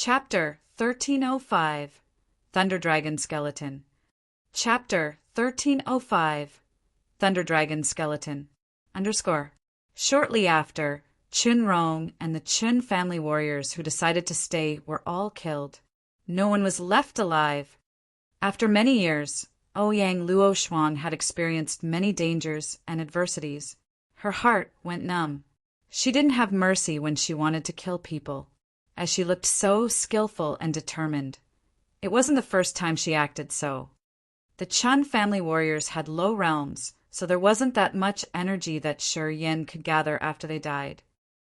Chapter 1305 Thunder Dragon Skeleton. Chapter 1305 Thunder Dragon Skeleton. _ Shortly after, Chun Rong and the Chun family warriors who decided to stay were all killed. No one was left alive. After many years, Ouyang Luo Shuang had experienced many dangers and adversities. Her heart went numb. She didn't have mercy when she wanted to kill people, as she looked so skillful and determined. It wasn't the first time she acted so. The Chun family warriors had low realms, so there wasn't that much energy that Shi Yin could gather after they died.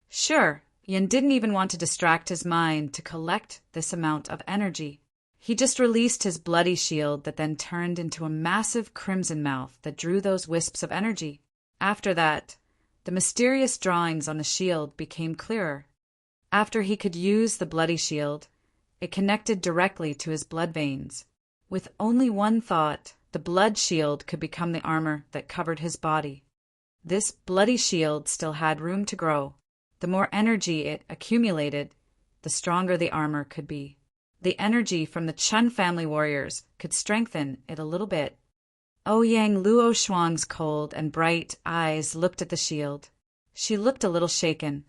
Sure, Yin didn't even want to distract his mind to collect this amount of energy. He just released his bloody shield that then turned into a massive crimson mouth that drew those wisps of energy. After that, the mysterious drawings on the shield became clearer. After he could use the bloody shield, it connected directly to his blood veins. With only one thought, the blood shield could become the armor that covered his body. This bloody shield still had room to grow. The more energy it accumulated, the stronger the armor could be. The energy from the Chun family warriors could strengthen it a little bit. Ouyang Luo Shuang's cold and bright eyes looked at the shield. She looked a little shaken.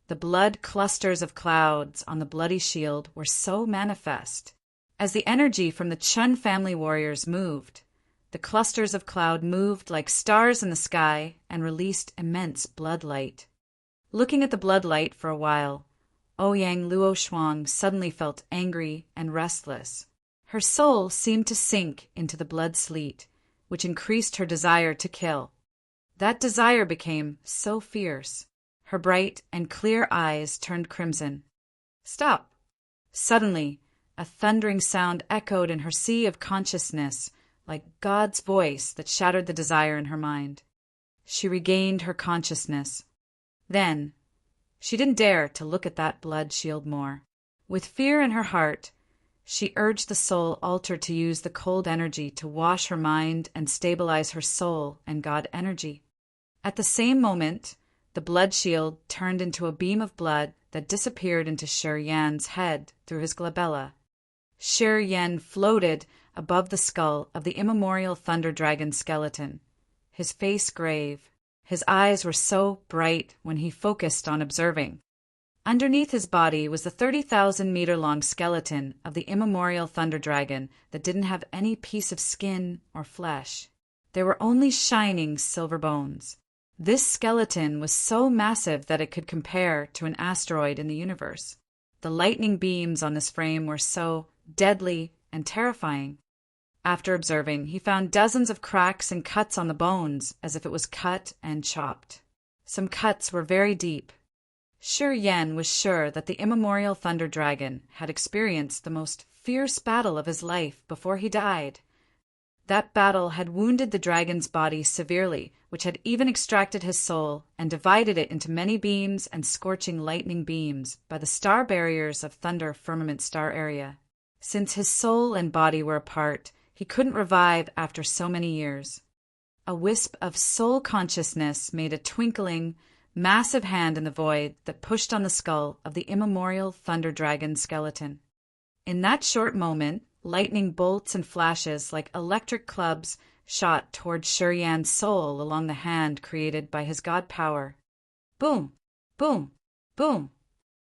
The blood clusters of clouds on the bloody shield were so manifest. As the energy from the Chun family warriors moved, the clusters of cloud moved like stars in the sky and released immense blood light. Looking at the blood light for a while, Ouyang Luo Shuang suddenly felt angry and restless. Her soul seemed to sink into the blood sleet, which increased her desire to kill. That desire became so fierce. Her bright and clear eyes turned crimson. Stop! Suddenly, a thundering sound echoed in her sea of consciousness, like God's voice that shattered the desire in her mind. She regained her consciousness. Then, she didn't dare to look at that blood shield more. With fear in her heart, she urged the soul altar to use the cold energy to wash her mind and stabilize her soul and God energy. At the same moment, the blood shield turned into a beam of blood that disappeared into Shi Yan's head through his glabella. Shi Yan floated above the skull of the immemorial thunder dragon skeleton, his face grave. His eyes were so bright when he focused on observing. Underneath his body was the 30,000-meter-long skeleton of the immemorial thunder dragon that didn't have any piece of skin or flesh. There were only shining silver bones. This skeleton was so massive that it could compare to an asteroid in the universe. The lightning beams on this frame were so deadly and terrifying. After observing, he found dozens of cracks and cuts on the bones, as if it was cut and chopped. Some cuts were very deep. Shi Yan was sure that the immemorial thunder dragon had experienced the most fierce battle of his life before he died. That battle had wounded the dragon's body severely, which had even extracted his soul and divided it into many beams and scorching lightning beams by the star barriers of Thunder Firmament Star Area. Since his soul and body were apart, he couldn't revive after so many years. A wisp of soul consciousness made a twinkling, massive hand in the void that pushed on the skull of the immemorial thunder dragon skeleton. In that short moment, lightning bolts and flashes like electric clubs shot toward Shi Yan's soul along the hand created by his god power. Boom! Boom! Boom!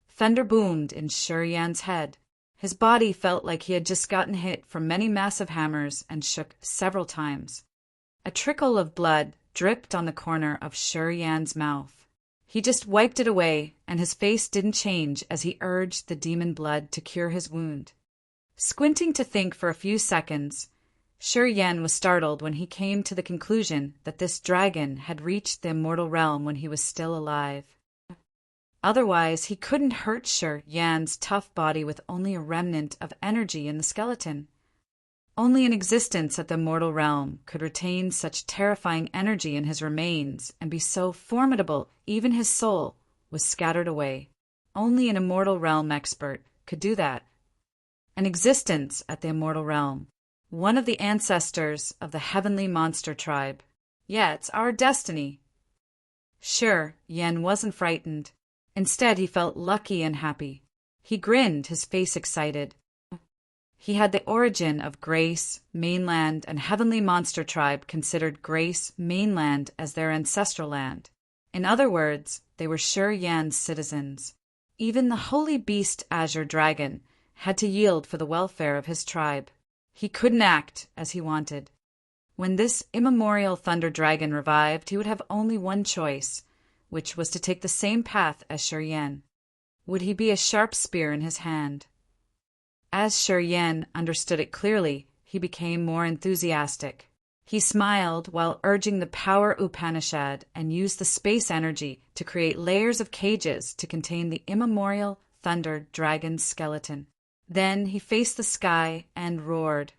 Thunder boomed in Shi Yan's head. His body felt like he had just gotten hit from many massive hammers and shook several times. A trickle of blood dripped on the corner of Shi Yan's mouth. He just wiped it away, and his face didn't change as he urged the demon blood to cure his wound. Squinting to think for a few seconds, Shi Yan was startled when he came to the conclusion that this dragon had reached the immortal realm when he was still alive. Otherwise, he couldn't hurt Shi Yan's tough body with only a remnant of energy in the skeleton. Only an existence at the immortal realm could retain such terrifying energy in his remains and be so formidable even his soul was scattered away. Only an immortal realm expert could do that. An existence at the immortal realm. One of the ancestors of the heavenly monster tribe. Yeah, it's our destiny. Sure, Yen wasn't frightened. Instead, he felt lucky and happy. He grinned, his face excited. He had the origin of Grace, Mainland, and Heavenly Monster Tribe considered Grace, Mainland as their ancestral land. In other words, they were Sher Yan's citizens. Even the holy beast Azure Dragon had to yield for the welfare of his tribe. He couldn't act as he wanted. When this immemorial Thunder Dragon revived, he would have only one choice, which was to take the same path as Sher Yan. Would he be a sharp spear in his hand? As Sher Yan understood it clearly, he became more enthusiastic. He smiled while urging the Power Upanishad and used the space energy to create layers of cages to contain the immemorial Thunder Dragon's skeleton. Then he faced the sky and roared,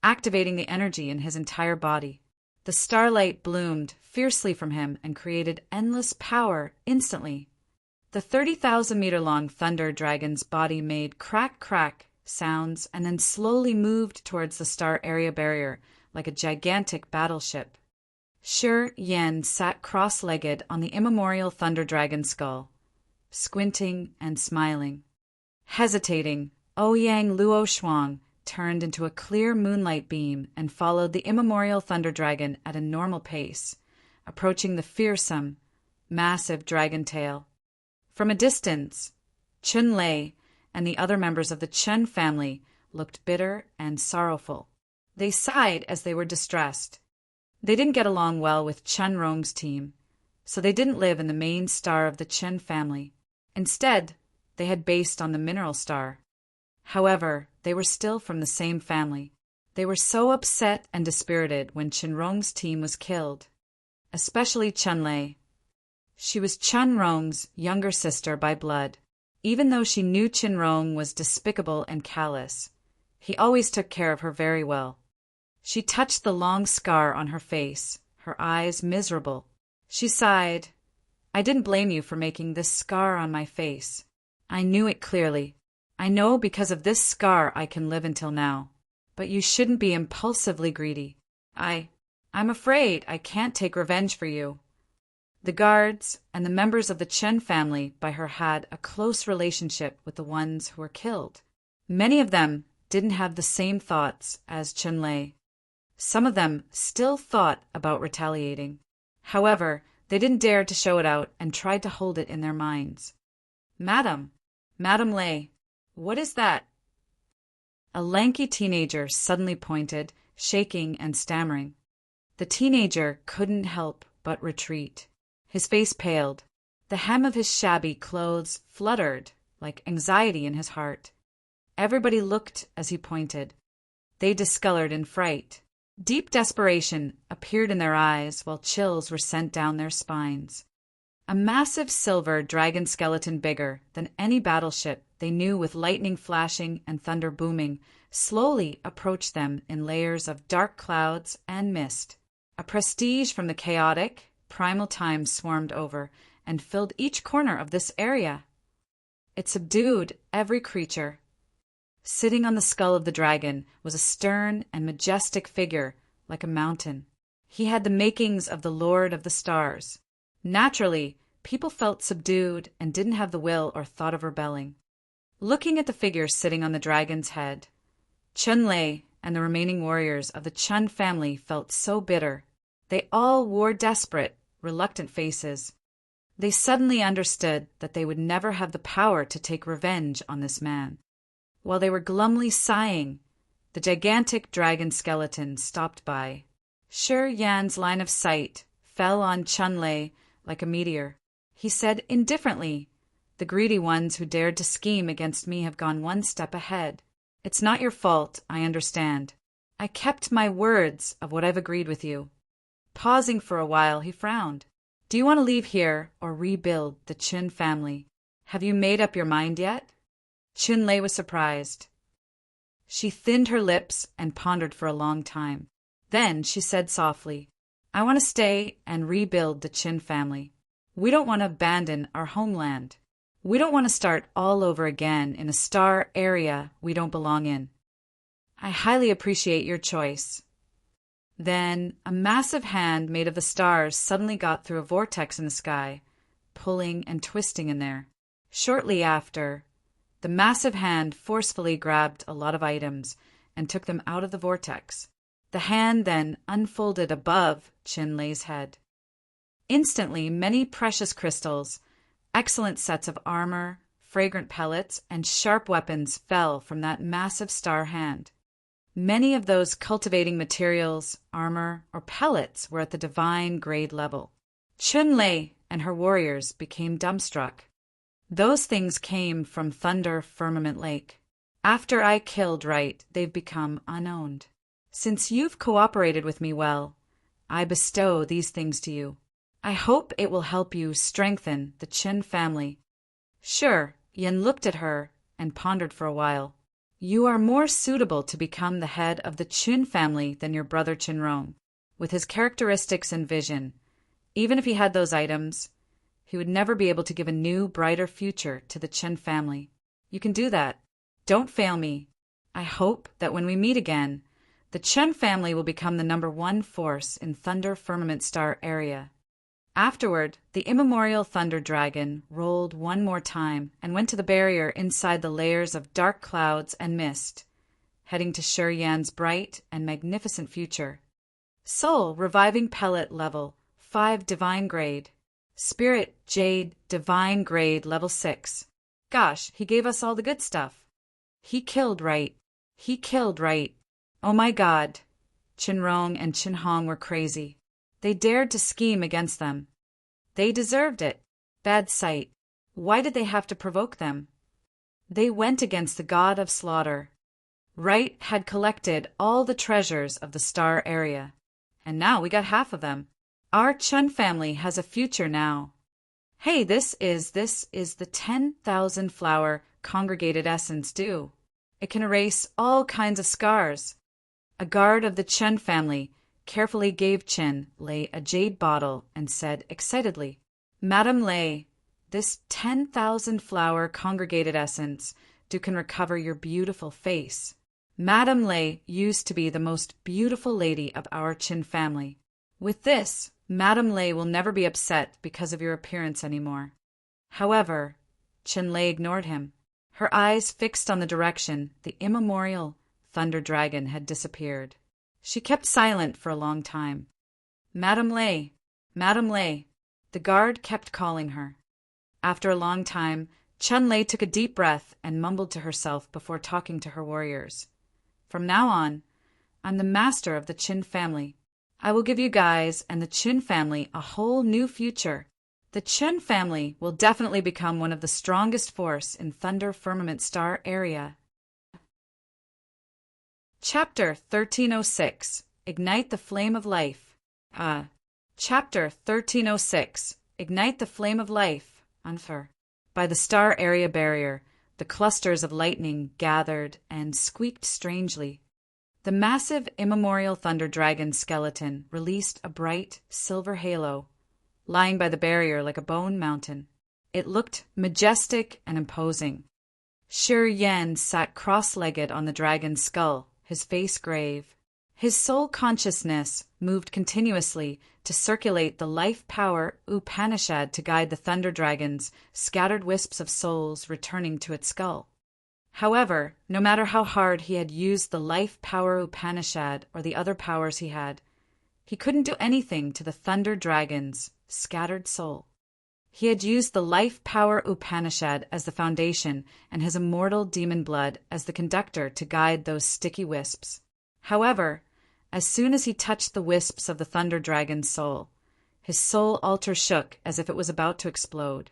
activating the energy in his entire body. The starlight bloomed fiercely from him and created endless power instantly. The 30,000-meter-long Thunder Dragon's body made crack-crack sounds and then slowly moved towards the star area barrier like a gigantic battleship. Sher Yan sat cross-legged on the immemorial Thunder Dragon skull, squinting and smiling. Hesitating, Ouyang Luo Shuang turned into a clear moonlight beam and followed the immemorial Thunder Dragon at a normal pace, approaching the fearsome, massive dragon tail. From a distance, Chun Lei and the other members of the Chen family looked bitter and sorrowful. They sighed as they were distressed. They didn't get along well with Chen Rong's team, so they didn't live in the main star of the Chen family. Instead, they had based on the mineral star. However, they were still from the same family. They were so upset and dispirited when Chen Rong's team was killed, especially Chun Lei. She was Chen Rong's younger sister by blood. Even though she knew Chen Rong was despicable and callous, he always took care of her very well. She touched the long scar on her face, her eyes miserable. She sighed. I didn't blame you for making this scar on my face. I knew it clearly. I know because of this scar I can live until now. But you shouldn't be impulsively greedy. I'm afraid I can't take revenge for you. The guards and the members of the Chen family by her had a close relationship with the ones who were killed. Many of them didn't have the same thoughts as Chun Lei. Some of them still thought about retaliating. However, they didn't dare to show it out and tried to hold it in their minds. Madam Lei, what is that? A lanky teenager suddenly pointed, shaking and stammering. The teenager couldn't help but retreat. His face paled. The hem of his shabby clothes fluttered like anxiety in his heart. Everybody looked as he pointed. They discolored in fright. Deep desperation appeared in their eyes while chills were sent down their spines. A massive silver dragon skeleton bigger than any battleship they knew, with lightning flashing and thunder booming, slowly approached them in layers of dark clouds and mist. A prestige from the chaotic, primal time swarmed over and filled each corner of this area. It subdued every creature. Sitting on the skull of the dragon was a stern and majestic figure like a mountain. He had the makings of the Lord of the Stars. Naturally, people felt subdued and didn't have the will or thought of rebelling. Looking at the figure sitting on the dragon's head, Chun Lei and the remaining warriors of the Chun family felt so bitter. They all wore desperate, reluctant faces. They suddenly understood that they would never have the power to take revenge on this man. While they were glumly sighing, the gigantic dragon skeleton stopped by. Sher Yan's line of sight fell on Chun Lei like a meteor. He said indifferently, "The greedy ones who dared to scheme against me have gone one step ahead. It's not your fault, I understand. I kept my words of what I've agreed with you." Pausing for a while, he frowned. "Do you want to leave here or rebuild the Chun family? Have you made up your mind yet?" Chun Lei was surprised. She thinned her lips and pondered for a long time. Then she said softly, "I want to stay and rebuild the Chun family. We don't want to abandon our homeland. We don't want to start all over again in a star area we don't belong in. I highly appreciate your choice." Then a massive hand made of the stars suddenly got through a vortex in the sky, pulling and twisting in there. Shortly after, The massive hand forcefully grabbed a lot of items and took them out of the vortex. The hand then unfolded above Qinlei's head. Instantly, many precious crystals, excellent sets of armor, fragrant pellets, and sharp weapons fell from that massive star hand. Many of those cultivating materials, armor, or pellets were at the divine grade level. Qinlei and her warriors became dumbstruck. Those things came from Thunder Firmament Lake. After I killed Right, they've become unowned. Since you've cooperated with me well, I bestow these things to you. I hope it will help you strengthen the Qin family. Sure, Yin looked at her and pondered for a while. You are more suitable to become the head of the Qin family than your brother Qinrong. With his characteristics and vision, even if he had those items, he would never be able to give a new, brighter future to the Qin family. You can do that. Don't fail me. I hope that when we meet again, the Qin family will become the #1 force in Thunder Firmament Star area. Afterward, the immemorial Thunder Dragon rolled one more time and went to the barrier inside the layers of dark clouds and mist, heading to Shi Yan's bright and magnificent future. Soul Reviving Pellet Level 5 Divine Grade. Spirit Jade Divine Grade Level 6. Gosh, he gave us all the good stuff. He killed Right. He killed Right. Oh my God. Qinrong and Qinhong were crazy. They dared to scheme against them. They deserved it. Bad sight. Why did they have to provoke them? They went against the god of slaughter. Right had collected all the treasures of the star area, and now we got half of them. Our Qin family has a future now. Hey, this is the 10,000 flower congregated essence dew. It can erase all kinds of scars. A guard of the Qin family carefully gave Qinlei a jade bottle and said excitedly, Madam Lei, this 10,000 flower congregated essence can recover your beautiful face. Madam Lei used to be the most beautiful lady of our Qin family. With this, Madam Lei will never be upset because of your appearance anymore. However, Qinlei ignored him, her eyes fixed on the direction the immemorial Thunder Dragon had disappeared. She kept silent for a long time. Madam Lei, Madam Lei. The guard kept calling her. After a long time, Qinlei took a deep breath and mumbled to herself before talking to her warriors. From now on, I'm the master of the Qin family. I will give you guys and the Qin family a whole new future. The Qin family will definitely become one of the strongest force in Thunder Firmament Star area. Chapter 1306 Ignite the Flame of Life. Chapter 1306 Ignite the Flame of Life. Unfer. By the star area barrier, the clusters of lightning gathered and squeaked strangely. The massive immemorial Thunder Dragon skeleton released a bright silver halo, lying by the barrier like a bone mountain. It looked majestic and imposing. Shi Yan sat cross-legged on the dragon's skull, his face grave. His soul consciousness moved continuously to circulate the life power Upanishad to guide the Thunder Dragon's scattered wisps of souls returning to its skull. However, no matter how hard he had used the life power Upanishad or the other powers he couldn't do anything to the Thunder Dragon's scattered soul. He had used the life power Upanishad as the foundation and his immortal demon blood as the conductor to guide those sticky wisps. However, as soon as he touched the wisps of the Thunder Dragon's soul, his soul altar shook as if it was about to explode.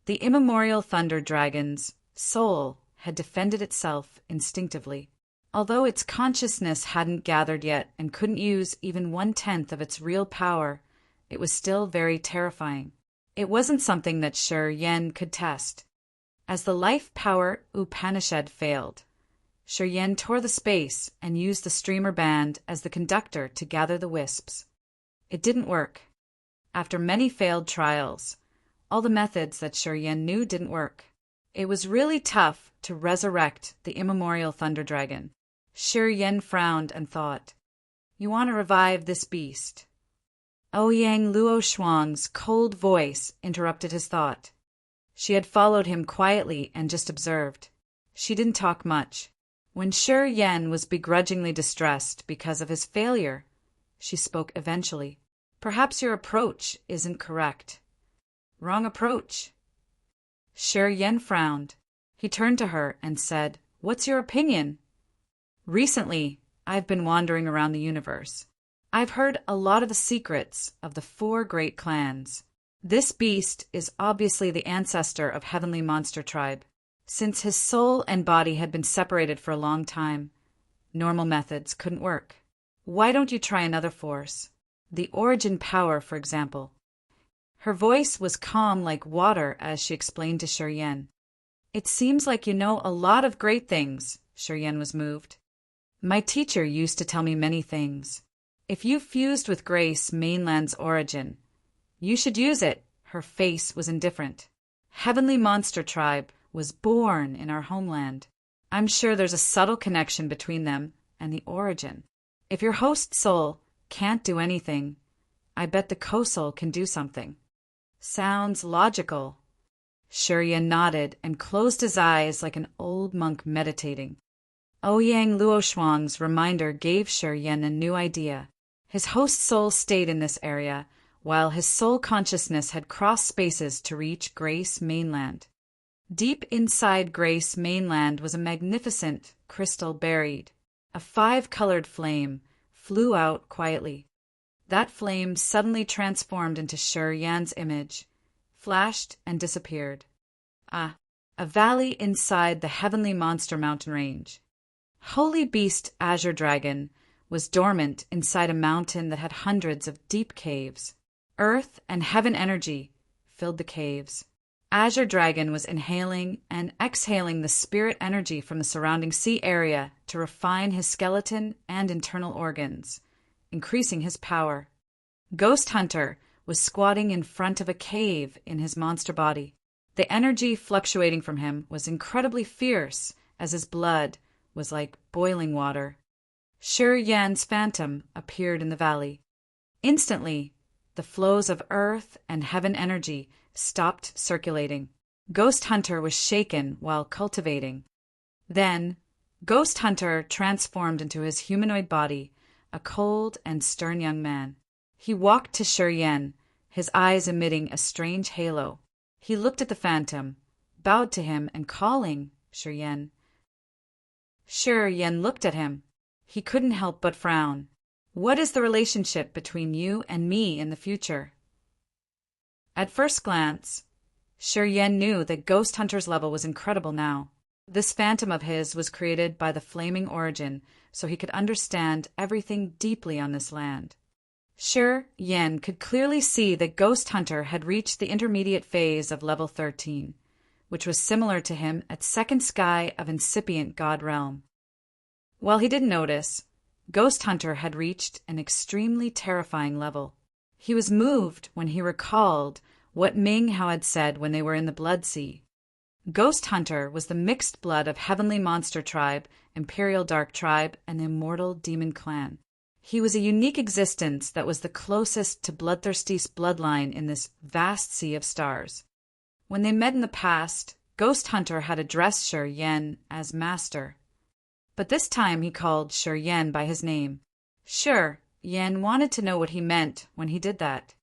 The immemorial Thunder Dragon's soul had defended itself instinctively. Although its consciousness hadn't gathered yet and couldn't use even 1/10 of its real power, it was still very terrifying. It wasn't something that Shi Yan could test. As the life power Upanishad failed, Shi Yan tore the space and used the streamer band as the conductor to gather the wisps. It didn't work. After many failed trials, all the methods that Shi Yan knew didn't work. It was really tough to resurrect the immemorial Thunder Dragon. Shi Yan frowned and thought, You want to revive this beast? Ouyang Luo Shuang's cold voice interrupted his thought. She had followed him quietly and just observed. She didn't talk much. When Shi Yan was begrudgingly distressed because of his failure, she spoke eventually. Perhaps your approach isn't correct. Wrong approach. Shi Yan frowned. He turned to her and said, What's your opinion? Recently, I've been wandering around the universe. I've heard a lot of the secrets of the 4 great clans. This beast is obviously the ancestor of Heavenly Monster Tribe. Since his soul and body had been separated for a long time, normal methods couldn't work. Why don't you try another force? The origin power, for example. Her voice was calm like water as she explained to Shi Yan. It seems like you know a lot of great things. Shi Yan was moved. My teacher used to tell me many things. If you fused with Grace Mainland's origin, you should use it. Her face was indifferent. Heavenly Monster Tribe was born in our homeland. I'm sure there's a subtle connection between them and the origin. If your host soul can't do anything, I bet the co-soul can do something. Sounds logical. Shi Yan nodded and closed his eyes like an old monk meditating. Ouyang Luoshuang's reminder gave Shi Yan a new idea. His host soul stayed in this area, while his soul consciousness had crossed spaces to reach Grace Mainland. Deep inside Grace Mainland was a magnificent crystal buried. A 5-colored flame flew out quietly. That flame suddenly transformed into Shi Yan's image, flashed and disappeared. A valley inside the Heavenly Monster Mountain Range. Holy Beast Azure Dragon was dormant inside a mountain that had hundreds of deep caves. Earth and heaven energy filled the caves. Azure Dragon was inhaling and exhaling the spirit energy from the surrounding sea area to refine his skeleton and internal organs, increasing his power. Ghost Hunter was squatting in front of a cave in his monster body. The energy fluctuating from him was incredibly fierce, as his blood was like boiling water. Shi Yan's phantom appeared in the valley. Instantly, the flows of earth and heaven energy stopped circulating. Ghost Hunter was shaken while cultivating. Then, Ghost Hunter transformed into his humanoid body, a cold and stern young man. He walked to Shi Yan, his eyes emitting a strange halo. He looked at the phantom, bowed to him, and calling Shi Yan. Shi Yan looked at him. He couldn't help but frown. What is the relationship between you and me in the future? At first glance, Shi Yan knew that Ghost Hunter's level was incredible now. This phantom of his was created by the flaming origin, so he could understand everything deeply on this land. Shi Yan could clearly see that Ghost Hunter had reached the intermediate phase of level 13, which was similar to him at second sky of incipient God realm. While he didn't notice, Ghost Hunter had reached an extremely terrifying level. He was moved when he recalled what Ming Hao had said when they were in the Blood Sea. Ghost Hunter was the mixed blood of Heavenly Monster Tribe, Imperial Dark Tribe, and the Immortal Demon Clan. He was a unique existence that was the closest to Bloodthirsty's bloodline in this vast sea of stars. When they met in the past, Ghost Hunter had addressed Shi Yan as Master. But this time he called Shi Yan by his name. Shi Yan wanted to know what he meant when he did that.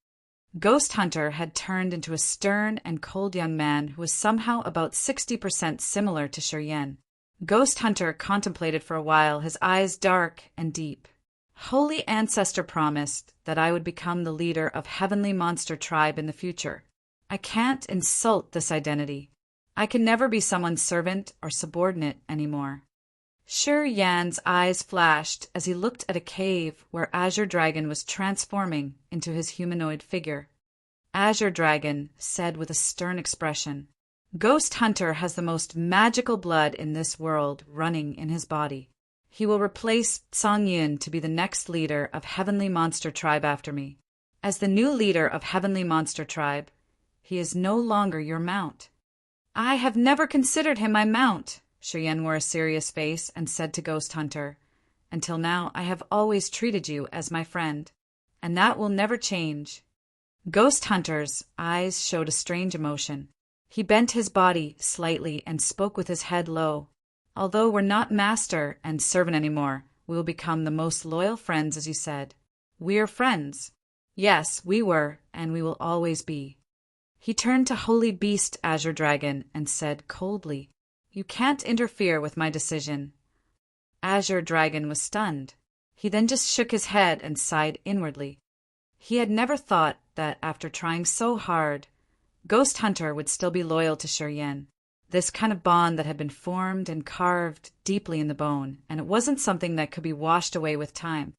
Ghost Hunter had turned into a stern and cold young man who was somehow about 60% similar to Shi Yan. Ghost Hunter contemplated for a while, his eyes dark and deep. Holy Ancestor promised that I would become the leader of Heavenly Monster Tribe in the future. I can't insult this identity. I can never be someone's servant or subordinate anymore. Shi Yan's eyes flashed as he looked at a cave where Azure Dragon was transforming into his humanoid figure. Azure Dragon said with a stern expression, Ghost Hunter has the most magical blood in this world running in his body. He will replace Song Yun to be the next leader of Heavenly Monster Tribe after me. As the new leader of Heavenly Monster Tribe, he is no longer your mount. I have never considered him my mount. Shi Yan wore a serious face and said to Ghost Hunter, Until now I have always treated you as my friend, and that will never change. Ghost Hunter's eyes showed a strange emotion. He bent his body slightly and spoke with his head low. Although we're not master and servant anymore, we will become the most loyal friends, as you said. We are friends. Yes, we were, and we will always be. He turned to Holy Beast Azure Dragon and said coldly, "You can't interfere with my decision." Azure Dragon was stunned. He then just shook his head and sighed inwardly. He had never thought that after trying so hard, Ghost Hunter would still be loyal to Shi Yan. This kind of bond that had been formed and carved deeply in the bone, and it wasn't something that could be washed away with time.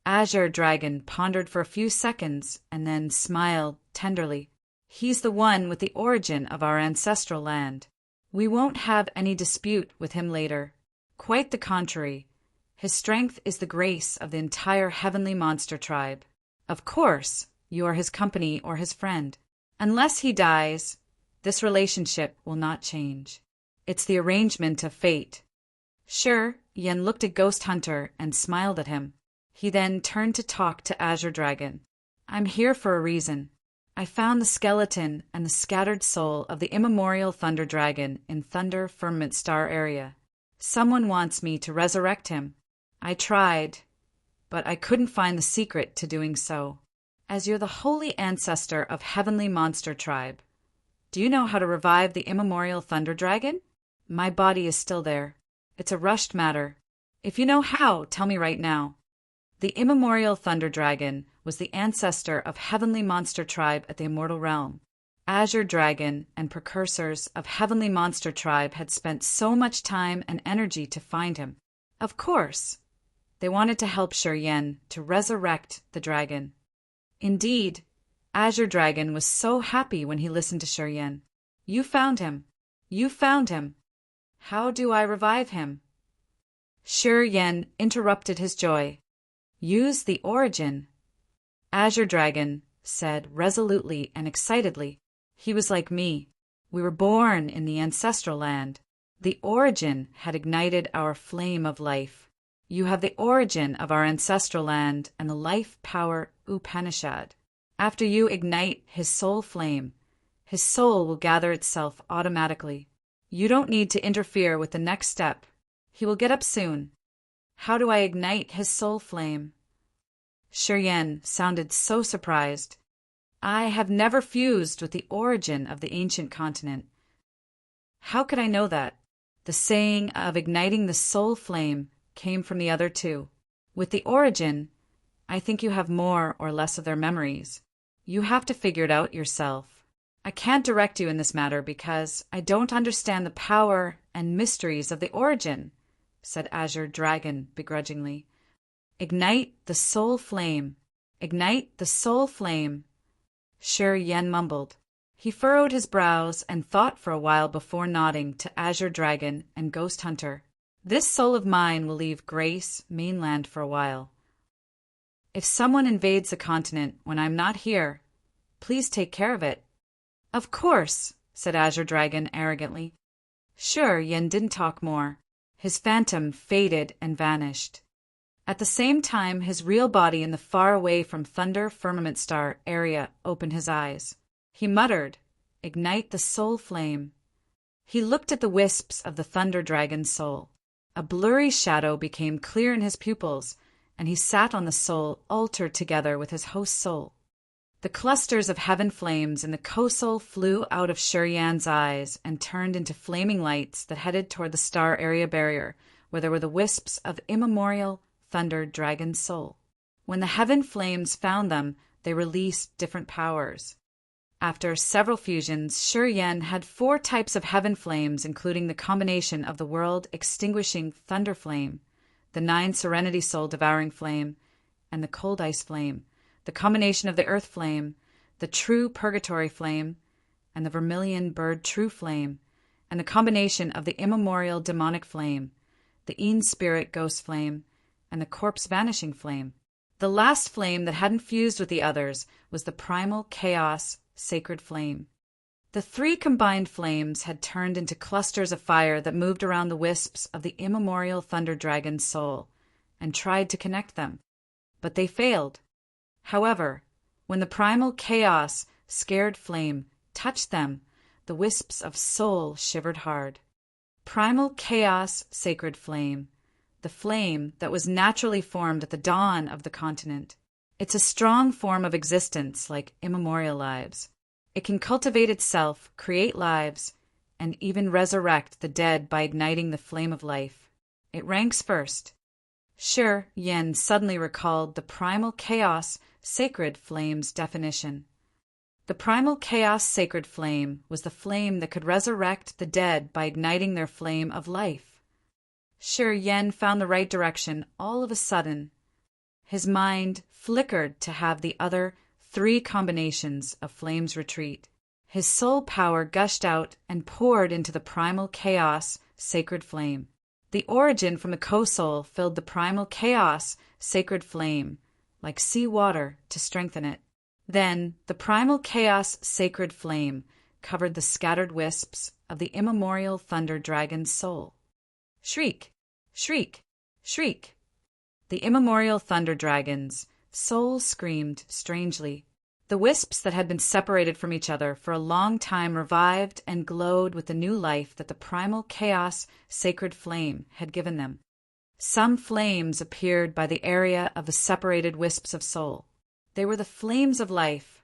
Azure Dragon pondered for a few seconds and then smiled tenderly. "He's the one with the origin of our ancestral land. We won't have any dispute with him later. Quite the contrary. His strength is the grace of the entire heavenly monster tribe. Of course, you are his company or his friend. Unless he dies, this relationship will not change. It's the arrangement of fate." Sure, Yen looked at Ghost Hunter and smiled at him. He then turned to talk to Azure Dragon. "I'm here for a reason. I found the skeleton and the scattered soul of the immemorial Thunder Dragon in Thunder Firmament Star area. Someone wants me to resurrect him. I tried, but I couldn't find the secret to doing so. As you're the holy ancestor of Heavenly Monster Tribe, do you know how to revive the immemorial Thunder Dragon? My body is still there. It's a rushed matter. If you know how, tell me right now." The immemorial Thunder Dragon was the ancestor of Heavenly Monster Tribe at the Immortal Realm. Azure Dragon and precursors of Heavenly Monster Tribe had spent so much time and energy to find him. Of course, they wanted to help Shi Yan to resurrect the dragon. Indeed, Azure Dragon was so happy when he listened to Shi Yan. "You found him. You found him. How do I revive him?" Shi Yan interrupted his joy. "Use the origin." Azure Dragon said resolutely and excitedly. "He was like me. We were born in the ancestral land. The origin had ignited our flame of life. You have the origin of our ancestral land and the life power Upanishad. After you ignite his soul flame, his soul will gather itself automatically. You don't need to interfere with the next step. He will get up soon. How do I ignite his soul flame?" Shi Yan sounded so surprised. "I have never fused with the origin of the ancient continent." "How could I know that? The saying of igniting the soul flame came from the other two. With the origin, I think you have more or less of their memories. You have to figure it out yourself. I can't direct you in this matter because I don't understand the power and mysteries of the origin," said Azure Dragon begrudgingly. "Ignite the soul flame. Ignite the soul flame." Shi Yan mumbled. He furrowed his brows and thought for a while before nodding to Azure Dragon and Ghost Hunter. "This soul of mine will leave Grace mainland for a while. If someone invades the continent when I'm not here, please take care of it." "Of course," said Azure Dragon arrogantly. Sure, Yen didn't talk more. His phantom faded and vanished. At the same time, his real body in the far away from Thunder Firmament Star area opened his eyes. He muttered, "Ignite the soul flame." He looked at the wisps of the Thunder Dragon's soul. A blurry shadow became clear in his pupils, and he sat on the soul altered together with his host soul. The clusters of heaven flames in the co-soul flew out of Shi Yan's eyes and turned into flaming lights that headed toward the star area barrier, where there were the wisps of immemorial Thunder Dragon's soul. When the heaven flames found them, they released different powers. After several fusions, Shi Yan had 4 types of heaven flames, including the combination of the world-extinguishing Thunder Flame, the 9 Serenity Soul Devouring Flame, and the Cold Ice Flame, the combination of the Earth Flame, the True Purgatory Flame, and the Vermilion Bird True Flame, and the combination of the Immemorial Demonic Flame, the Een Spirit Ghost Flame, and the Corpse Vanishing Flame. The last flame that hadn't fused with the others was the Primal Chaos Sacred Flame. The 3 combined flames had turned into clusters of fire that moved around the wisps of the immemorial Thunder Dragon's soul and tried to connect them, but they failed. However, when the Primal Chaos Scared Flame touched them, the wisps of soul shivered hard. Primal chaos, sacred flame. The flame that was naturally formed at the dawn of the continent. It's a strong form of existence like immemorial lives. It can cultivate itself, create lives, and even resurrect the dead by igniting the flame of life. It ranks first. Shi Yin suddenly recalled the primal chaos sacred flame's definition. The primal chaos sacred flame was the flame that could resurrect the dead by igniting their flame of life. Shi Yin found the right direction all of a sudden. His mind flickered to have the other 3 combinations of flames retreat. His soul power gushed out and poured into the primal chaos sacred flame. The origin from the co-soul filled the primal chaos sacred flame like sea water to strengthen it. Then the primal chaos sacred flame covered the scattered wisps of the immemorial thunder dragon's soul. Shriek, shriek, shriek. The immemorial thunder dragon's soul screamed strangely. The wisps that had been separated from each other for a long time revived and glowed with the new life that the primal chaos sacred flame had given them. Some flames appeared by the area of the separated wisps of soul. They were the flames of life.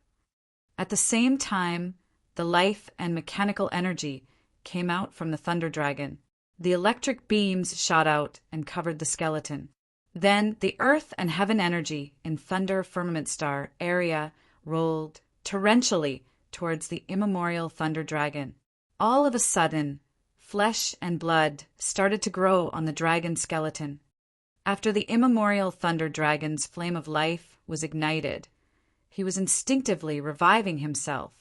At the same time, the life and mechanical energy came out from the thunder dragon. The electric beams shot out and covered the skeleton. Then the earth and heaven energy in thunder firmament star area rolled torrentially towards the immemorial thunder dragon. All of a sudden, flesh and blood started to grow on the dragon skeleton. After the immemorial thunder dragon's flame of life was ignited, he was instinctively reviving himself.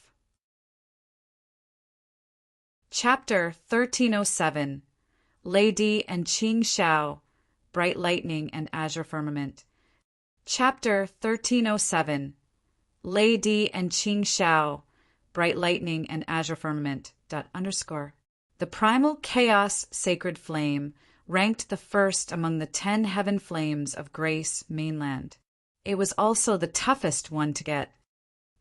Chapter 1307. Lady and Qing Shao, Bright Lightning and Azure Firmament. Chapter 1307. Lady and Qing Shao, Bright Lightning and Azure Firmament. The primal chaos sacred flame ranked the first among the 10 heaven flames of Grace mainland. It was also the toughest one to get.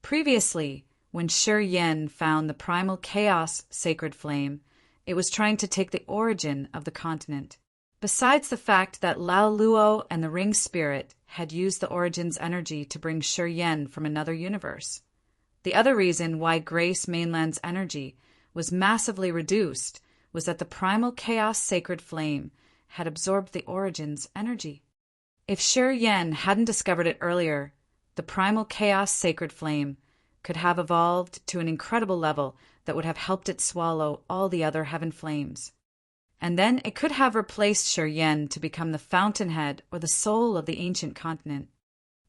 Previously, when Shi Yin found the primal chaos sacred flame, it was trying to take the origin of the continent. Besides the fact that Lao Luo and the Ring Spirit had used the origin's energy to bring Shi Yin from another universe. The other reason why Grace Mainland's energy was massively reduced was that the primal chaos sacred flame had absorbed the origin's energy. If Shi Yin hadn't discovered it earlier, the primal chaos sacred flame could have evolved to an incredible level that would have helped it swallow all the other heaven flames. And then it could have replaced Shi Yin to become the fountainhead or the soul of the ancient continent.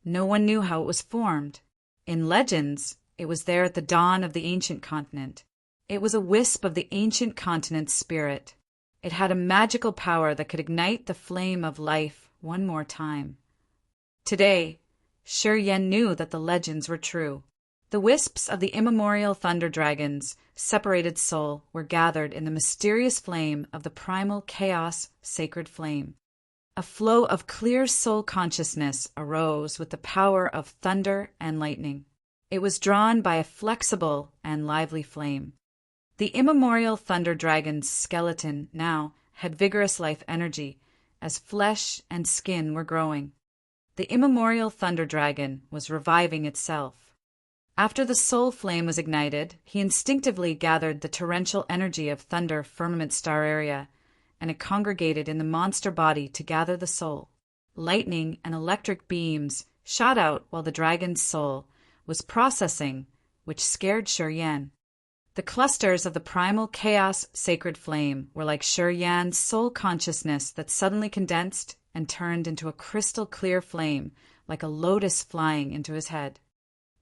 No one knew how it was formed. In legends, it was there at the dawn of the ancient continent. It was a wisp of the ancient continent's spirit. It had a magical power that could ignite the flame of life one more time. Today, Shi Yin knew that the legends were true. The wisps of the immemorial thunder dragon's separated soul were gathered in the mysterious flame of the primal chaos sacred flame. A flow of clear soul consciousness arose with the power of thunder and lightning. It was drawn by a flexible and lively flame. The immemorial thunder dragon's skeleton now had vigorous life energy as flesh and skin were growing. The immemorial thunder dragon was reviving itself. After the soul flame was ignited, he instinctively gathered the torrential energy of thunder firmament star area, and it congregated in the monster body to gather the soul. Lightning and electric beams shot out while the dragon's soul was processing, which scared Shi Yin. The clusters of the primal chaos sacred flame were like Shi Yin's soul consciousness that suddenly condensed and turned into a crystal clear flame, like a lotus flying into his head.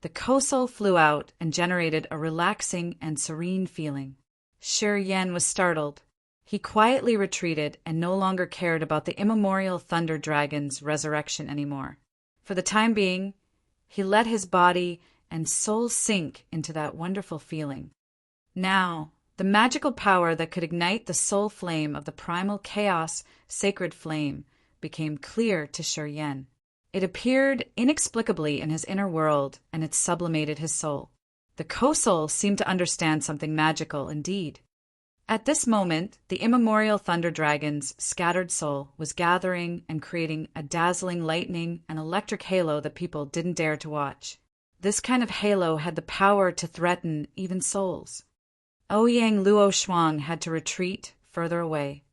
The co-soul flew out and generated a relaxing and serene feeling. Shi Yin was startled. He quietly retreated and no longer cared about the immemorial thunder dragon's resurrection anymore. For the time being, he let his body and soul sink into that wonderful feeling. Now, the magical power that could ignite the soul flame of the primal chaos sacred flame became clear to Shi Yin. It appeared inexplicably in his inner world, and it sublimated his soul. The co-soul seemed to understand something magical indeed. At this moment, the immemorial Thunder Dragon's scattered soul was gathering and creating a dazzling lightning and electric halo that people didn't dare to watch. This kind of halo had the power to threaten even souls. Ouyang Luo Shuang had to retreat further away.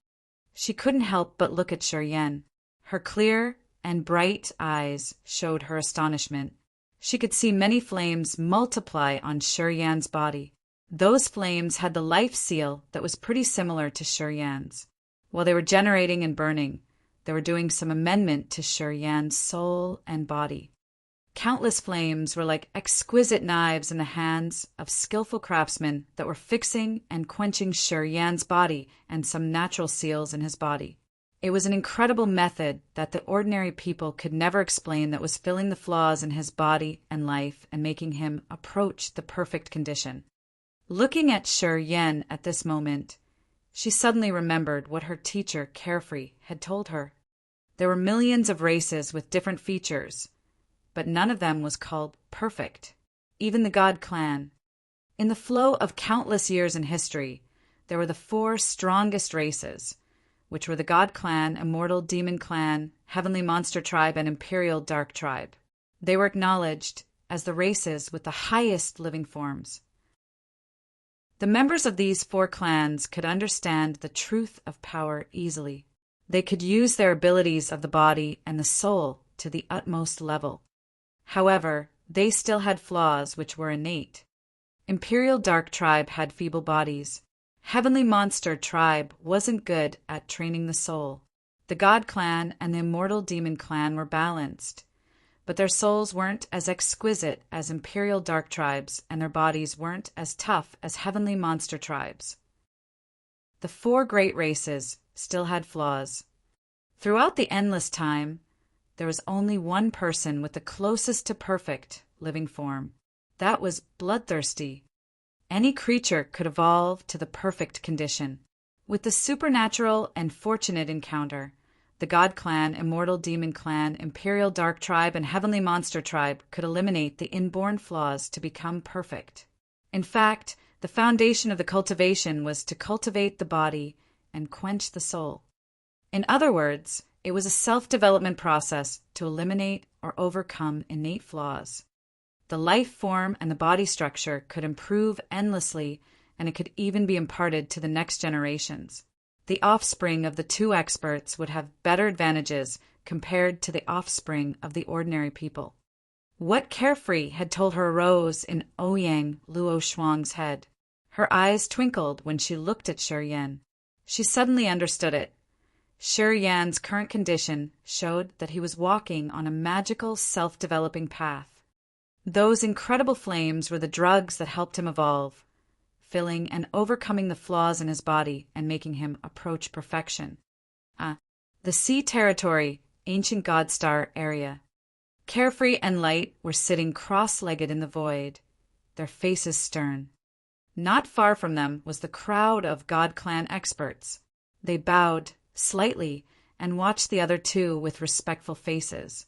She couldn't help but look at Shi Yan. Her clear and bright eyes showed her astonishment. She could see many flames multiply on Shi Yan's body. Those flames had the life seal that was pretty similar to Shi Yan's. While they were generating and burning, they were doing some amendment to Shi Yan's soul and body. Countless flames were like exquisite knives in the hands of skillful craftsmen that were fixing and quenching Shi Yan's body and some natural seals in his body. It was an incredible method that the ordinary people could never explain that was filling the flaws in his body and life and making him approach the perfect condition. Looking at Shi Yan at this moment, she suddenly remembered what her teacher, Carefree, had told her. There were millions of races with different features, but none of them was called perfect, even the God clan. In the flow of countless years in history, there were the 4 strongest races, which were the God clan, Immortal Demon clan, Heavenly Monster tribe, and Imperial Dark tribe. They were acknowledged as the races with the highest living forms. The members of these 4 clans could understand the truth of power easily. They could use their abilities of the body and the soul to the utmost level. However, they still had flaws which were innate. Imperial Dark tribe had feeble bodies. Heavenly Monster tribe wasn't good at training the soul. The God clan and the Immortal Demon clan were balanced, but their souls weren't as exquisite as Imperial Dark tribes, and their bodies weren't as tough as Heavenly Monster tribes. The 4 great races still had flaws. Throughout the endless time, there was only one person with the closest to perfect living form. That was bloodthirsty. Any creature could evolve to the perfect condition. With the supernatural and fortunate encounter, the God clan, Immortal Demon clan, Imperial Dark tribe, and Heavenly Monster tribe could eliminate the inborn flaws to become perfect. In fact, the foundation of the cultivation was to cultivate the body and quench the soul. In other words, it was a self-development process to eliminate or overcome innate flaws. The life form and the body structure could improve endlessly, and it could even be imparted to the next generations. The offspring of the 2 experts would have better advantages compared to the offspring of the ordinary people. What Carefree had told her arose in Ouyang Luo Shuang's head. Her eyes twinkled when she looked at Shi Yan. She suddenly understood it. Shi Yan's current condition showed that he was walking on a magical, self-developing path. Those incredible flames were the drugs that helped him evolve, filling and overcoming the flaws in his body and making him approach perfection. The Sea Territory, Ancient God Star area. Carefree and Light were sitting cross-legged in the void, their faces stern. Not far from them was the crowd of God clan experts. They bowed slightly and watched the other 2 with respectful faces.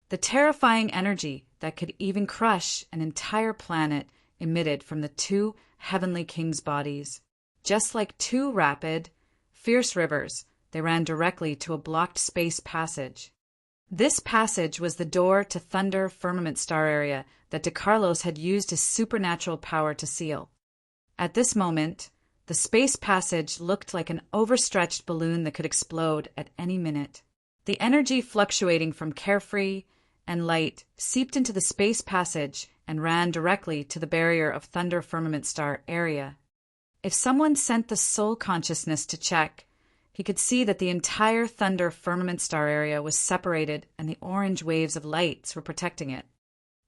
The terrifying energy that could even crush an entire planet emitted from the 2 heavenly kings' bodies. Just like 2 rapid, fierce rivers, they ran directly to a blocked space passage. This passage was the door to Thunder Firmament Star area that DeCarlos had used his supernatural power to seal. At this moment, the space passage looked like an overstretched balloon that could explode at any minute. The energy fluctuating from Carefree and Light seeped into the space passage and ran directly to the barrier of Thunder Firmament Star area. If someone sent the soul consciousness to check, he could see that the entire Thunder Firmament Star area was separated and the orange waves of lights were protecting it.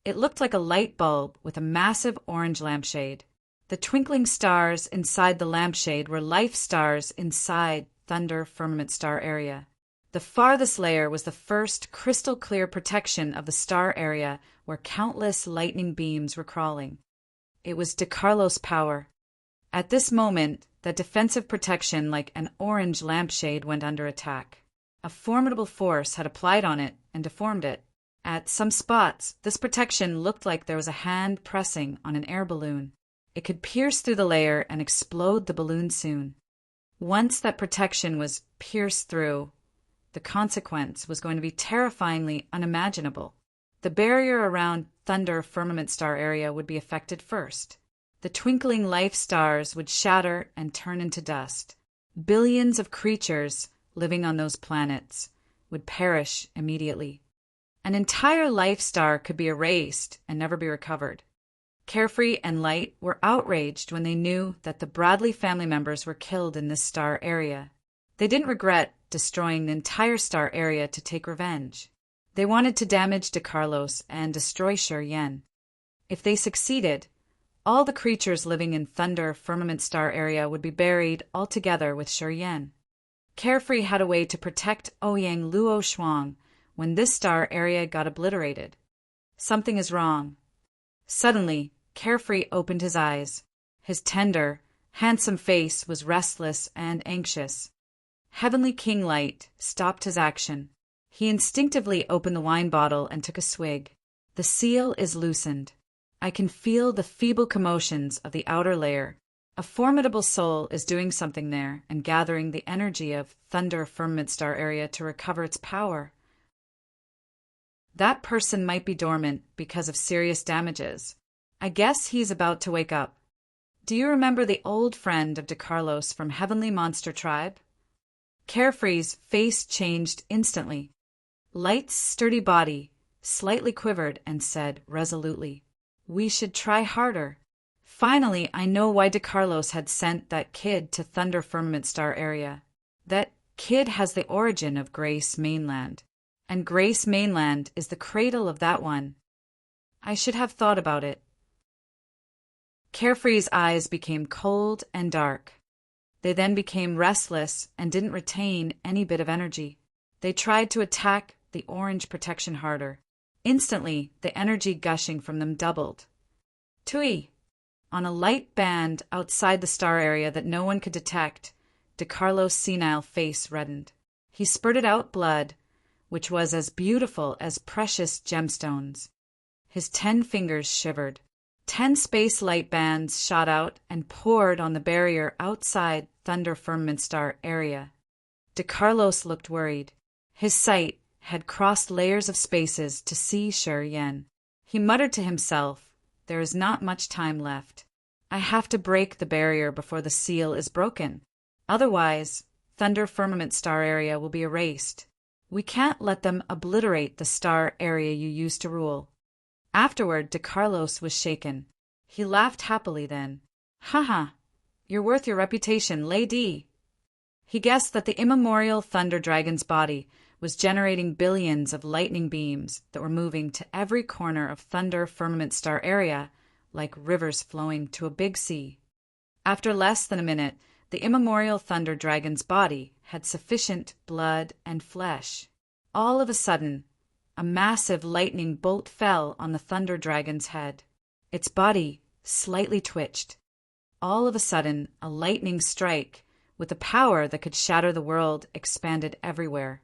It looked like a light bulb with a massive orange lampshade. The twinkling stars inside the lampshade were life stars inside Thunder Firmament Star area. The farthest layer was the first crystal-clear protection of the star area where countless lightning beams were crawling. It was DeCarlos' power. At this moment, that defensive protection like an orange lampshade went under attack. A formidable force had applied on it and deformed it. At some spots, this protection looked like there was a hand pressing on an air balloon. It could pierce through the layer and explode the balloon soon. Once that protection was pierced through, the consequence was going to be terrifyingly unimaginable. The barrier around Thunder Firmament Star area would be affected first. The twinkling life stars would shatter and turn into dust. Billions of creatures living on those planets would perish immediately. An entire life star could be erased and never be recovered. Carefree and Light were outraged when they knew that the Bradley family members were killed in this star area. They didn't regret destroying the entire star area to take revenge. They wanted to damage DeCarlos and destroy Yen. If they succeeded, all the creatures living in Thunder Firmament Star area would be buried altogether with Yen. Carefree had a way to protect Ouyang Luo Shuang when this star area got obliterated. Something is wrong. Suddenly, Carefree opened his eyes. His tender, handsome face was restless and anxious. Heavenly King Light stopped his action. He instinctively opened the wine bottle and took a swig. The seal is loosened. I can feel the feeble commotions of the outer layer. A formidable soul is doing something there and gathering the energy of Thunder Firmament Star area to recover its power. That person might be dormant because of serious damages. I guess he's about to wake up. Do you remember the old friend of DeCarlos from Heavenly Monster Tribe? Carefree's face changed instantly. Light's sturdy body slightly quivered and said resolutely, "We should try harder." Finally, I know why DeCarlos had sent that kid to Thunder Firmament Star area. That kid has the origin of Grace Mainland, and Grace Mainland is the cradle of that one. I should have thought about it. Carefree's eyes became cold and dark. They then became restless and didn't retain any bit of energy. They tried to attack the orange protection harder. Instantly, the energy gushing from them doubled. Tui! On a light band outside the star area that no one could detect, DeCarlos' senile face reddened. He spurted out blood, which was as beautiful as precious gemstones. His 10 fingers shivered. 10 space light bands shot out and poured on the barrier outside Thunder Firmament Star area. DeCarlos looked worried. His sight had crossed layers of spaces to see Yen. He muttered to himself, "There is not much time left. I have to break the barrier before the seal is broken. Otherwise, Thunder Firmament Star area will be erased. We can't let them obliterate the star area you used to rule." Afterward, DeCarlos was shaken. He laughed happily then. "Haha, you're worth your reputation, Lady." He guessed that the immemorial Thunder Dragon's body was generating billions of lightning beams that were moving to every corner of Thunder Firmament Star area like rivers flowing to a big sea. After less than a minute, the immemorial Thunder Dragon's body had sufficient blood and flesh. All of a sudden, a massive lightning bolt fell on the Thunder Dragon's head. Its body slightly twitched. All of a sudden, a lightning strike with a power that could shatter the world expanded everywhere.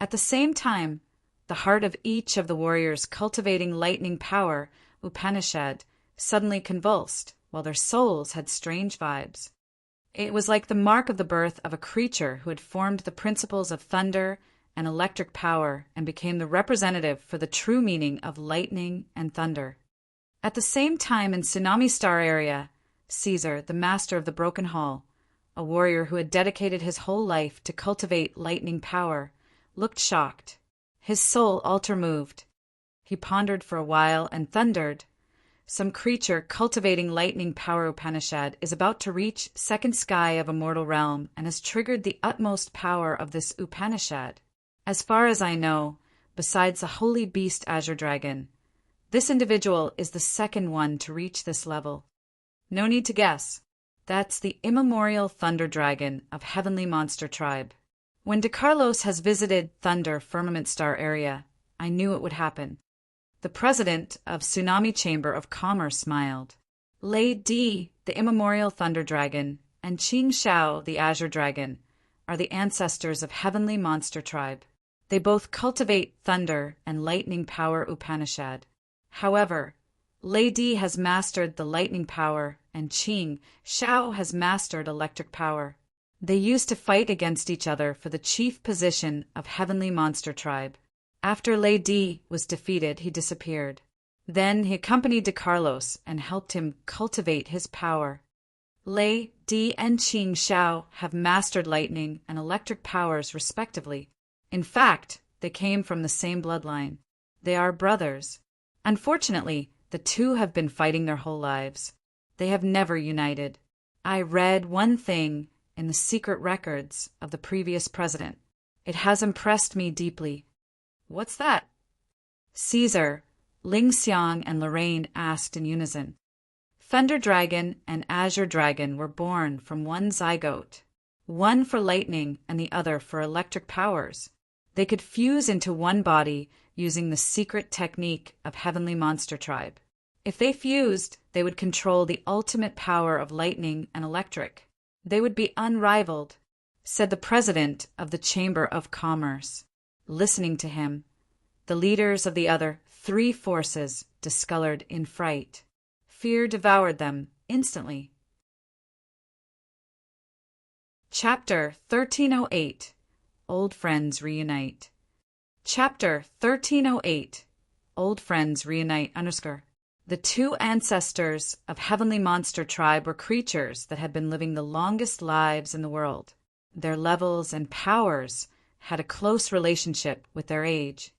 At the same time, the heart of each of the warriors cultivating lightning power, Upanishad, suddenly convulsed, while their souls had strange vibes. It was like the mark of the birth of a creature who had formed the principles of thunder and electric power and became the representative for the true meaning of lightning and thunder. At the same time in Tsunami Star area, Caesar, the master of the Broken Hall, a warrior who had dedicated his whole life to cultivate lightning power, looked shocked. His soul altar moved. He pondered for a while and thundered, "Some creature cultivating lightning power Upanishad is about to reach second sky of a mortal realm and has triggered the utmost power of this Upanishad. As far as I know, besides the holy beast Azure Dragon, this individual is the second one to reach this level. No need to guess. That's the immemorial Thunder Dragon of Heavenly Monster Tribe. When DeCarlos has visited Thunder Firmament Star area, I knew it would happen." The president of Tsunami Chamber of Commerce smiled. "Lady, the immemorial Thunder Dragon, and Qing Shao, the Azure Dragon, are the ancestors of Heavenly Monster Tribe. They both cultivate thunder and lightning power Upanishad. However, Lady has mastered the lightning power and Qing Shao has mastered electric power. They used to fight against each other for the chief position of Heavenly Monster Tribe. After Lei Di was defeated, he disappeared. Then he accompanied De Carlos and helped him cultivate his power. Lei Di and Qing Shao have mastered lightning and electric powers respectively. In fact, they came from the same bloodline. They are brothers. Unfortunately, the two have been fighting their whole lives. They have never united. I read one thing in the secret records of the previous president. It has impressed me deeply. What's that? Caesar, Ling Xiang, and Lorraine asked in unison. Thunder Dragon and Azure Dragon were born from one zygote, one for lightning and the other for electric powers. They could fuse into one body using the secret technique of Heavenly Monster Tribe. If they fused, they would control the ultimate power of lightning and electric. They would be unrivaled, said the president of the Chamber of Commerce. Listening to him, the leaders of the other three forces discolored in fright. Fear devoured them instantly. Chapter 1308. Old Friends Reunite. Chapter 1308. Old Friends Reunite _ The two ancestors of Heavenly Monster Tribe were creatures that had been living the longest lives in the world. Their levels and powers had a close relationship with their age.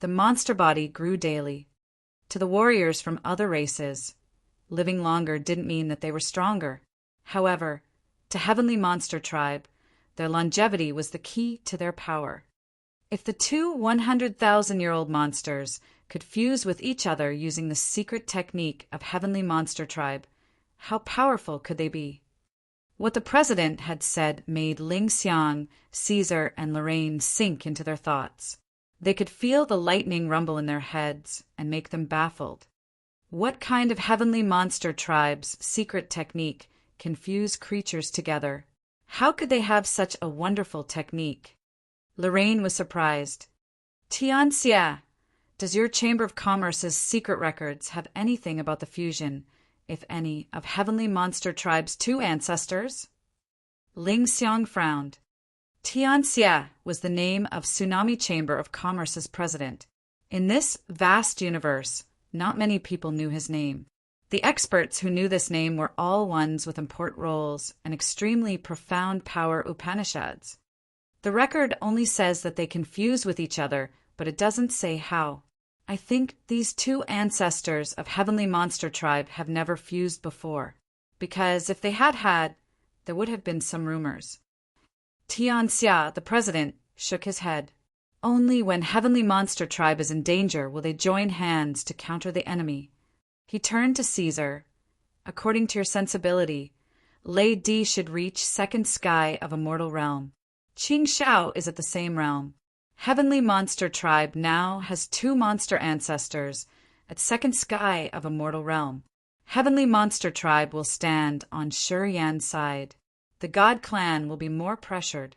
The monster body grew daily. To the warriors from other races, living longer didn't mean that they were stronger. However, to Heavenly Monster Tribe, their longevity was the key to their power. If the two 100,000-year-old monsters could fuse with each other using the secret technique of Heavenly Monster Tribe, how powerful could they be? What the president had said made Ling Xiang, Caesar, and Lorraine sink into their thoughts. They could feel the lightning rumble in their heads and make them baffled. What kind of Heavenly Monster Tribe's secret technique can fuse creatures together? How could they have such a wonderful technique? Lorraine was surprised. Tianxia, does your Chamber of Commerce's secret records have anything about the fusion, if any, of Heavenly Monster Tribe's two ancestors? Ling Xiang frowned. Tianxia was the name of Tsunami Chamber of Commerce's president. In this vast universe, not many people knew his name. The experts who knew this name were all ones with important roles and extremely profound power Upanishads. The record only says that they can fuse with each other, but it doesn't say how. I think these two ancestors of Heavenly Monster Tribe have never fused before, because if they had, there would have been some rumors. Tianxia, the president, shook his head. Only when Heavenly Monster Tribe is in danger will they join hands to counter the enemy. He turned to Caesar. According to your sensibility, Lei Di should reach second sky of Immortal Realm. Qing Shao is at the same realm. Heavenly Monster Tribe now has two monster ancestors at second sky of Immortal Realm. Heavenly Monster Tribe will stand on Shuriyan's side. The God Clan will be more pressured.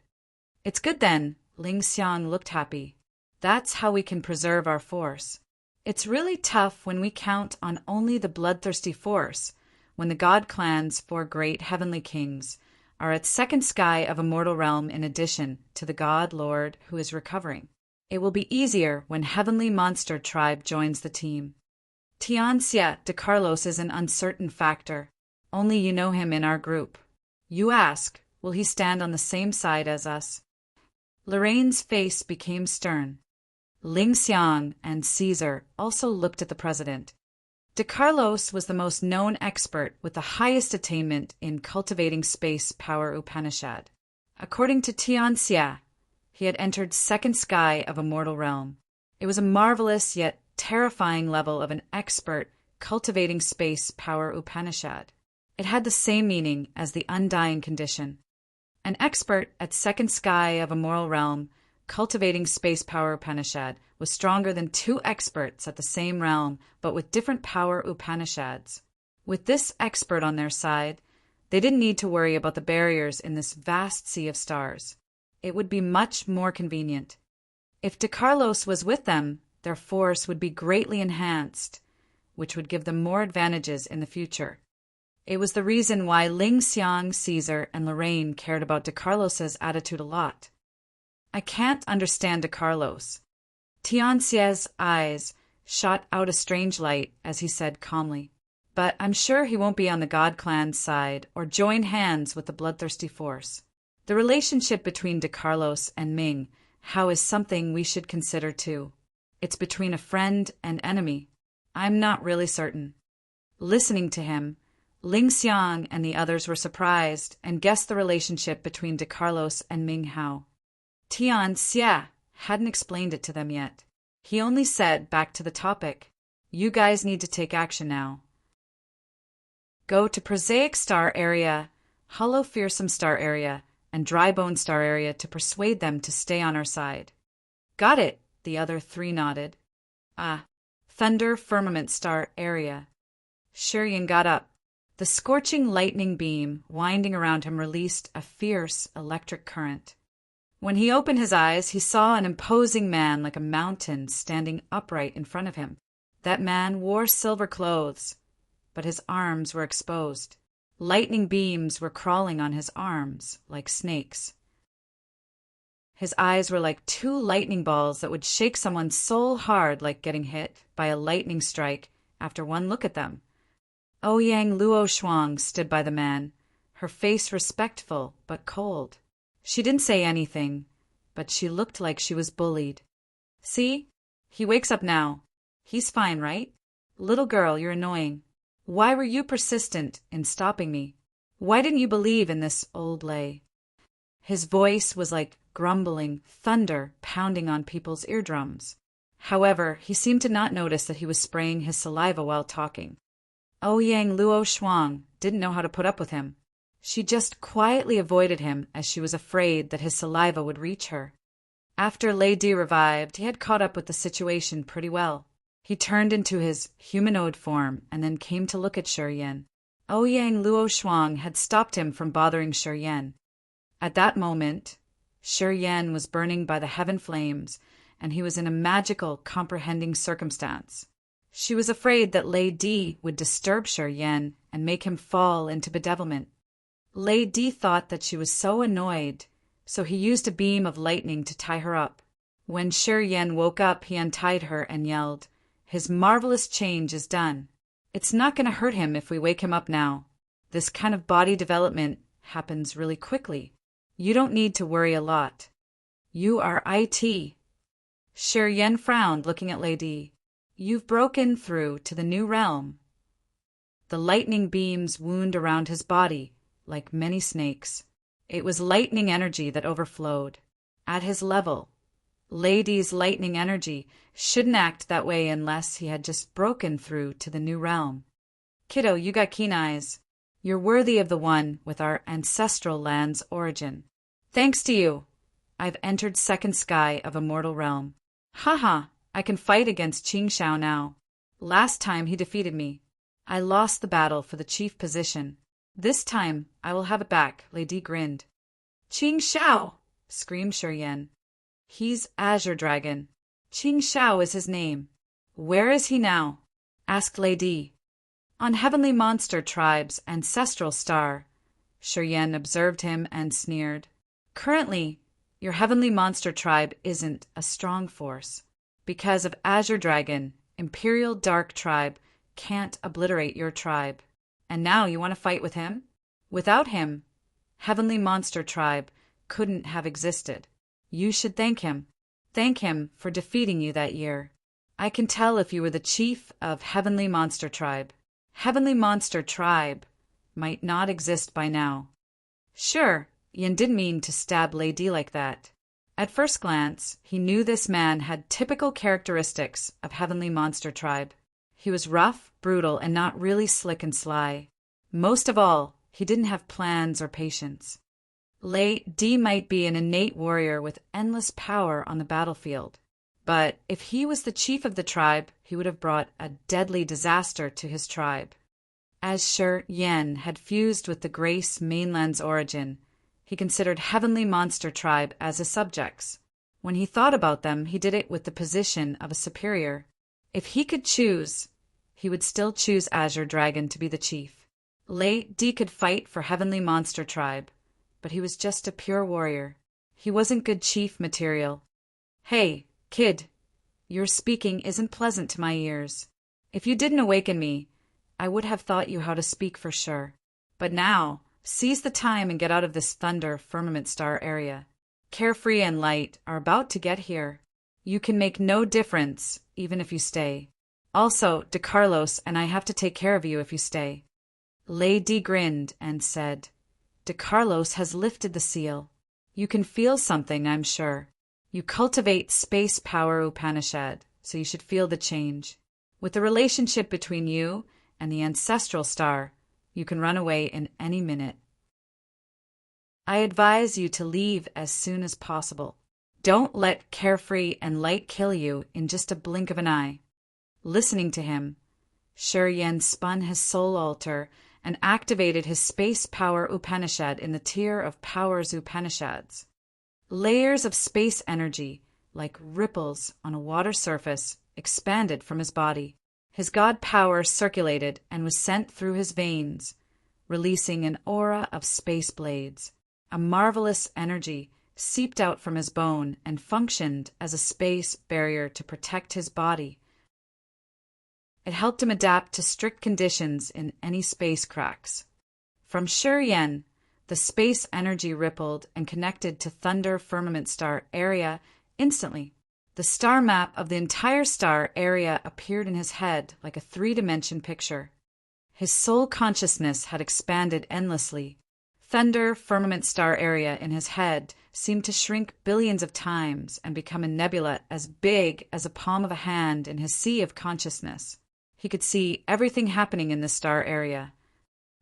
It's good then. Ling Xiang looked happy. That's how we can preserve our force. It's really tough when we count on only the bloodthirsty force, when the God Clan's four great heavenly kings are at second sky of Immortal Realm in addition to the God Lord who is recovering. It will be easier when Heavenly Monster Tribe joins the team. Tianxia de Carlos is an uncertain factor. Only you know him in our group. You ask, will he stand on the same side as us? Lorraine's face became stern. Ling Xiang and Caesar also looked at the president. De Carlos was the most known expert with the highest attainment in cultivating space power Upanishad. According to Tianxia, he had entered second sky of Immortal Realm. It was a marvelous yet terrifying level of an expert cultivating space power Upanishad. It had the same meaning as the undying condition. An expert at second sky of Immortal Realm cultivating space power Upanishad was stronger than two experts at the same realm but with different power Upanishads. With this expert on their side, they didn't need to worry about the barriers in this vast sea of stars. It would be much more convenient. If De Carlos was with them, their force would be greatly enhanced, which would give them more advantages in the future. It was the reason why Ling Xiang, Caesar, and Lorraine cared about De Carlos's attitude a lot. I can't understand De Carlos. Tiancie's eyes shot out a strange light as he said calmly, but I'm sure he won't be on the God Clan's side or join hands with the bloodthirsty force. The relationship between De Carlos and Ming Hao is something we should consider too. It's between a friend and enemy. I'm not really certain. Listening to him, Ling Xiang and the others were surprised and guessed the relationship between De Carlos and Ming Hao. Tian Xie hadn't explained it to them yet. He only said, back to the topic, "You guys need to take action now. Go to Prosaic Star Area, Hollow Fearsome Star Area, and Dry Bone Star Area to persuade them to stay on our side." "Got it," the other three nodded. Thunder Firmament Star Area. Shiryan got up. The scorching lightning beam winding around him released a fierce electric current. When he opened his eyes, he saw an imposing man like a mountain standing upright in front of him. That man wore silver clothes, but his arms were exposed. Lightning beams were crawling on his arms like snakes. His eyes were like two lightning balls that would shake someone's soul hard, like getting hit by a lightning strike after one look at them. Ouyang Luo Shuang stood by the man, her face respectful but cold. She didn't say anything, but she looked like she was bullied. "See? He wakes up now. He's fine, right? Little girl, you're annoying. Why were you persistent in stopping me? Why didn't you believe in this old lay?" His voice was like grumbling thunder pounding on people's eardrums. However, he seemed to not notice that he was spraying his saliva while talking. Ouyang Luo Shuang didn't know how to put up with him. She just quietly avoided him as she was afraid that his saliva would reach her. After Lady revived, he had caught up with the situation pretty well. He turned into his humanoid form and then came to look at Shiryan. Ouyang Luo Shuang had stopped him from bothering Shiryan. At that moment, Shiryan was burning by the heaven flames, and he was in a magical, comprehending circumstance. She was afraid that Lady would disturb Shiryan and make him fall into bedevilment. Lady thought that she was so annoyed, so he used a beam of lightning to tie her up. When Shiryan woke up, he untied her and yelled, "His marvelous change is done. It's not going to hurt him if we wake him up now. This kind of body development happens really quickly. You don't need to worry a lot. You are IT." Shiryan frowned, looking at Lady. "You've broken through to the new realm." The lightning beams wound around his body like many snakes. It was lightning energy that overflowed. At his level, Lady's lightning energy shouldn't act that way unless he had just broken through to the new realm. "Kiddo, you got keen eyes. You're worthy of the one with our ancestral land's origin. Thanks to you, I've entered second sky of immortal realm. Haha, I can fight against Qing Shao now. Last time he defeated me. I lost the battle for the chief position. This time I will have it back," Lady grinned. "Qing Shao!" screamed Shiryan. "He's Azure Dragon. Qing Shao is his name. Where is he now?" asked Lady. "On Heavenly Monster Tribe's ancestral star." Shiryan observed him and sneered. "Currently, your Heavenly Monster Tribe isn't a strong force. Because of Azure Dragon, Imperial Dark Tribe can't obliterate your tribe. And now you want to fight with him? Without him, Heavenly Monster Tribe couldn't have existed. You should thank him. Thank him for defeating you that year. I can tell if you were the chief of Heavenly Monster Tribe. Heavenly Monster Tribe might not exist by now." Sure, Yin didn't mean to stab Lady like that. At first glance, he knew this man had typical characteristics of Heavenly Monster Tribe. He was rough, brutal, and not really slick and sly. Most of all, he didn't have plans or patience. Lady might be an innate warrior with endless power on the battlefield, but if he was the chief of the tribe, he would have brought a deadly disaster to his tribe. As Shiryan had fused with the Grace Mainland's origin, he considered Heavenly Monster Tribe as his subjects. When he thought about them, he did it with the position of a superior. If he could choose, he would still choose Azure Dragon to be the chief. Lady could fight for Heavenly Monster Tribe, but he was just a pure warrior. He wasn't good chief material. Hey, kid, your speaking isn't pleasant to my ears. If you didn't awaken me, I would have taught you how to speak for sure. But now, seize the time and get out of this Thunder Firmament Star area. Carefree and Light are about to get here. You can make no difference, even if you stay. Also, DeCarlos and I have to take care of you if you stay. Lady grinned and said, DeCarlos has lifted the seal. You can feel something, I'm sure. You cultivate space power Upanishad, so you should feel the change. With the relationship between you and the ancestral star, you can run away in any minute. I advise you to leave as soon as possible. Don't let Carefree and Light kill you in just a blink of an eye. Listening to him, Shuryen spun his soul altar and activated his space power Upanishad in the tier of powers Upanishads. Layers of space energy, like ripples on a water surface, expanded from his body. His god power circulated and was sent through his veins, releasing an aura of space blades. A marvelous energy seeped out from his bone and functioned as a space barrier to protect his body. It helped him adapt to strict conditions in any space cracks. From Shuryen, the space energy rippled and connected to Thunder Firmament Star area instantly. The star map of the entire star area appeared in his head like a three-dimension picture. His soul consciousness had expanded endlessly. Thunder Firmament Star area in his head seemed to shrink billions of times and become a nebula as big as a palm of a hand in his sea of consciousness. He could see everything happening in the star area.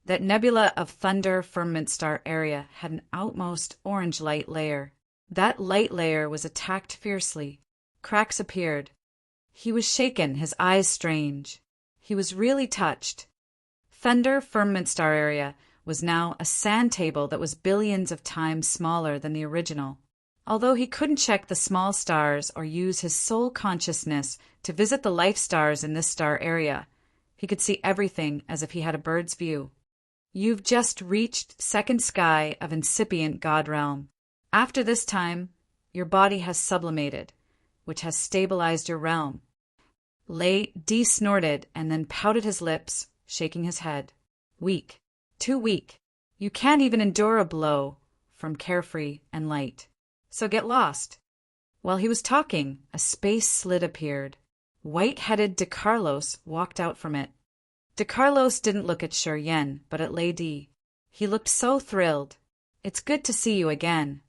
That nebula of Thunder Firmament Star area had an outmost orange light layer. That light layer was attacked fiercely. Cracks appeared. He was shaken, his eyes strange. He was really touched. Thunder Firmament Star area was now a sand table that was billions of times smaller than the original. Although he couldn't check the small stars or use his soul consciousness to visit the life stars in this star area, he could see everything as if he had a bird's view. You've just reached second sky of incipient God realm. After this time, your body has sublimated, which has stabilized your realm. Lei snorted and then pouted his lips, shaking his head. Weak. Too weak. You can't even endure a blow from Carefree and Light. So get lost. While he was talking, a space slit appeared. White-headed DeCarlos walked out from it. DeCarlos didn't look at Shuryen, but at Lady. He looked so thrilled. It's good to see you again.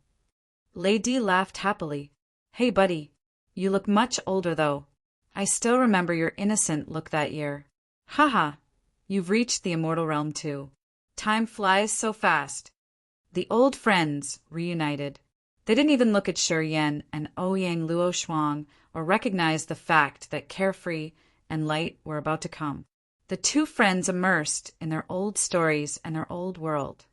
Lady laughed happily. Hey, buddy. You look much older, though. I still remember your innocent look that year. Haha. You've reached the immortal realm, too. Time flies so fast. The old friends reunited. They didn't even look at Shuryen and Ouyang Luo Shuang or recognize the fact that Carefree and Light were about to come. The two friends immersed in their old stories and their old world.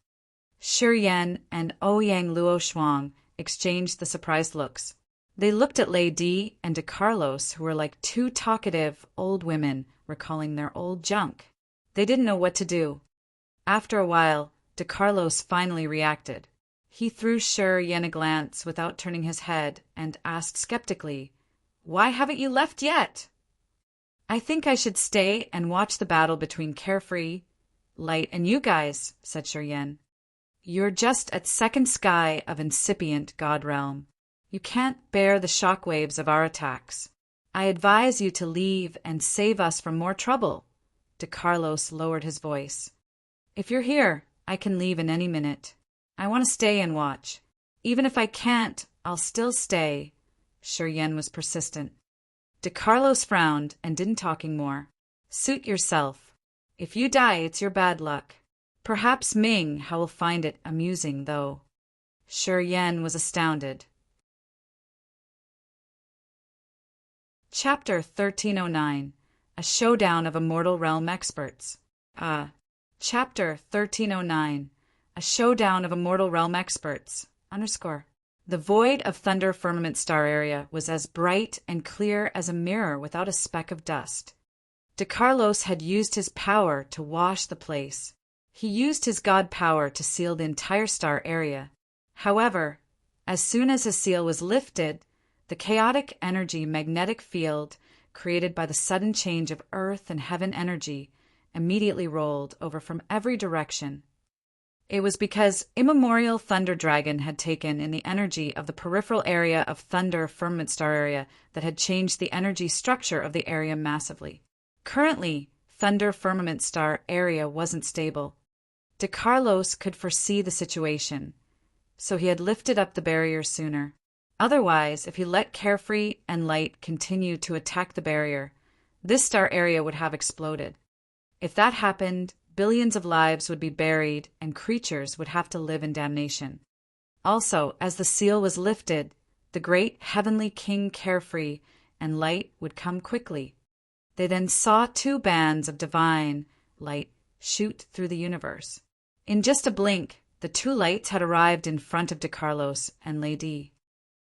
Shuryen and Ouyang Luo Shuang exchanged the surprised looks. They looked at Lady and DeCarlos, who were like two talkative old women recalling their old junk. They didn't know what to do. After a while, DeCarlos finally reacted. He threw Shuryen a glance without turning his head and asked skeptically, Why haven't you left yet? I think I should stay and watch the battle between Carefree, Light, and you guys, said Shuryen. You're just at second sky of incipient God realm. You can't bear the shockwaves of our attacks. I advise you to leave and save us from more trouble. DeCarlos lowered his voice. If you're here, I can leave in any minute. I want to stay and watch. Even if I can't, I'll still stay. Shuryen was persistent. DeCarlos frowned and didn't talking more. Suit yourself. If you die, it's your bad luck. Perhaps Ming will find it amusing, though. Shuryen was astounded. Chapter 1309. A Showdown of Immortal Realm Experts. Chapter 1309. A Showdown of Immortal Realm Experts. The void of Thunder Firmament Star area was as bright and clear as a mirror without a speck of dust. DeCarlos had used his power to wash the place. He used his god power to seal the entire star area. However, as soon as his seal was lifted, the chaotic energy magnetic field created by the sudden change of earth and heaven energy immediately rolled over from every direction. It was because immemorial Thunder Dragon had taken in the energy of the peripheral area of Thunder Firmament Star area that had changed the energy structure of the area massively. Currently, Thunder Firmament Star area wasn't stable. De Carlos could foresee the situation, so he had lifted up the barrier sooner. Otherwise, if he let Carefree and Light continue to attack the barrier, this star area would have exploded. If that happened, billions of lives would be buried and creatures would have to live in damnation. Also, as the seal was lifted, the great heavenly King Carefree and Light would come quickly. They then saw two bands of divine light shoot through the universe. In just a blink, the two lights had arrived in front of De Carlos and Lady.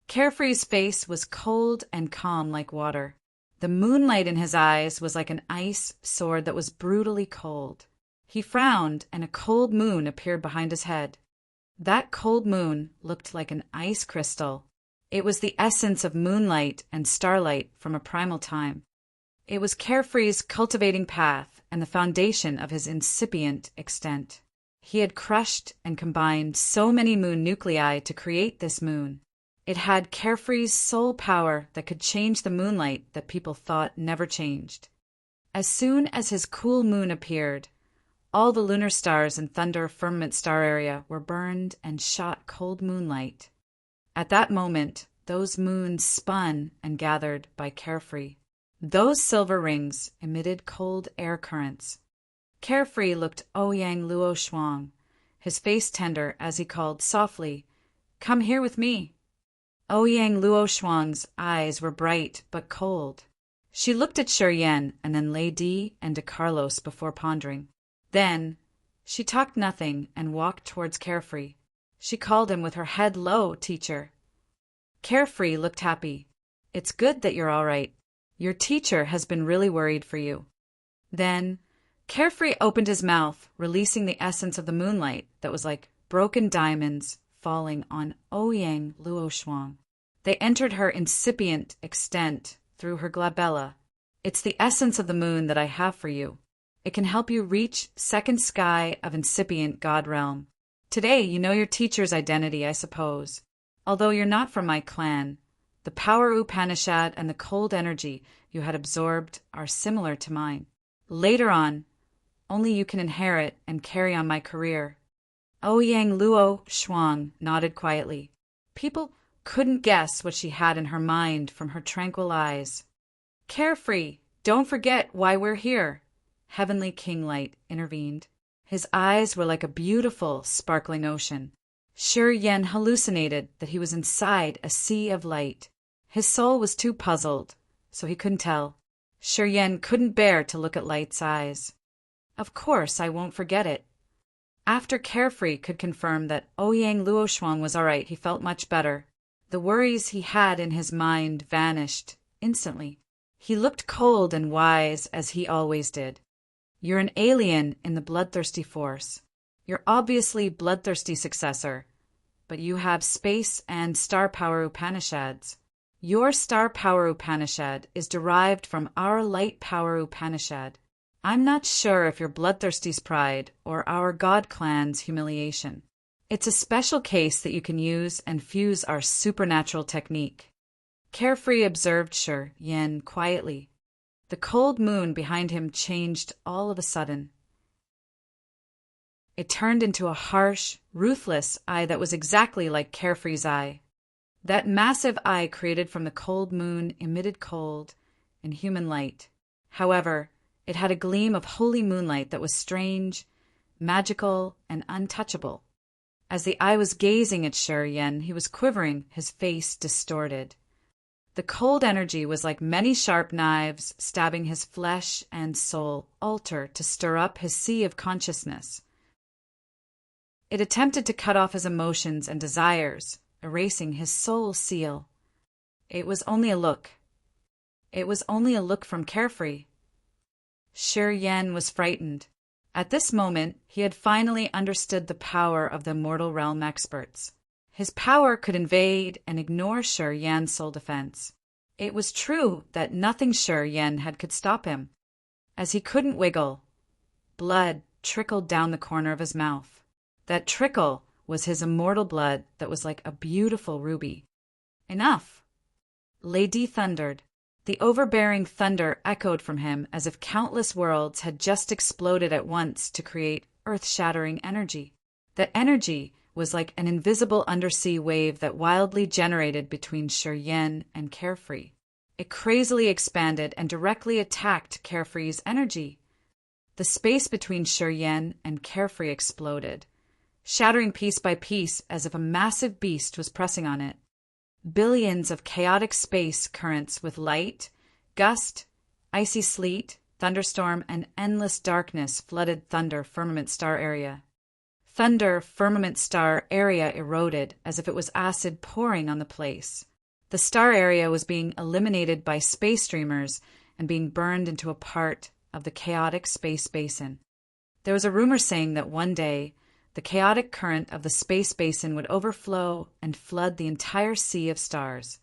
Carefree's face was cold and calm like water. The moonlight in his eyes was like an ice sword that was brutally cold. He frowned, and a cold moon appeared behind his head. That cold moon looked like an ice crystal. It was the essence of moonlight and starlight from a primal time. It was Carefree's cultivating path and the foundation of his incipient extent. He had crushed and combined so many moon nuclei to create this moon. It had Carefree's soul power that could change the moonlight that people thought never changed. As soon as his cool moon appeared, all the lunar stars in Thunder Firmament Star area were burned and shot cold moonlight. At that moment, those moons spun and gathered by Carefree. Those silver rings emitted cold air currents. Carefree looked Ouyang Luo Shuang, his face tender as he called softly, "Come here with me." Ouyang Luo Shuang's eyes were bright but cold. She looked at Shi Yan and then Lady and De Carlos before pondering. Then, she talked nothing and walked towards Carefree. She called him with her head low, "Teacher." Carefree looked happy. "It's good that you're all right. Your teacher has been really worried for you." Then, Carefree opened his mouth, releasing the essence of the moonlight that was like broken diamonds falling on Ouyang Luo Shuang. They entered her incipient extent through her glabella. "It's the essence of the moon that I have for you. It can help you reach second sky of incipient God realm. Today you know your teacher's identity, I suppose. Although you're not from my clan, the power Upanishad and the cold energy you had absorbed are similar to mine. Later on, only you can inherit and carry on my career." Ouyang Luo Shuang nodded quietly. People couldn't guess what she had in her mind from her tranquil eyes. "Carefree, don't forget why we're here," Heavenly King Light intervened. His eyes were like a beautiful, sparkling ocean. Shi Yan hallucinated that he was inside a sea of light. His soul was too puzzled, so he couldn't tell. Shi Yan couldn't bear to look at Light's eyes. "Of course, I won't forget it." After Carefree could confirm that Ouyang Luo Shuang was all right, he felt much better. The worries he had in his mind vanished instantly. He looked cold and wise as he always did. "You're an alien in the bloodthirsty force. You're obviously bloodthirsty successor, but you have space and star power Upanishads. Your star power Upanishad is derived from our light power Upanishad. I'm not sure if you're bloodthirsty's pride or our god clan's humiliation. It's a special case that you can use and fuse our supernatural technique." Carefree observed Shi Yan quietly. The cold moon behind him changed all of a sudden. It turned into a harsh, ruthless eye that was exactly like Carefree's eye. That massive eye created from the cold moon emitted cold and human light. However, it had a gleam of holy moonlight that was strange, magical, and untouchable. As the eye was gazing at Shi Yan, he was quivering, his face distorted. The cold energy was like many sharp knives stabbing his flesh and soul, altar to stir up his sea of consciousness. It attempted to cut off his emotions and desires, erasing his soul seal. It was only a look. It was only a look from Carefree. Shi Yan was frightened. At this moment, he had finally understood the power of the immortal realm experts. His power could invade and ignore Shi Yan's soul defense. It was true that nothing Shi Yan had could stop him. As he couldn't wiggle, blood trickled down the corner of his mouth. That trickle was his immortal blood that was like a beautiful ruby. Enough! Lady thundered. The overbearing thunder echoed from him as if countless worlds had just exploded at once to create earth-shattering energy. That energy was like an invisible undersea wave that wildly generated between Shi Yan and Carefree. It crazily expanded and directly attacked Carefree's energy. The space between Shi Yan and Carefree exploded, shattering piece by piece as if a massive beast was pressing on it. Billions of chaotic space currents with light, gust, icy sleet, thunderstorm, and endless darkness flooded Thunder Firmament Star area. Thunder Firmament Star area eroded as if it was acid pouring on the place. The star area was being eliminated by space streamers and being burned into a part of the chaotic space basin. There was a rumor saying that one day, the chaotic current of the space basin would overflow and flood the entire sea of stars.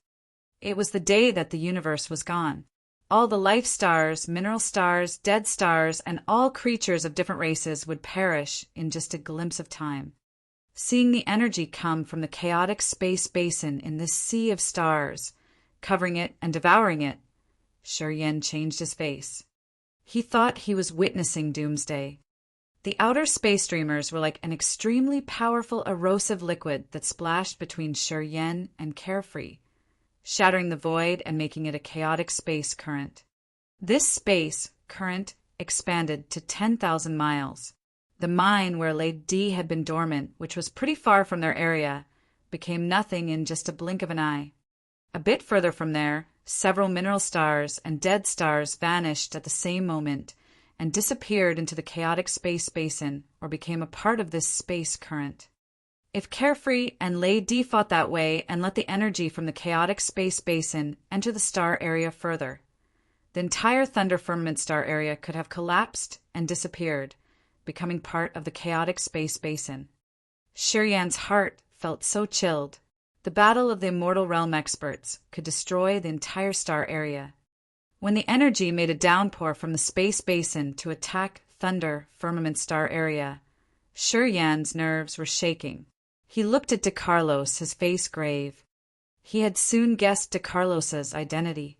It was the day that the universe was gone. All the life stars, mineral stars, dead stars, and all creatures of different races would perish in just a glimpse of time. Seeing the energy come from the chaotic space basin in this sea of stars, covering it and devouring it, Shi Yan changed his face. He thought he was witnessing doomsday. The outer space streamers were like an extremely powerful erosive liquid that splashed between Shi Yan and Carefree, shattering the void and making it a chaotic space current. This space current expanded to 10,000 miles. The mine where Lady D had been dormant, which was pretty far from their area, became nothing in just a blink of an eye. A bit further from there, several mineral stars and dead stars vanished at the same moment and disappeared into the chaotic space basin or became a part of this space current. If Carefree and Lady D fought that way and let the energy from the chaotic space basin enter the star area further, the entire Thunder Firmament Star area could have collapsed and disappeared, becoming part of the chaotic space basin. Shi Yan's heart felt so chilled. The battle of the immortal realm experts could destroy the entire star area. When the energy made a downpour from the space basin to attack Thunder Firmament Star area, Shi Yan's nerves were shaking. He looked at DeCarlos, his face grave. He had soon guessed DeCarlos's identity.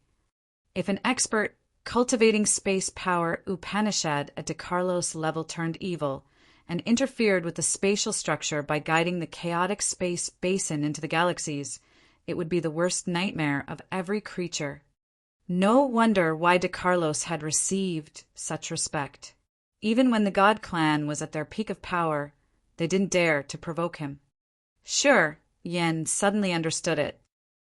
If an expert cultivating space power Upanishad at DeCarlos level turned evil and interfered with the spatial structure by guiding the chaotic space basin into the galaxies, it would be the worst nightmare of every creature. No wonder why DeCarlos had received such respect. Even when the God Clan was at their peak of power, they didn't dare to provoke him. Sure, Yen suddenly understood it.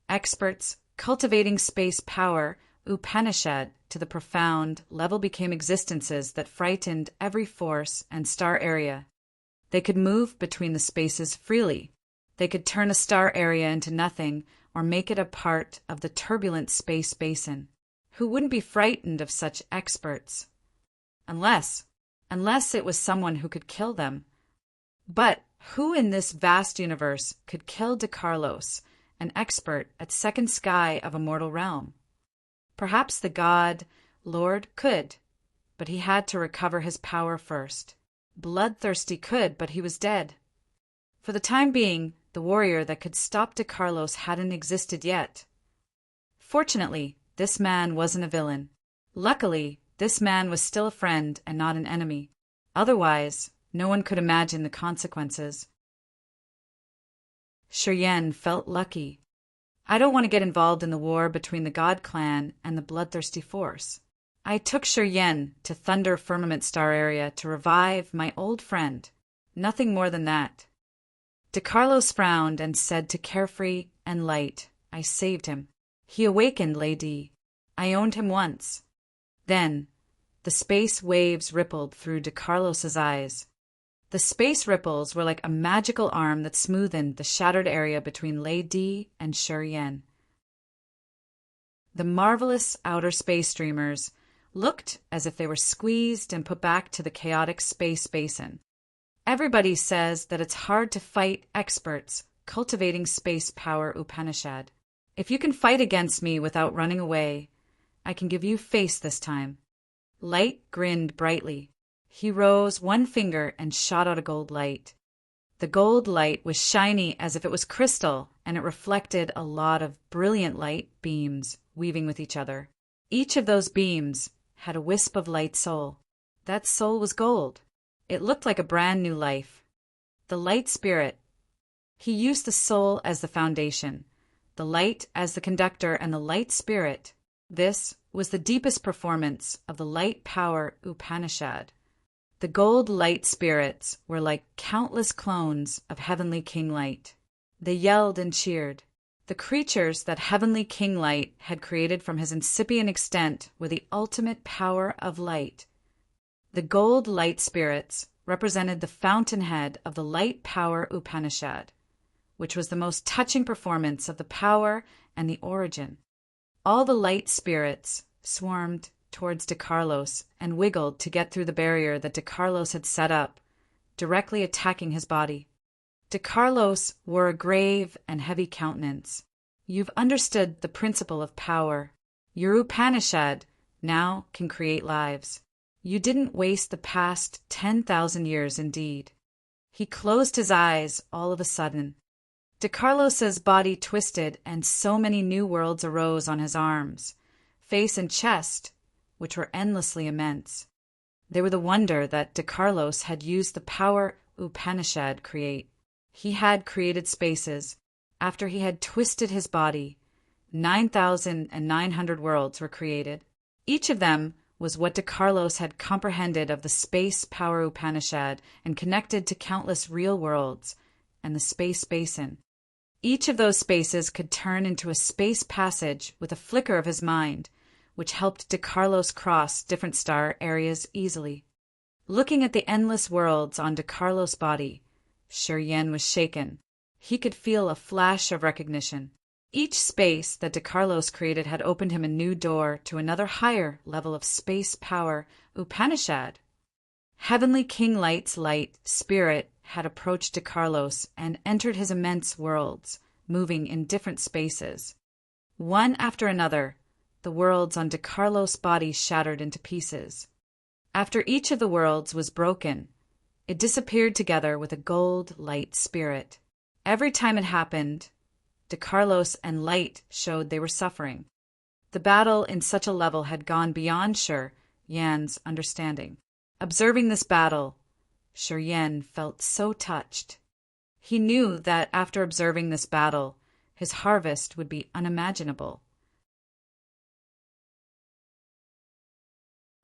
Experts cultivating space power Upanishad to the profound level became existences that frightened every force and star area. They could move between the spaces freely. They could turn a star area into nothing or make it a part of the turbulent space basin. Who wouldn't be frightened of such experts? Unless it was someone who could kill them. But who in this vast universe could kill DeCarlos, an expert at second sky of a mortal realm? Perhaps the god, Lord, could, but he had to recover his power first. Bloodthirsty could, but he was dead. For the time being, the warrior that could stop DeCarlos hadn't existed yet. Fortunately, this man wasn't a villain. Luckily, this man was still a friend and not an enemy. Otherwise, no one could imagine the consequences. Shi Yan felt lucky. I don't want to get involved in the war between the God Clan and the Bloodthirsty Force. I took Shi Yan to Thunder Firmament Star area to revive my old friend. Nothing more than that. DeCarlos frowned and said to Carefree and Light, I saved him. He awakened, Lady. I owned him once. Then, the space waves rippled through DeCarlos's eyes. The space ripples were like a magical arm that smoothed the shattered area between Lady and Shi Yan. The marvelous outer space streamers, looked as if they were squeezed and put back to the chaotic space basin. Everybody says that it's hard to fight experts cultivating space power Upanishad. If you can fight against me without running away, I can give you face this time. Light grinned brightly. He rose one finger and shot out a gold light. The gold light was shiny as if it was crystal, and it reflected a lot of brilliant light beams weaving with each other. Each of those beams had a wisp of light soul. That soul was gold. It looked like a brand new life. The light spirit. He used the soul as the foundation, the light as the conductor, and the light spirit. This was the deepest performance of the light power Upanishad. The gold light spirits were like countless clones of Heavenly King Light. They yelled and cheered. The creatures that Heavenly King Light had created from his incipient extent were the ultimate power of light. The gold light spirits represented the fountainhead of the light power Upanishad, which was the most touching performance of the power and the origin. All the light spirits swarmed towards De Carlos and wiggled to get through the barrier that De Carlos had set up, directly attacking his body. De Carlos wore a grave and heavy countenance. You've understood the principle of power. Your Upanishad now can create lives. You didn't waste the past 10,000 years indeed. He closed his eyes all of a sudden. De Carlos's body twisted and so many new worlds arose on his arms, face and chest, which were endlessly immense. They were the wonder that De Carlos had used the power Upanishad create. He had created spaces. After he had twisted his body, 9,900 worlds were created. Each of them was what De Carlos had comprehended of the space power Upanishad and connected to countless real worlds and the space basin. Each of those spaces could turn into a space passage with a flicker of his mind, which helped De Carlos cross different star areas easily. Looking at the endless worlds on De Carlos' body, Yen was shaken. He could feel a flash of recognition. Each space that De Carlos created had opened him a new door to another higher level of space power Upanishad. Heavenly King Light's light spirit had approached De Carlos and entered his immense worlds, moving in different spaces. One after another, the worlds on De Carlos' body shattered into pieces. After each of the worlds was broken, it disappeared together with a gold light spirit. Every time it happened, De Carlos and Light showed they were suffering. The battle in such a level had gone beyond Yan's understanding. Observing this battle, Yan felt so touched. He knew that after observing this battle, his harvest would be unimaginable.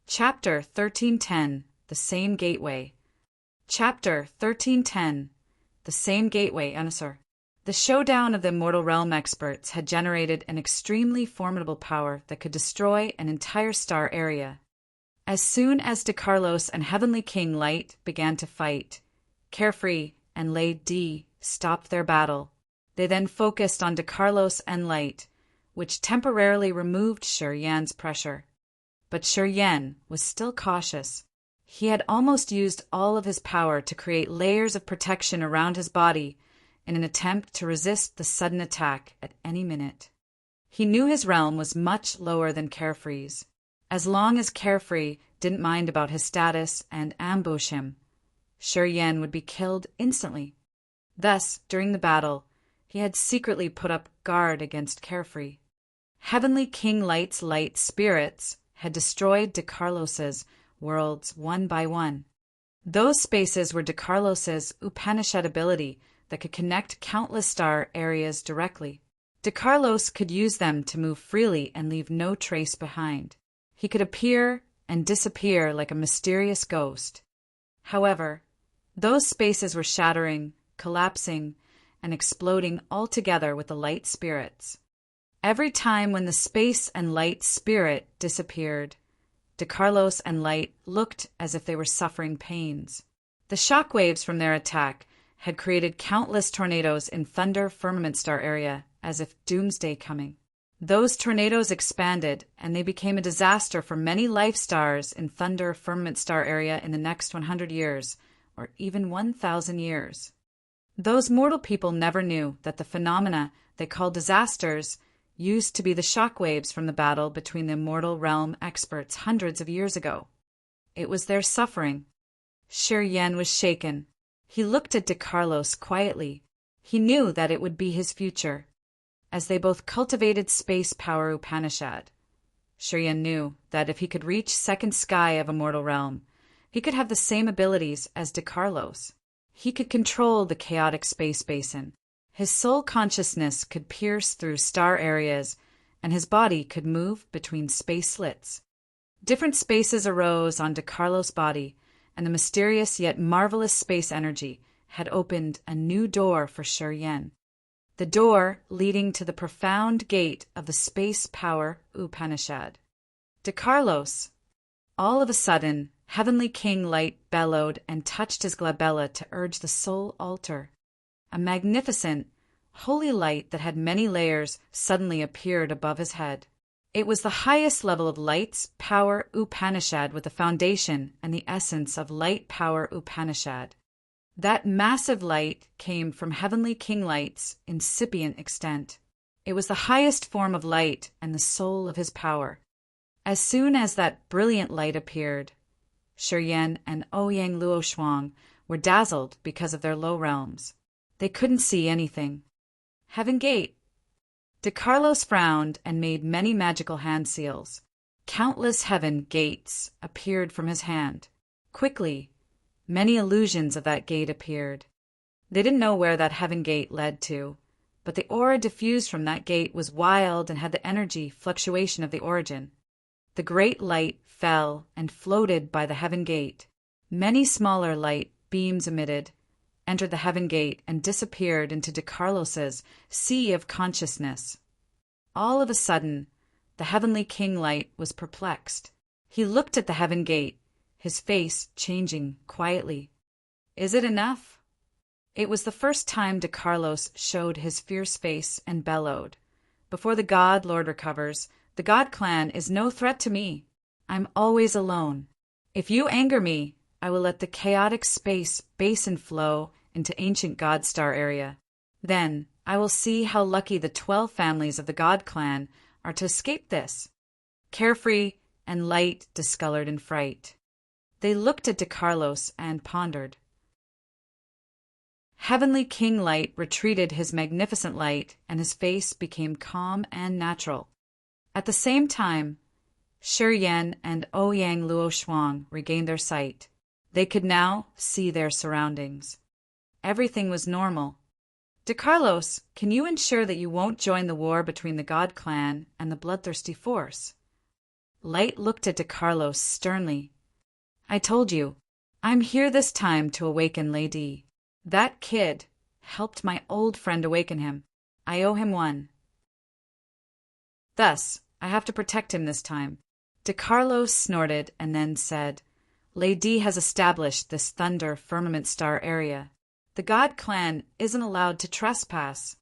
Chapter 1310, The Same Gateway. Chapter 1310, The Same Gateway, Anusar. The showdown of the Immortal Realm experts had generated an extremely formidable power that could destroy an entire star area. As soon as De Carlos and Heavenly King Light began to fight, Carefree and Lady D stopped their battle. They then focused on De Carlos and Light, which temporarily removed Yan's pressure. But Yan was still cautious. He had almost used all of his power to create layers of protection around his body in an attempt to resist the sudden attack at any minute. He knew his realm was much lower than Carefree's. As long as Carefree didn't mind about his status and ambush him, Yan would be killed instantly. Thus, during the battle, he had secretly put up guard against Carefree. Heavenly King Light's light spirits had destroyed De Carlos's worlds one by one. Those spaces were De Carlos's Upanishad ability that could connect countless star areas directly. De Carlos could use them to move freely and leave no trace behind. He could appear and disappear like a mysterious ghost. However, those spaces were shattering, collapsing, and exploding altogether with the light spirits. Every time when the space and light spirit disappeared, De Carlos and Light looked as if they were suffering pains. The shockwaves from their attack had created countless tornadoes in Thunder Firmament Star area, as if doomsday coming. Those tornadoes expanded, and they became a disaster for many life stars in Thunder Firmament Star area in the next 100 years, or even 1,000 years. Those mortal people never knew that the phenomena they called disasters used to be the shock waves from the battle between the immortal realm experts hundreds of years ago. It was their suffering. Sher Yen was shaken. He looked at De Carlos quietly. He knew that it would be his future. As they both cultivated space power Upanishad, Sher Yen knew that if he could reach second sky of a mortal realm, he could have the same abilities as De Carlos. He could control the chaotic space basin. His soul consciousness could pierce through star areas, and his body could move between space slits. Different spaces arose on De Carlos' body, and the mysterious yet marvelous space energy had opened a new door for Sher Yen. The door leading to the profound gate of the space power Upanishad. De Carlos. All of a sudden, Heavenly King Light bellowed and touched his glabella to urge the soul altar. A magnificent, holy light that had many layers suddenly appeared above his head. It was the highest level of light's power Upanishad with the foundation and the essence of light power Upanishad. That massive light came from Heavenly King Light's incipient extent. It was the highest form of light and the soul of his power. As soon as that brilliant light appeared, Sher Yen and Ouyang Luo Shuang were dazzled because of their low realms. They couldn't see anything. Heaven Gate. De Carlos frowned and made many magical hand seals. Countless heaven gates appeared from his hand. Quickly, many illusions of that gate appeared. They didn't know where that heaven gate led to, but the aura diffused from that gate was wild and had the energy fluctuation of the origin. The great light fell and floated by the heaven gate. Many smaller light beams emitted, entered the heaven gate, and disappeared into De Carlos's sea of consciousness. All of a sudden, the Heavenly King Light was perplexed. He looked at the heaven gate, his face changing quietly. Is it enough? It was the first time De Carlos showed his fierce face and bellowed. Before the God Lord recovers, the God clan is no threat to me. I'm always alone. If you anger me, I will let the chaotic space basin flow into ancient God Star area. Then I will see how lucky the 12 families of the God clan are to escape this. Carefree and Light discolored in fright. They looked at De Carlos and pondered. Heavenly King Light retreated his magnificent light, and his face became calm and natural. At the same time, Sher Yen and Ouyang Luo Shuang regained their sight. They could now see their surroundings. Everything was normal. De Carlos, can you ensure that you won't join the war between the God clan and the bloodthirsty force? Light looked at De Carlos sternly. I told you, I'm here this time to awaken Lady. That kid helped my old friend awaken him. I owe him one. Thus, I have to protect him this time. De Carlos snorted and then said, Lady has established this Thunder Firmament Star area. The God clan isn't allowed to trespass.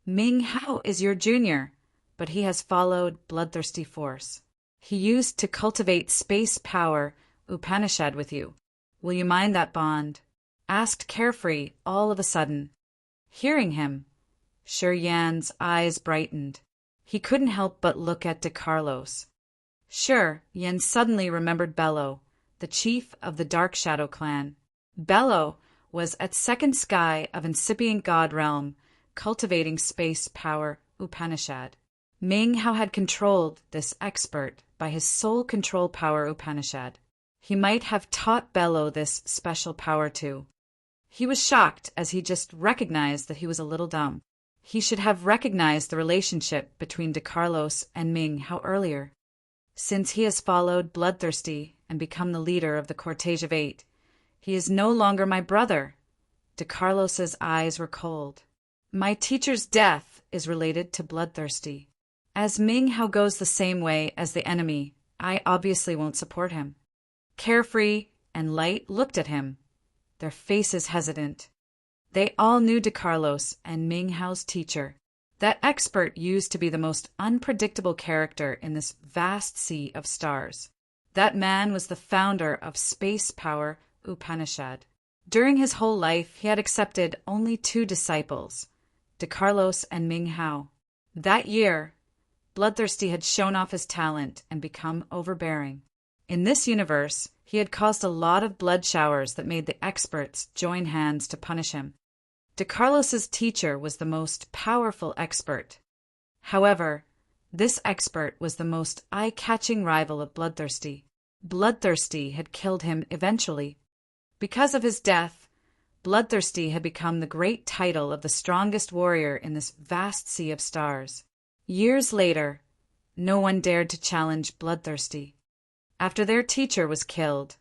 Ming Hao is your junior, but he has followed bloodthirsty force. He used to cultivate space power Upanishad with you. Will you mind that bond? Asked Carefree all of a sudden. Hearing him, Sher Yan's eyes brightened. He couldn't help but look at De Carlos. Sher Yan suddenly remembered Bello, the chief of the Dark Shadow clan. Bello was at second sky of incipient God realm, cultivating space power Upanishad. Ming Hao had controlled this expert by his soul control power Upanishad. He might have taught Bello this special power too. He was shocked as he just recognized that he was a little dumb. He should have recognized the relationship between De Carlos and Ming Hao earlier. Since he has followed Bloodthirsty and become the leader of the Cortege of Eight, he is no longer my brother. De Carlos's eyes were cold. My teacher's death is related to Bloodthirsty. As Ming Hao goes the same way as the enemy, I obviously won't support him. Carefree and Light looked at him, their faces hesitant. They all knew De Carlos and Ming Hao's teacher. That expert used to be the most unpredictable character in this vast sea of stars. That man was the founder of Space Power Upanishad. During his whole life, he had accepted only two disciples, DeCarlos and Ming Hao. That year, Bloodthirsty had shown off his talent and become overbearing. In this universe, he had caused a lot of blood showers that made the experts join hands to punish him. DeCarlos's teacher was the most powerful expert. However, this expert was the most eye-catching rival of Bloodthirsty. Bloodthirsty had killed him eventually. Because of his death, Bloodthirsty had become the great title of the strongest warrior in this vast sea of stars. Years later, no one dared to challenge Bloodthirsty. After their teacher was killed,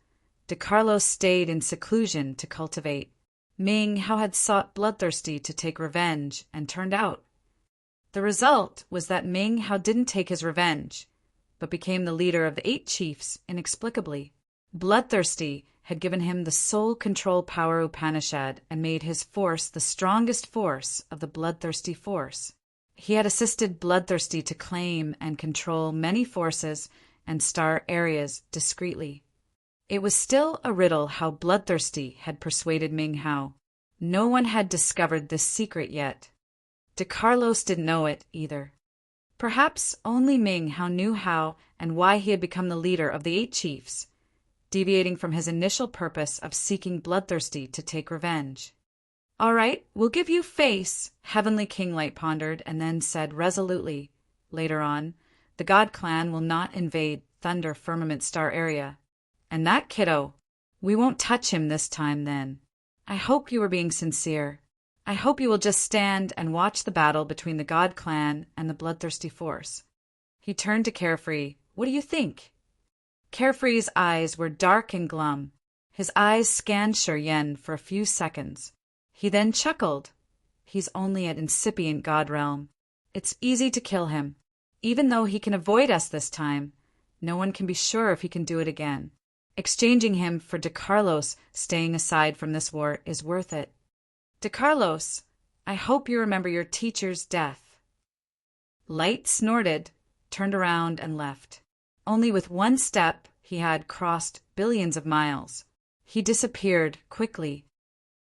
DeCarlos stayed in seclusion to cultivate. Ming Hao had sought Bloodthirsty to take revenge and turned out. The result was that Ming Hao didn't take his revenge, but became the leader of the 8 chiefs inexplicably. Bloodthirsty had given him the sole control power Upanishad and made his force the strongest force of the Bloodthirsty force. He had assisted Bloodthirsty to claim and control many forces and star areas discreetly. It was still a riddle how Bloodthirsty had persuaded Ming Hao. No one had discovered this secret yet. DeCarlos didn't know it either. Perhaps only Ming Hao knew how and why he had become the leader of the 8 chiefs, deviating from his initial purpose of seeking Bloodthirsty to take revenge. "All right, we'll give you face," Heavenly Kinglight pondered and then said resolutely, later on, "the God Clan will not invade Thunder Firmament Star area. And that kiddo, we won't touch him this time then. I hope you are being sincere. I hope you will just stand and watch the battle between the God Clan and the Bloodthirsty Force." He turned to Carefree. "What do you think?" Carefree's eyes were dark and glum. His eyes scanned Shi Yen for a few seconds. He then chuckled. "He's only at incipient God realm. It's easy to kill him. Even though he can avoid us this time, no one can be sure if he can do it again. Exchanging him for DeCarlos staying aside from this war is worth it. DeCarlos, I hope you remember your teacher's death." Light snorted, turned around and left. Only with one step he had crossed billions of miles. He disappeared quickly.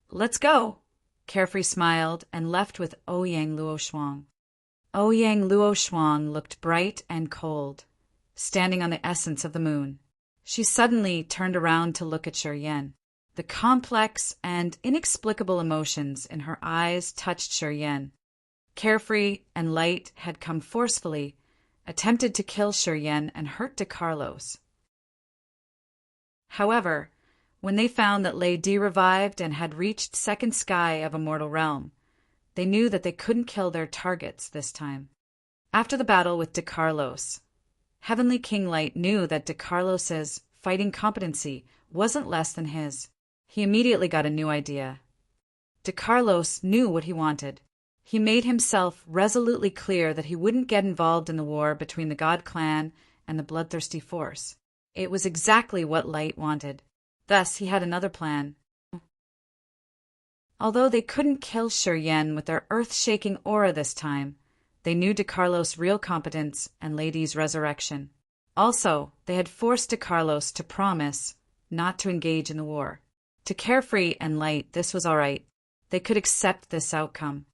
"Let's go." Carefree smiled and left with Ouyang Luoshuang. Ouyang Luoshuang looked bright and cold, standing on the essence of the moon. She suddenly turned around to look at Shi Yen. The complex and inexplicable emotions in her eyes touched Shi Yen. Carefree and Light had come forcefully, attempted to kill Shi Yen and hurt DeCarlos. However, when they found that Lei Di revived and had reached second sky of Immortal Realm, they knew that they couldn't kill their targets this time. After the battle with DeCarlos, Heavenly Kinglight knew that DeCarlos's fighting competency wasn't less than his. He immediately got a new idea. DeCarlos knew what he wanted. He made himself resolutely clear that he wouldn't get involved in the war between the God Clan and the Bloodthirsty Force. It was exactly what Light wanted. Thus, he had another plan. Although they couldn't kill Shi Yen with their earth-shaking aura this time, they knew DeCarlos' real competence and Lady's resurrection. Also, they had forced DeCarlos to promise not to engage in the war. To Carefree and Light, this was all right. They could accept this outcome.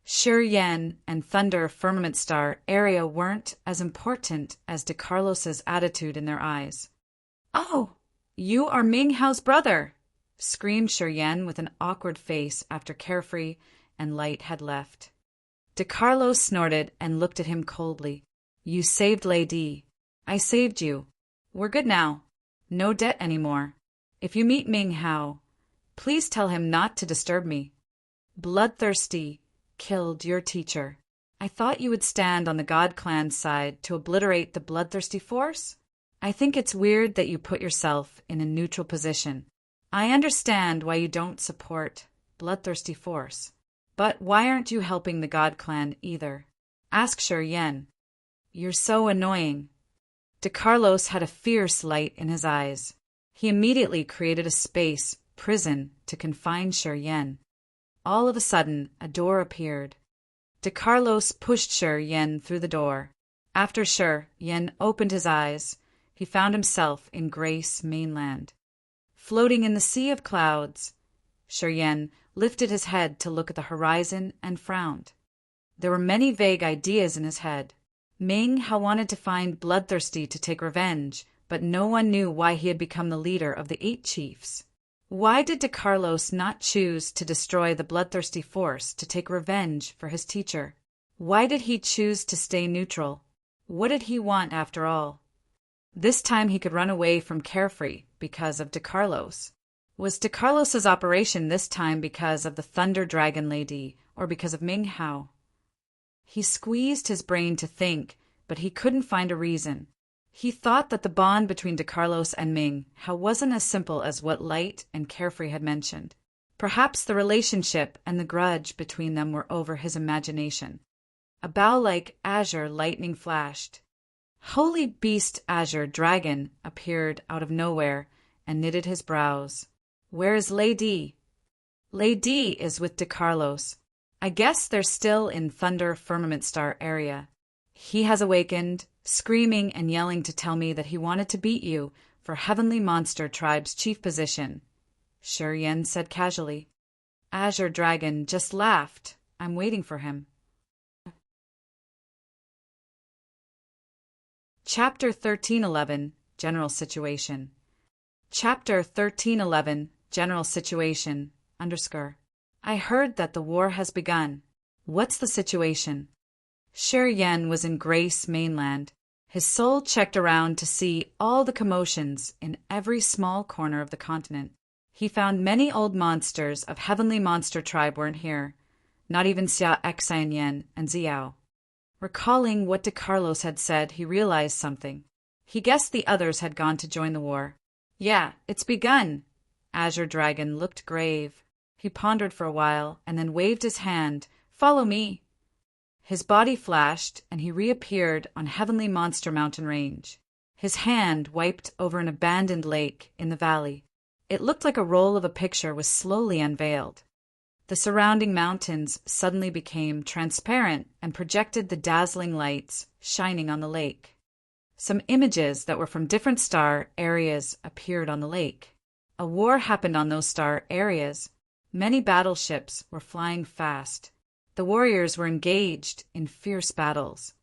Shi Yen and Thunder Firmament Star area weren't as important as DeCarlos's attitude in their eyes. "Oh, you are Ming Hao's brother!" screamed Shi Yen with an awkward face after Carefree and Light had left. DeCarlos snorted and looked at him coldly. "You saved Lady. I saved you. We're good now. No debt anymore. If you meet Ming Hao, please tell him not to disturb me. Bloodthirsty killed your teacher. I thought you would stand on the God Clan's side to obliterate the Bloodthirsty Force. I think it's weird that you put yourself in a neutral position. I understand why you don't support Bloodthirsty Force. But why aren't you helping the God Clan either? Ask Shi Yen. You're so annoying." DeCarlos had a fierce light in his eyes. He immediately created a space, prison, to confine Shi Yen. All of a sudden, a door appeared. De Carlos pushed Shi Yan through the door. After Shi Yan opened his eyes, he found himself in Grace Mainland. Floating in the sea of clouds, Shi Yan lifted his head to look at the horizon and frowned. There were many vague ideas in his head. Ming had wanted to find Bloodthirsty to take revenge, but no one knew why he had become the leader of the 8 chiefs. Why did De Carlos not choose to destroy the Bloodthirsty force to take revenge for his teacher? Why did he choose to stay neutral? What did he want after all? This time he could run away from Carefree because of De Carlos. Was De Carlos's operation this time because of the Thunder Dragon Lady or because of Ming Hao? He squeezed his brain to think, but he couldn't find a reason. He thought that the bond between De Carlos and Ming Hao wasn't as simple as what Light and Carefree had mentioned. Perhaps the relationship and the grudge between them were over his imagination. A bow-like azure lightning flashed. Holy Beast Azure Dragon appeared out of nowhere and knitted his brows. Where is Lady? Lady is with De Carlos. I guess they're still in Thunder Firmament Star area. He has awakened, screaming and yelling to tell me that he wanted to beat you for Heavenly Monster Tribe's chief position, Shi Yan said casually. Azure Dragon just laughed. I'm waiting for him. Chapter 1311, General Situation. Chapter 1311, General Situation, _ I heard that the war has begun. What's the situation? Shi Yan was in Grace Mainland. His soul checked around to see all the commotions in every small corner of the continent. He found many old monsters of Heavenly Monster Tribe weren't here, not even Xia Xianyan and Xiao. Recalling what De Carlos had said, he realized something. He guessed the others had gone to join the war. Yeah, it's begun. Azure Dragon looked grave. He pondered for a while and then waved his hand. Follow me. His body flashed and he reappeared on Heavenly Monster Mountain Range. His hand wiped over an abandoned lake in the valley. It looked like a roll of a picture was slowly unveiled. The surrounding mountains suddenly became transparent and projected the dazzling lights shining on the lake. Some images that were from different star areas appeared on the lake. A war happened on those star areas. Many battleships were flying fast. The warriors were engaged in fierce battles.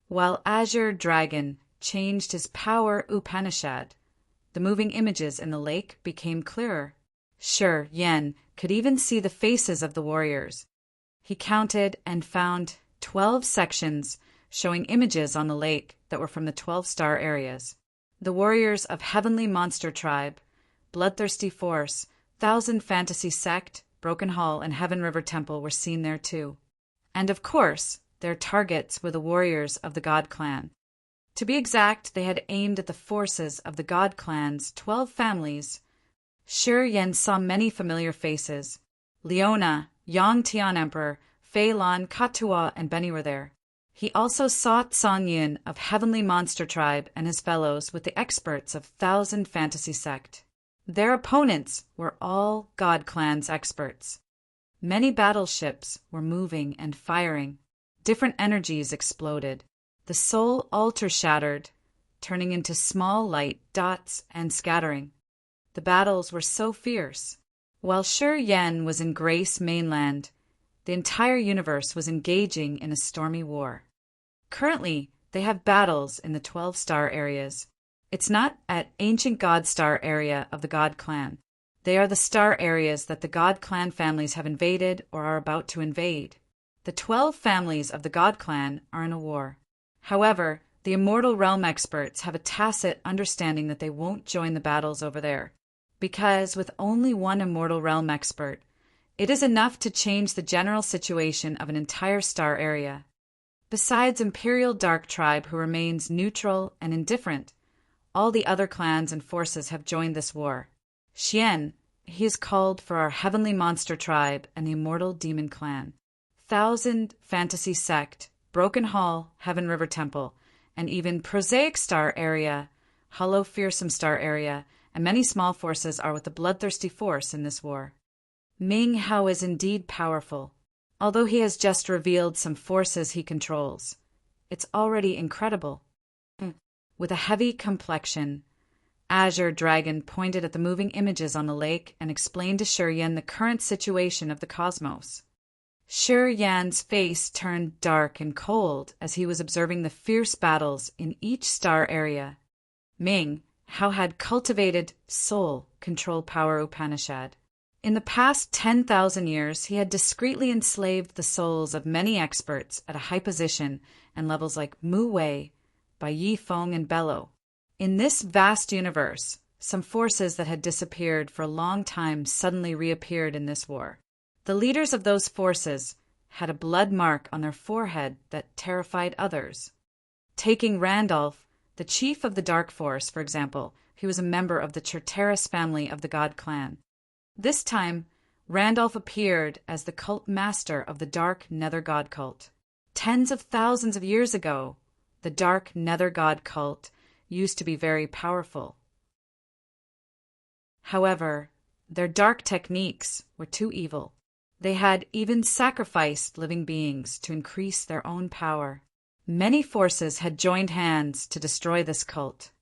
While Azure Dragon changed his power Upanishad, the moving images in the lake became clearer. Shi Yan could even see the faces of the warriors. He counted and found 12 sections showing images on the lake that were from the 12 star areas. The warriors of Heavenly Monster Tribe, Bloodthirsty Force, Thousand Fantasy Sect, Broken Hall, and Heaven River Temple were seen there too. And of course, their targets were the warriors of the God Clan. To be exact, they had aimed at the forces of the God Clan's 12 families. Shi Yan saw many familiar faces. Leona, Yang Tian Emperor, Fei Lan, Katua, and Benny were there. He also saw Tsang Yin of Heavenly Monster Tribe and his fellows with the experts of Thousand Fantasy Sect. Their opponents were all God Clan's experts. Many battleships were moving and firing. Different energies exploded. The soul altar shattered, turning into small light dots and scattering. The battles were so fierce. While Shi Yan was in Grace Mainland, the entire universe was engaging in a stormy war. Currently, they have battles in the 12 star areas. It's not at Ancient God Star area of the God Clan. They are the star areas that the God Clan families have invaded or are about to invade. The 12 families of the God Clan are in a war. However, the Immortal Realm experts have a tacit understanding that they won't join the battles over there. Because with only one Immortal Realm expert, it is enough to change the general situation of an entire star area. Besides Imperial Dark Tribe, who remains neutral and indifferent, all the other clans and forces have joined this war. Xian, he is called for our Heavenly Monster Tribe and the Immortal Demon Clan. Thousand Fantasy Sect, Broken Hall, Heaven River Temple, and even Prosaic Star area, Hollow Fearsome Star area, and many small forces are with the Bloodthirsty Force in this war. Ming Hao is indeed powerful. although he has just revealed some forces he controls. It's already incredible. With a heavy complexion, Azure Dragon pointed at the moving images on the lake and explained to Shi Yan the current situation of the cosmos. Shi Yan's face turned dark and cold as he was observing the fierce battles in each star area. Ming, how had cultivated soul control power Upanishad. In the past 10,000 years, he had discreetly enslaved the souls of many experts at a high position and levels like Mu Wei, Bai Yi Feng, and Bello. In this vast universe, some forces that had disappeared for a long time suddenly reappeared in this war. The leaders of those forces had a blood mark on their forehead that terrified others. Taking Randolph, the chief of the Dark Force, for example, he was a member of the Charteris family of the God Clan. This time, Randolph appeared as the cult master of the Dark Nether God cult. Tens of thousands of years ago, the Dark Nether God cult used to be very powerful. However, their dark techniques were too evil. They had even sacrificed living beings to increase their own power. Many forces had joined hands to destroy this cult.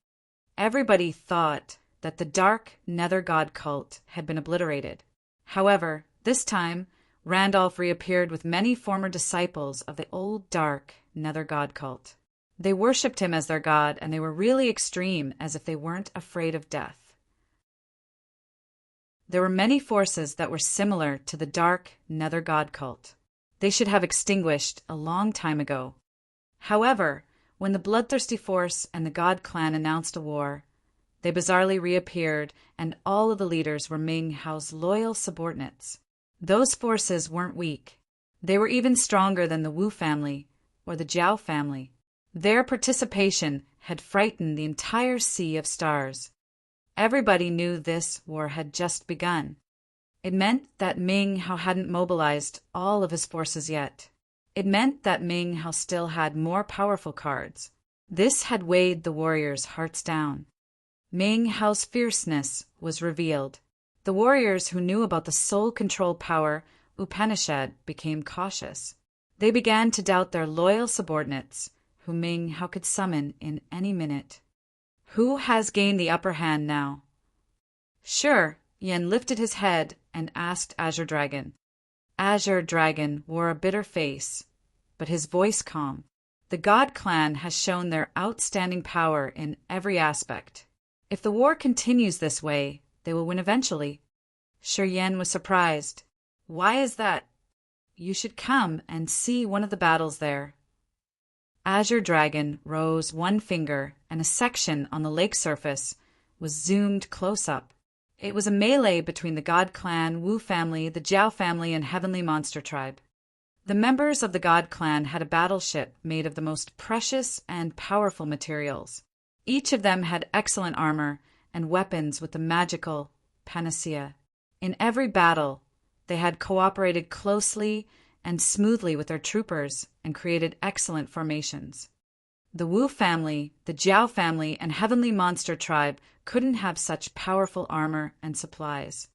Everybody thought that the Dark Nether God cult had been obliterated. However, this time, Randolph reappeared with many former disciples of the old Dark Nether God cult. They worshipped him as their god, and they were really extreme, as if they weren't afraid of death. There were many forces that were similar to the Dark Nether God cult. They should have extinguished a long time ago. However, when the Bloodthirsty Force and the God Clan announced a war, they bizarrely reappeared, and all of the leaders were Ming Hao's loyal subordinates. Those forces weren't weak. They were even stronger than the Wu family or the Jiao family. Their participation had frightened the entire sea of stars. Everybody knew this war had just begun. It meant that Ming Hao hadn't mobilized all of his forces yet. It meant that Ming Hao still had more powerful cards. This had weighed the warriors' hearts down. Ming Hao's fierceness was revealed. The warriors who knew about the soul control power Upanishad became cautious. They began to doubt their loyal subordinates, who Ming Hao could summon in any minute. Who has gained the upper hand now? Shi Yan lifted his head and asked Azure Dragon. Azure Dragon wore a bitter face, but his voice calm. The God Clan has shown their outstanding power in every aspect. If the war continues this way, they will win eventually. Shi Yan was surprised. Why is that? You should come and see one of the battles there. Azure Dragon rose one finger, and a section on the lake surface was zoomed close up. It was a melee between the God Clan, Wu family, the Jiao family, and Heavenly Monster Tribe. The members of the God Clan had a battleship made of the most precious and powerful materials. Each of them had excellent armor and weapons with the magical panacea. In every battle, they had cooperated closely and smoothly with their troopers and created excellent formations. The Wu family, the Jiao family, and Heavenly Monster Tribe couldn't have such powerful armor and supplies.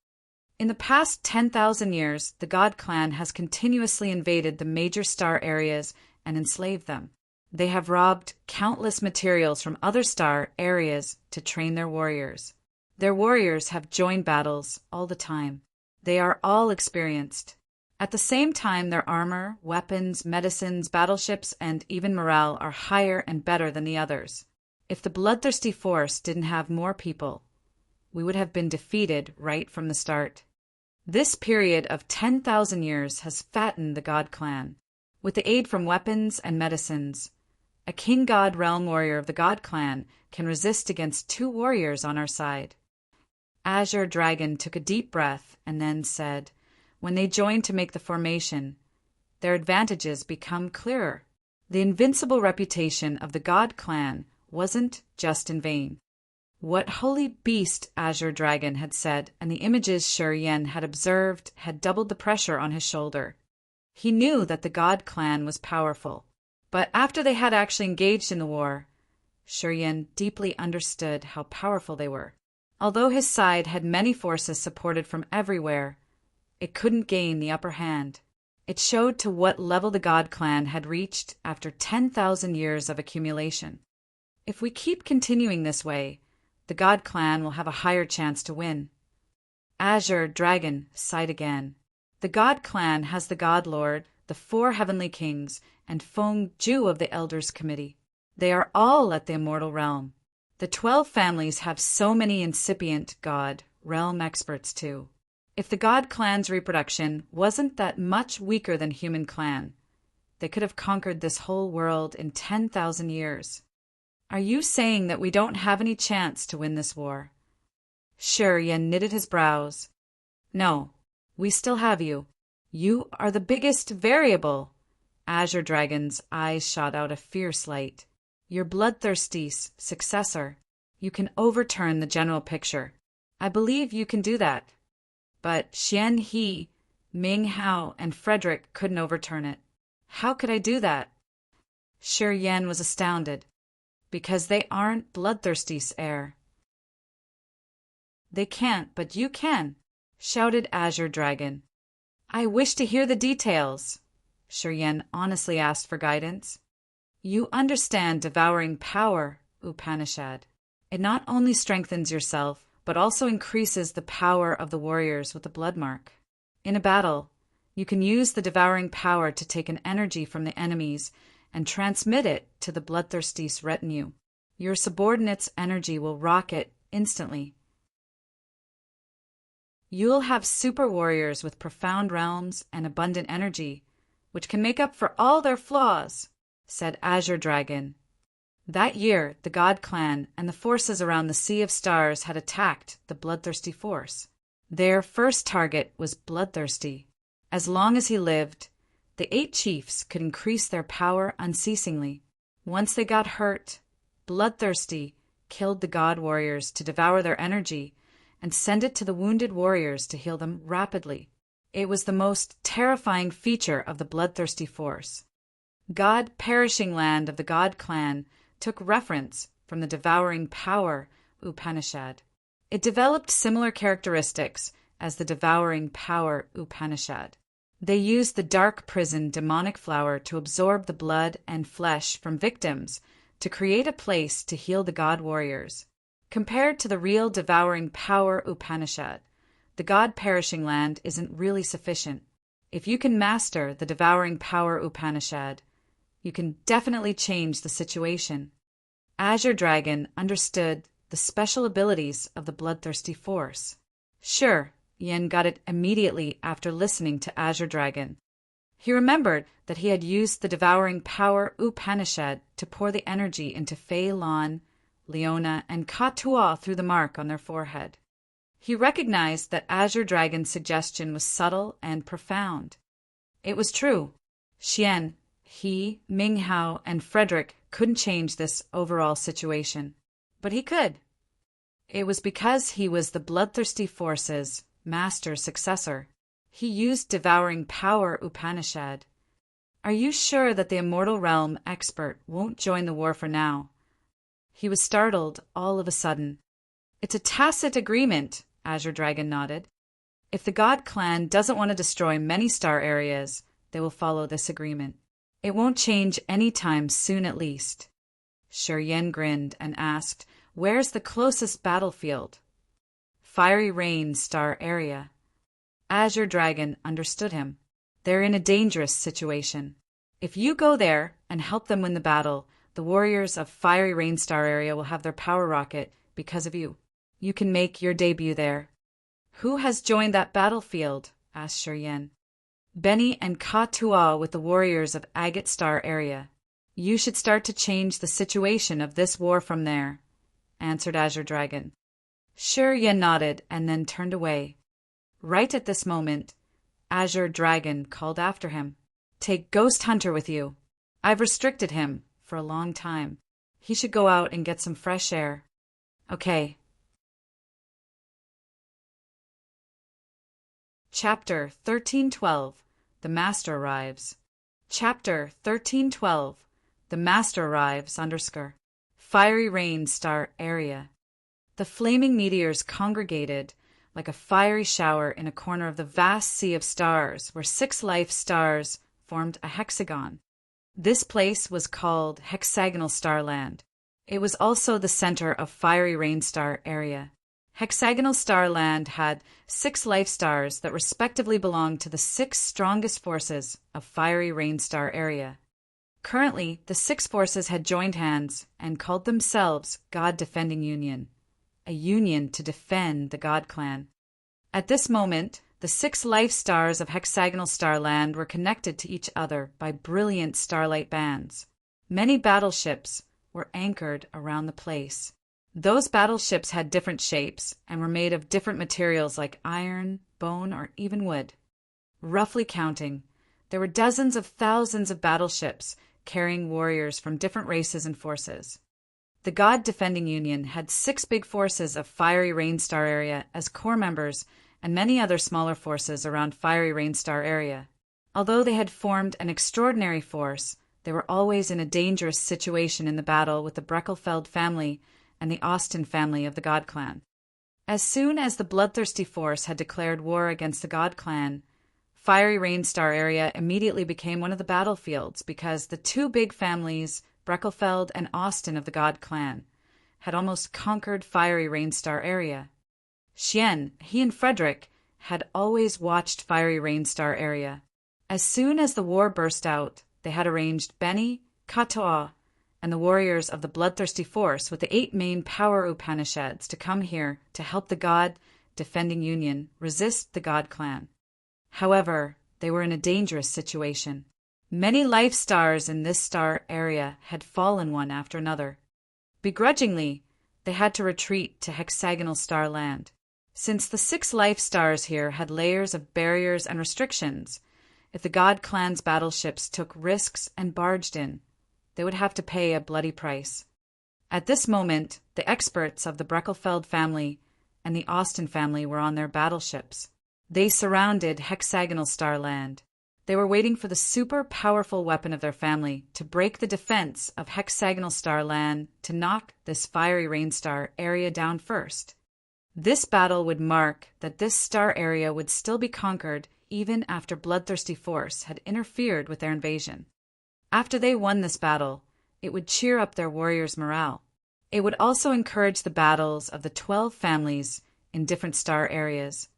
In the past 10,000 years, the God Clan has continuously invaded the major star areas and enslaved them. They have robbed countless materials from other star areas to train their warriors. Their warriors have joined battles all the time. They are all experienced. At the same time, their armor, weapons, medicines, battleships, and even morale are higher and better than the others. If the Bloodthirsty Force didn't have more people, we would have been defeated right from the start. This period of 10,000 years has fattened the God Clan. With the aid from weapons and medicines, a King God Realm warrior of the God Clan can resist against 2 warriors on our side. Azure Dragon took a deep breath and then said, when they join to make the formation, their advantages become clearer. The invincible reputation of the God Clan wasn't just in vain. What holy beast Azure Dragon had said, and the images Shi Yan had observed had doubled the pressure on his shoulder. He knew that the God Clan was powerful, but after they had actually engaged in the war, Shi Yan deeply understood how powerful they were. Although his side had many forces supported from everywhere, it couldn't gain the upper hand. It showed to what level the God clan had reached after 10,000 years of accumulation. If we keep continuing this way, the God clan will have a higher chance to win. Azure Dragon sighed again. The God clan has the God Lord, the 4 heavenly kings, and Feng Ju of the Elders Committee. They are all at the immortal realm. The 12 families have so many incipient God realm experts too. If the God clan's reproduction wasn't that much weaker than human clan, they could have conquered this whole world in 10,000 years. Are you saying that we don't have any chance to win this war? Sure, Yen knitted his brows. No, we still have you. You are the biggest variable. Azure Dragon's eyes shot out a fierce light. Your bloodthirsty successor. You can overturn the general picture. I believe you can do that. But Xian He, Ming Hao, and Frederick couldn't overturn it. How could I do that? Shi Yan was astounded. Because they aren't bloodthirsty, heir. They can't, but you can, shouted Azure Dragon. I wish to hear the details. Shi Yan honestly asked for guidance. You understand devouring power, Upanishad. It not only strengthens yourself, but also increases the power of the warriors with the blood mark. In a battle, you can use the devouring power to take an energy from the enemies and transmit it to the bloodthirsty retinue. Your subordinate's energy will rocket instantly. You'll have super warriors with profound realms and abundant energy, which can make up for all their flaws, said Azure Dragon. That year, the God clan and the forces around the Sea of Stars had attacked the bloodthirsty force. Their first target was bloodthirsty. As long as he lived, the 8 chiefs could increase their power unceasingly. Once they got hurt, bloodthirsty killed the God warriors to devour their energy and send it to the wounded warriors to heal them rapidly. It was the most terrifying feature of the bloodthirsty force. God Perishing Land of the God clan took reference from the devouring power Upanishad. It developed similar characteristics as the devouring power Upanishad. They used the dark prison demonic flower to absorb the blood and flesh from victims to create a place to heal the God warriors. Compared to the real devouring power Upanishad, the God Perishing Land isn't really sufficient. If you can master the devouring power Upanishad, you can definitely change the situation. Azure Dragon understood the special abilities of the bloodthirsty force. Sure, Yen got it immediately after listening to Azure Dragon. He remembered that he had used the devouring power Upanishad to pour the energy into Fei Lan, Leona, and Katua through the mark on their forehead. He recognized that Azure Dragon's suggestion was subtle and profound. It was true. Xian, he, Ming Hao, and Frederick couldn't change this overall situation. But he could. It was because he was the bloodthirsty force's master successor. He used devouring power Upanishad. Are you sure that the immortal realm expert won't join the war for now? He was startled all of a sudden. It's a tacit agreement, Azure Dragon nodded. If the God clan doesn't want to destroy many star areas, they will follow this agreement. It won't change any time soon at least. Shi Yan grinned and asked, where's the closest battlefield? Fiery Rain Star area. Azure Dragon understood him. They're in a dangerous situation. If you go there and help them win the battle, the warriors of Fiery Rain Star area will have their power rocket because of you. You can make your debut there. Who has joined that battlefield? Asked Shi Yan. Benny and Katua with the warriors of Agate Star area. You should start to change the situation of this war from there, answered Azure Dragon. Shi Yan nodded and then turned away. Right at this moment, Azure Dragon called after him. Take Ghost Hunter with you. I've restricted him for a long time. He should go out and get some fresh air. Okay. Chapter 1312. The Master Arrives. Chapter 1312. The Master Arrives, Fiery Rain Star area. The flaming meteors congregated like a fiery shower in a corner of the vast sea of stars where 6 life stars formed a hexagon. This place was called Hexagonal Starland. It was also the center of Fiery Rain Star area. Hexagonal Starland had 6 life stars that respectively belonged to the 6 strongest forces of Fiery Rain Star area. Currently, the 6 forces had joined hands and called themselves God Defending Union, a union to defend the God Clan. At this moment, the 6 life stars of Hexagonal Starland were connected to each other by brilliant starlight bands. Many battleships were anchored around the place. Those battleships had different shapes and were made of different materials like iron, bone, or even wood. Roughly counting, there were dozens of thousands of battleships carrying warriors from different races and forces. The God Defending Union had 6 big forces of Fiery Rain Star area as core members and many other smaller forces around Fiery Rain Star area. Although they had formed an extraordinary force, they were always in a dangerous situation in the battle with the Breckelfeld family and the Austin family of the God Clan. As soon as the bloodthirsty force had declared war against the God Clan, Fiery Rain Star area immediately became one of the battlefields because the 2 big families, Breckelfeld and Austin of the God Clan, had almost conquered Fiery Rain Star area. Xian, he and Frederick, had always watched Fiery Rain Star area. As soon as the war burst out, they had arranged Benny, Katoa, and the warriors of the bloodthirsty force with the 8 main power Upanishads to come here to help the God Defending Union resist the God Clan. However, they were in a dangerous situation. Many life stars in this star area had fallen one after another. Begrudgingly, they had to retreat to Hexagonal Starland. Since the 6 life stars here had layers of barriers and restrictions, if the God Clan's battleships took risks and barged in, they would have to pay a bloody price. At this moment, the experts of the Breckelfeld family and the Austin family were on their battleships. They surrounded Hexagonal Starland. They were waiting for the super powerful weapon of their family to break the defense of Hexagonal Starland to knock this Fiery Rain Star area down first. This battle would mark that this star area would still be conquered even after bloodthirsty force had interfered with their invasion. After they won this battle, it would cheer up their warriors' morale. It would also encourage the battles of the 12 families in different star areas.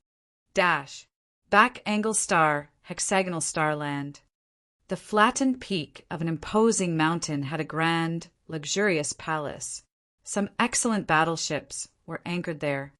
Back Angle Star, Hexagonal Starland. The flattened peak of an imposing mountain had a grand, luxurious palace. Some excellent battleships were anchored there.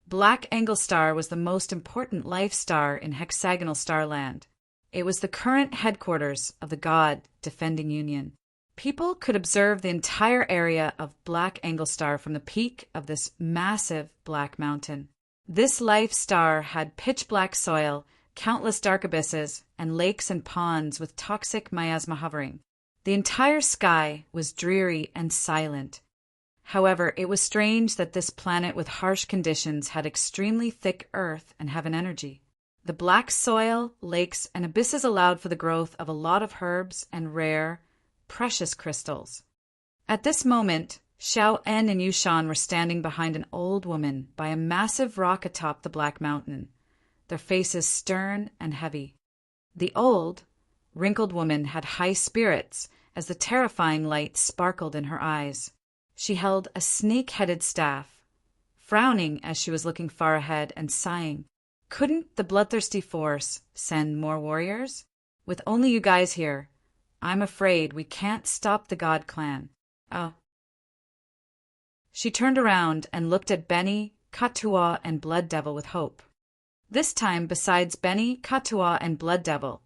Black Angle Star was the most important life star in Hexagonal Starland. It was the current headquarters of the God Defending Union. People could observe the entire area of Black Angle Star from the peak of this massive black mountain. This life star had pitch-black soil, countless dark abysses, and lakes and ponds with toxic miasma hovering. The entire sky was dreary and silent. However, it was strange that this planet with harsh conditions had extremely thick earth and heaven energy. The black soil, lakes, and abysses allowed for the growth of a lot of herbs and rare, precious crystals. At this moment, Xiao En and Yushan were standing behind an old woman by a massive rock atop the Black Mountain, their faces stern and heavy. The old, wrinkled woman had high spirits as the terrifying light sparkled in her eyes. She held a snake-headed staff, frowning as she was looking far ahead and sighing. Couldn't the bloodthirsty force send more warriors? With only you guys here, I'm afraid we can't stop the God Clan. Oh. She turned around and looked at Benny, Katua, and Blood Devil with hope. This time, besides Benny, Katua, and Blood Devil,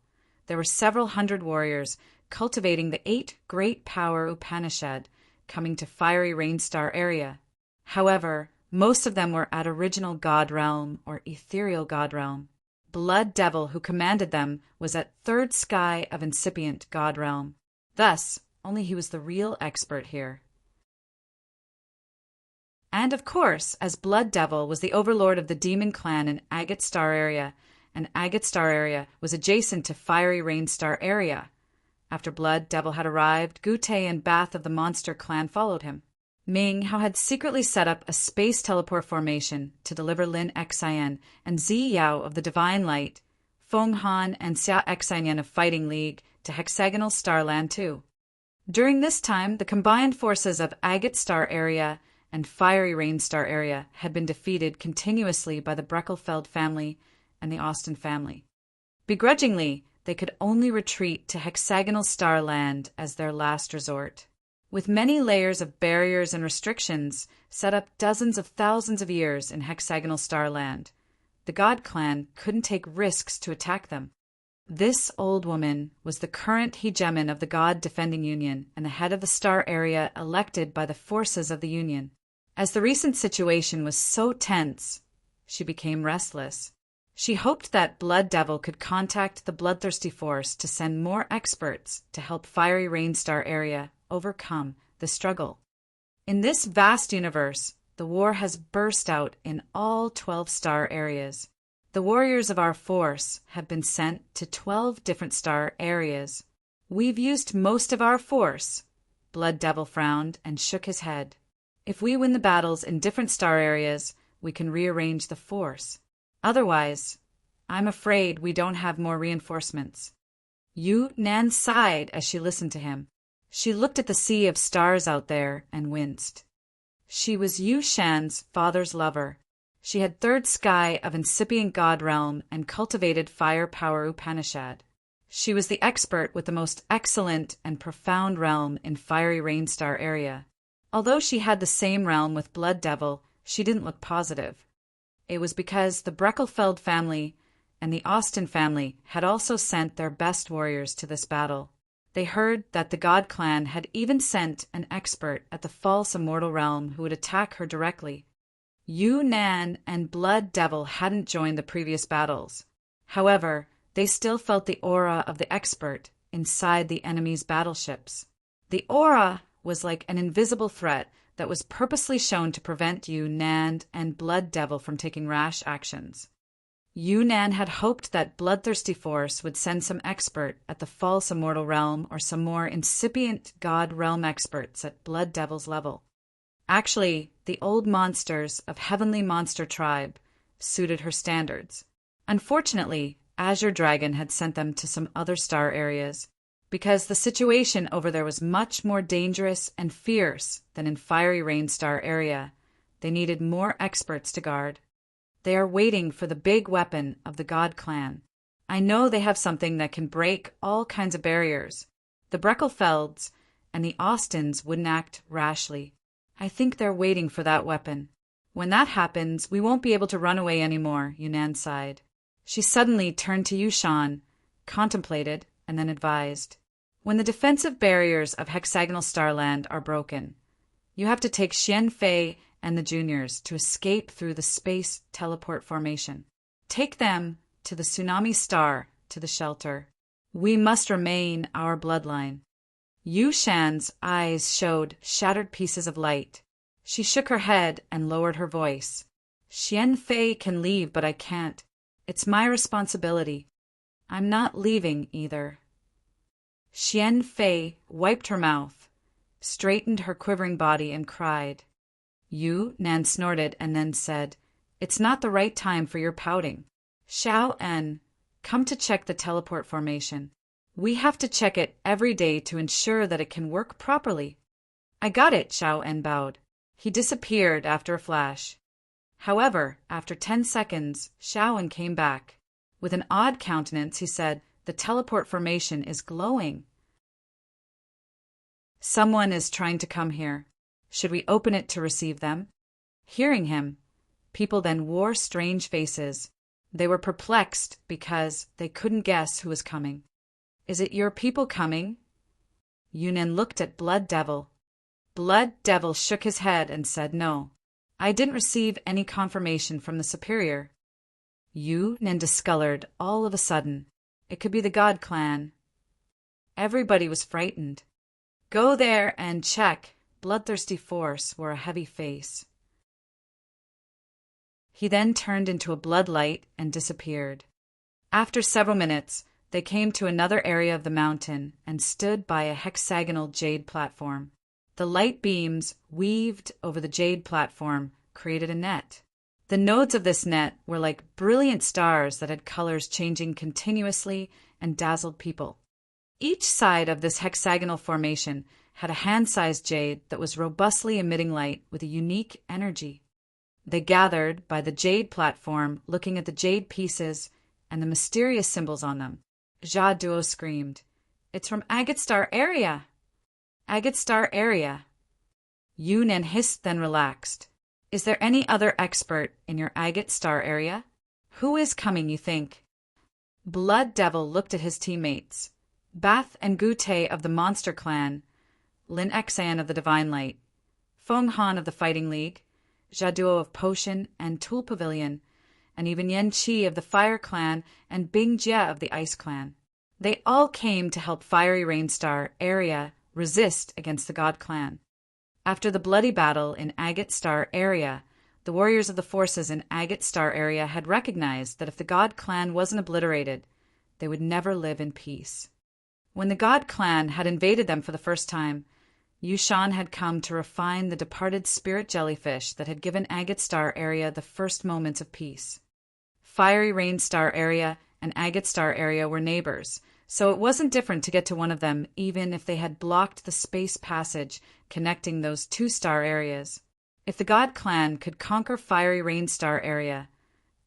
there were several hundred warriors cultivating the 8 great power Upanishad coming to Fiery Rain Star area. However, most of them were at original God Realm or ethereal God Realm. Blood Devil, who commanded them, was at third sky of incipient God Realm. Thus, only he was the real expert here. And of course, as Blood Devil was the overlord of the Demon Clan in Agate Star area, and Agate Star area was adjacent to Fiery Rain Star area. After Blood Devil had arrived, Gute and Bath of the Monster Clan followed him. Ming, how had secretly set up a space teleport formation to deliver Lin Xian and Zi Yao of the Divine Light, Feng Han and Xia Xian of Fighting League to Hexagonal Starland 2. During this time, the combined forces of Agate Star Area and Fiery Rain Star Area had been defeated continuously by the Breckelfeld family and the Austin family. Begrudgingly, they could only retreat to Hexagonal Starland as their last resort. With many layers of barriers and restrictions set up dozens of thousands of years in Hexagonal Starland, the God Clan couldn't take risks to attack them. This old woman was the current hegemon of the God Defending Union and the head of the star area elected by the forces of the Union. As the recent situation was so tense, she became restless. She hoped that Blood Devil could contact the Bloodthirsty Force to send more experts to help Fiery Rain Star Area overcome the struggle. In this vast universe, the war has burst out in all 12 star areas. The warriors of our force have been sent to 12 different star areas. We've used most of our force. Blood Devil frowned and shook his head. If we win the battles in different star areas, we can rearrange the force. Otherwise, I'm afraid we don't have more reinforcements. Yu Nan sighed as she listened to him. She looked at the sea of stars out there and winced. She was Yu Shan's father's lover. She had third sky of incipient god realm and cultivated fire power Upanishad. She was the expert with the most excellent and profound realm in Fiery Rain Star Area. Although she had the same realm with Blood Devil, she didn't look positive. It was because the Breckelfeld family and the Austin family had also sent their best warriors to this battle. They heard that the God Clan had even sent an expert at the false immortal realm who would attack her directly. Yu Nan and Blood Devil hadn't joined the previous battles. However, they still felt the aura of the expert inside the enemy's battleships. The aura was like an invisible threat that was purposely shown to prevent Yu Nan and Blood Devil from taking rash actions. Yu Nan had hoped that Bloodthirsty Force would send some expert at the false immortal realm or some more incipient god realm experts at Blood Devil's level. Actually, the old monsters of Heavenly Monster Tribe suited her standards. Unfortunately, Azure Dragon had sent them to some other star areas, because the situation over there was much more dangerous and fierce than in Fiery Rain Star Area. They needed more experts to guard. They are waiting for the big weapon of the God Clan. I know they have something that can break all kinds of barriers. The Breckelfelds and the Austins wouldn't act rashly. I think they're waiting for that weapon. When that happens, we won't be able to run away anymore, Yunan sighed. She suddenly turned to Yushan, contemplated, and then advised. When the defensive barriers of Hexagonal Starland are broken, you have to take Xian Fei and the juniors to escape through the space teleport formation. Take them to the Tsunami Star, to the shelter. We must remain our bloodline. Yu Shan's eyes showed shattered pieces of light. She shook her head and lowered her voice. Xian Fei can leave, but I can't. It's my responsibility. I'm not leaving either. Xian Fei wiped her mouth, straightened her quivering body, and cried. Yu Nan snorted and then said, It's not the right time for your pouting. Xiao En, come to check the teleport formation. We have to check it every day to ensure that it can work properly. I got it, Xiao En bowed. He disappeared after a flash. However, after 10 seconds, Xiao En came back. With an odd countenance, he said, The teleport formation is glowing. Someone is trying to come here. Should we open it to receive them? Hearing him, people then wore strange faces. They were perplexed because they couldn't guess who was coming. Is it your people coming? Yunan looked at Blood Devil. Blood Devil shook his head and said no. I didn't receive any confirmation from the superior. Yunan discolored all of a sudden. It could be the God Clan. Everybody was frightened. Go there and check. Bloodthirsty Force wore a heavy face. He then turned into a bloodlight and disappeared. After several minutes, they came to another area of the mountain and stood by a hexagonal jade platform. The light beams weaved over the jade platform created a net. The nodes of this net were like brilliant stars that had colors changing continuously and dazzled people. Each side of this hexagonal formation had a hand-sized jade that was robustly emitting light with a unique energy. They gathered by the jade platform, looking at the jade pieces and the mysterious symbols on them. Jia Duo screamed, "It's from Agate Star area! Agate Star area!" Yunnan hissed, then relaxed. "Is there any other expert in your Agate Star area? Who is coming, you think?" Blood Devil looked at his teammates. Bath and Gute of the Monster Clan, Lin Xan of the Divine Light, Feng Han of the Fighting League, Jaduo of Potion and Tool Pavilion, and even Yan Qi of the Fire Clan and Bing Jie of the Ice Clan. They all came to help Fiery Rainstar area resist against the God Clan. After the bloody battle in Agate Star area, the warriors of the forces in Agate Star area had recognized that if the God Clan wasn't obliterated, they would never live in peace. When the God Clan had invaded them for the first time, Yushan had come to refine the departed spirit jellyfish that had given Agate Star area the first moments of peace. Fiery Rain Star area and Agate Star area were neighbors, so it wasn't different to get to one of them even if they had blocked the space passage connecting those two star areas. If the God Clan could conquer Fiery Rain Star area,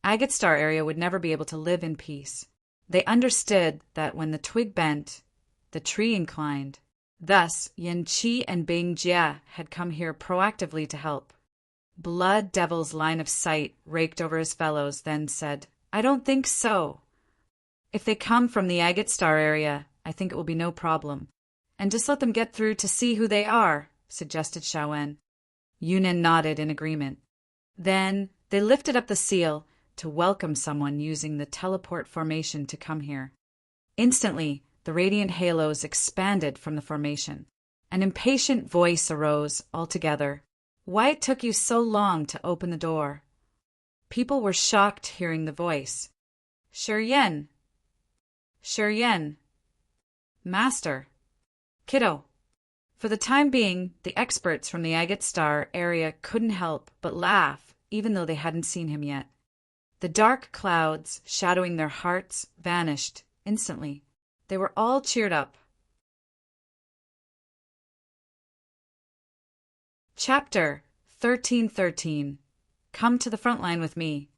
Agate Star area would never be able to live in peace. They understood that when the twig bent, the tree inclined. Thus, Yan Qi and Bing Jie had come here proactively to help. Blood Devil's line of sight raked over his fellows, then said, "I don't think so. If they come from the Agate Star area, I think it will be no problem. And just let them get through to see who they are," suggested Xiaowen. Yunnan nodded in agreement. Then they lifted up the seal to welcome someone using the teleport formation to come here. Instantly, the radiant halos expanded from the formation. An impatient voice arose altogether. "Why it took you so long to open the door?" People were shocked hearing the voice. "Shiryen! Shiryen! Master! Kiddo!" For the time being, the experts from the Agate Star area couldn't help but laugh, even though they hadn't seen him yet. The dark clouds shadowing their hearts vanished instantly. They were all cheered up. Chapter 1313. Come to the front line with me.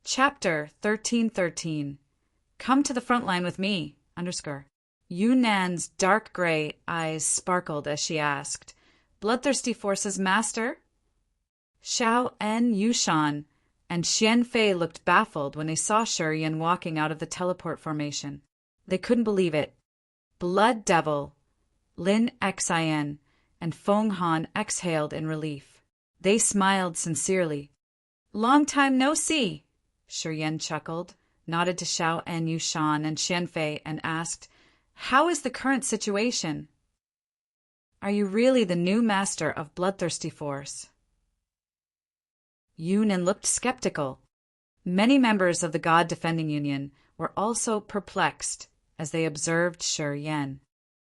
Chapter 1313. Come to the front line with me. Yunnan's dark gray eyes sparkled as she asked, "Bloodthirsty Forces, Master?" Xiao En Yushan and Xian Fei looked baffled when they saw Shiryan walking out of the teleport formation. They couldn't believe it. Blood Devil, Lin Xian, and Feng Han exhaled in relief. They smiled sincerely. "Long time no see," Shiryan chuckled, nodded to Xiao En Yushan and Xian Fei, and asked, "How is the current situation? Are you really the new master of Bloodthirsty Force?" Yunnan looked skeptical. Many members of the God Defending Union were also perplexed as they observed Shiryan.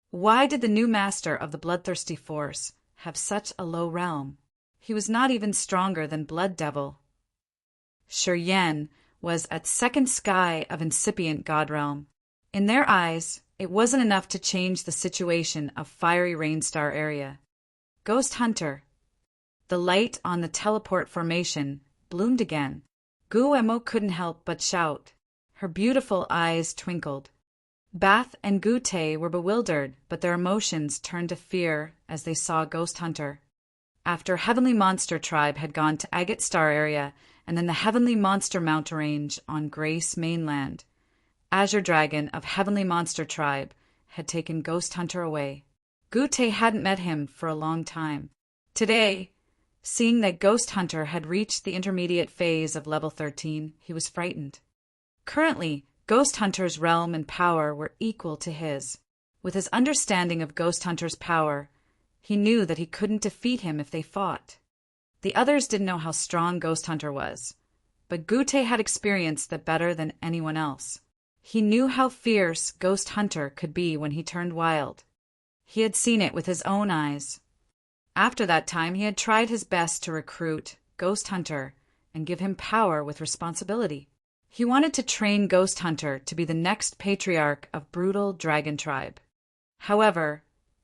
Why did the new master of the Bloodthirsty Force have such a low realm? He was not even stronger than Blood Devil. Shiryan was at second sky of incipient God realm. In their eyes, it wasn't enough to change the situation of Fiery Rainstar area. Ghost Hunter. The light on the teleport formation bloomed again. Guemo couldn't help but shout. Her beautiful eyes twinkled. Bath and Gute were bewildered, but their emotions turned to fear as they saw Ghost Hunter. After Heavenly Monster Tribe had gone to Agate Star area and then the Heavenly Monster Mountain Range on Grace Mainland, Azure Dragon of Heavenly Monster Tribe had taken Ghost Hunter away. Gute hadn't met him for a long time. Today, seeing that Ghost Hunter had reached the intermediate phase of level 13, he was frightened. Currently, Ghost Hunter's realm and power were equal to his. With his understanding of Ghost Hunter's power, he knew that he couldn't defeat him if they fought. The others didn't know how strong Ghost Hunter was, but Gute had experienced that better than anyone else. He knew how fierce Ghost Hunter could be when he turned wild. He had seen it with his own eyes. After that time, he had tried his best to recruit Ghost Hunter and give him power with responsibility. He wanted to train Ghost Hunter to be the next patriarch of brutal dragon tribe. However,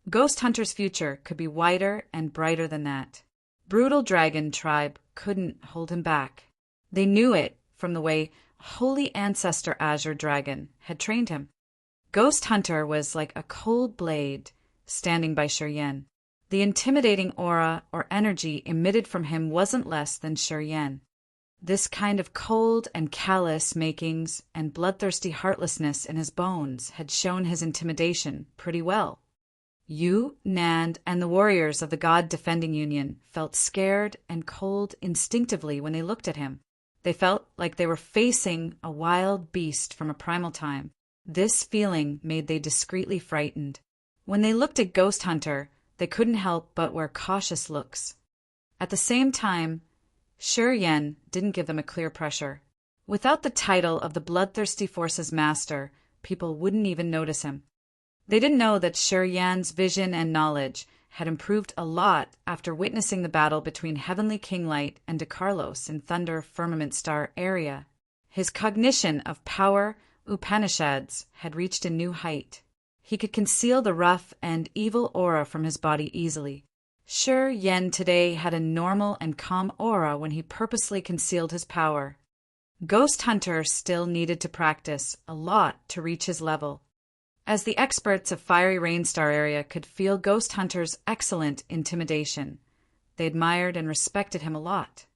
Ghost Hunter's future could be wider and brighter than that. Brutal dragon tribe couldn't hold him back. They knew it from the way Holy Ancestor Azure Dragon had trained him. Ghost Hunter was like a cold blade standing by Shiryen. The intimidating aura or energy emitted from him wasn't less than Shiryen. This kind of cold and callous makings and bloodthirsty heartlessness in his bones had shown his intimidation pretty well. Yu, Nand, and the warriors of the God Defending Union felt scared and cold instinctively when they looked at him. They felt like they were facing a wild beast from a primal time. This feeling made them discreetly frightened. When they looked at Ghost Hunter, they couldn't help but wear cautious looks. At the same time, Shiryen didn't give them a clear pressure. Without the title of the Bloodthirsty Force's master, people wouldn't even notice him. They didn't know that Shiryen's vision and knowledge had improved a lot after witnessing the battle between Heavenly King Light and DeCarlos in Thunder Firmament Star area. His cognition of power Upanishads had reached a new height. He could conceal the rough and evil aura from his body easily. Shiryen today had a normal and calm aura when he purposely concealed his power. Ghost Hunter still needed to practice a lot to reach his level. As the experts of Fiery Rainstar area could feel Ghost Hunter's excellent intimidation, they admired and respected him a lot.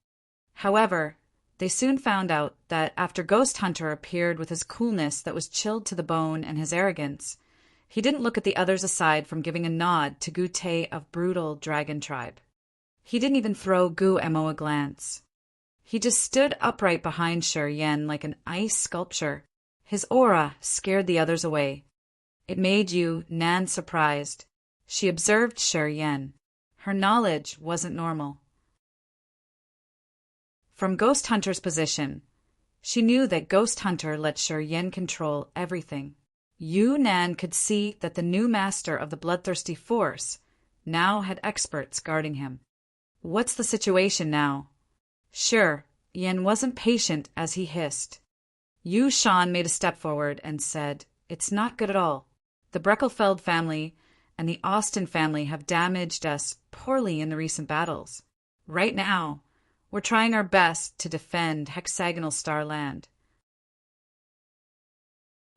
However, they soon found out that after Ghost Hunter appeared with his coolness that was chilled to the bone and his arrogance, he didn't look at the others aside from giving a nod to Gute of Brutal Dragon Tribe. He didn't even throw Gu Mo a glance. He just stood upright behind Shiryen like an ice sculpture. His aura scared the others away. It made Yu Nan surprised. She observed Shiryen. Her knowledge wasn't normal. From Ghost Hunter's position, she knew that Ghost Hunter let Shiryen control everything. Yu Nan could see that the new master of the Bloodthirsty Force now had experts guarding him. What's the situation now? Sure, Yen wasn't patient as he hissed. Yu Shan made a step forward and said, "It's not good at all. The Breckelfeld family and the Austin family have damaged us poorly in the recent battles. Right now, we're trying our best to defend Hexagonal Star Land.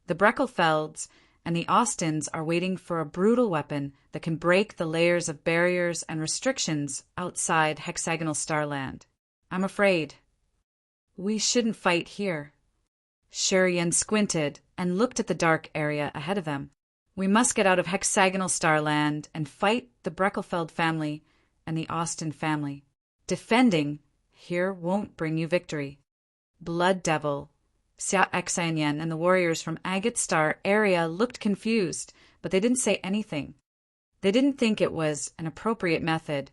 The Breckelfelds and the Austins are waiting for a brutal weapon that can break the layers of barriers and restrictions outside Hexagonal Star Land. I'm afraid we shouldn't fight here." Shiryen squinted and looked at the dark area ahead of them. "We must get out of Hexagonal Star Land and fight the Breckelfeld family and the Austin family. Defending here won't bring you victory." Blood Devil, Xia Xanyan, and the warriors from Agate Star area looked confused, but they didn't say anything. They didn't think it was an appropriate method.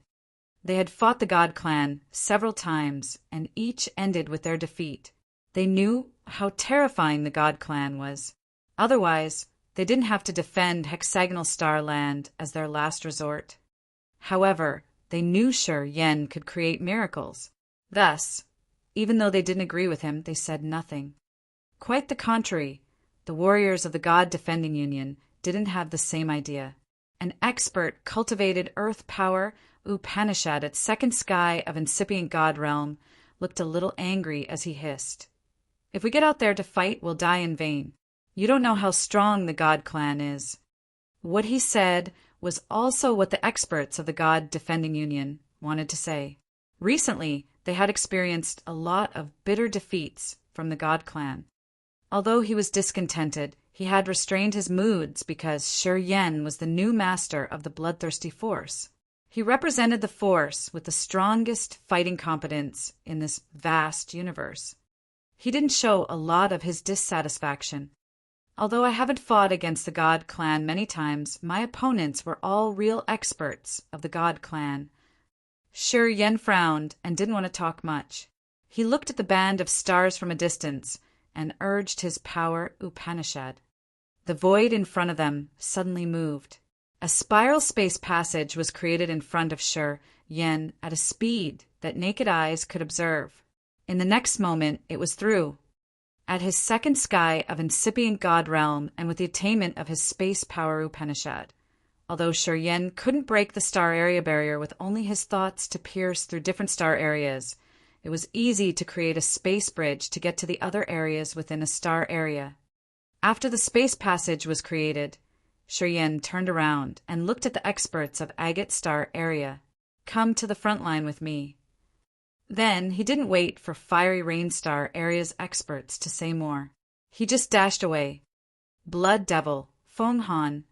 They had fought the God Clan several times, and each ended with their defeat. They knew how terrifying the God Clan was. Otherwise, they didn't have to defend Hexagonal Star Land as their last resort. However, they knew Shiryen could create miracles. Thus, even though they didn't agree with him, they said nothing. Quite the contrary, the warriors of the God Defending Union didn't have the same idea. An expert cultivated earth power Upanishad at second sky of incipient God realm looked a little angry as he hissed, "If we get out there to fight, we'll die in vain. You don't know how strong the God Clan is." What he said was also what the experts of the God Defending Union wanted to say. Recently, they had experienced a lot of bitter defeats from the God Clan. Although he was discontented, he had restrained his moods because Shiryen was the new master of the Bloodthirsty Force. He represented the Force with the strongest fighting competence in this vast universe. He didn't show a lot of his dissatisfaction. "Although I haven't fought against the God Clan many times, my opponents were all real experts of the God Clan." Shiryen frowned and didn't want to talk much. He looked at the band of stars from a distance and urged his power Upanishad. The void in front of them suddenly moved. A spiral space passage was created in front of Shi Yen at a speed that naked eyes could observe. In the next moment, it was through. At his second sky of incipient god realm and with the attainment of his space power Upanishad. Although Shi Yen couldn't break the star area barrier with only his thoughts to pierce through different star areas, it was easy to create a space bridge to get to the other areas within a star area. After the space passage was created, Shi Yen turned around and looked at the experts of Agate Star area. Come to the front line with me. Then he didn't wait for Fiery Rain Star area's experts to say more. He just dashed away. Blood Devil, Feng Han,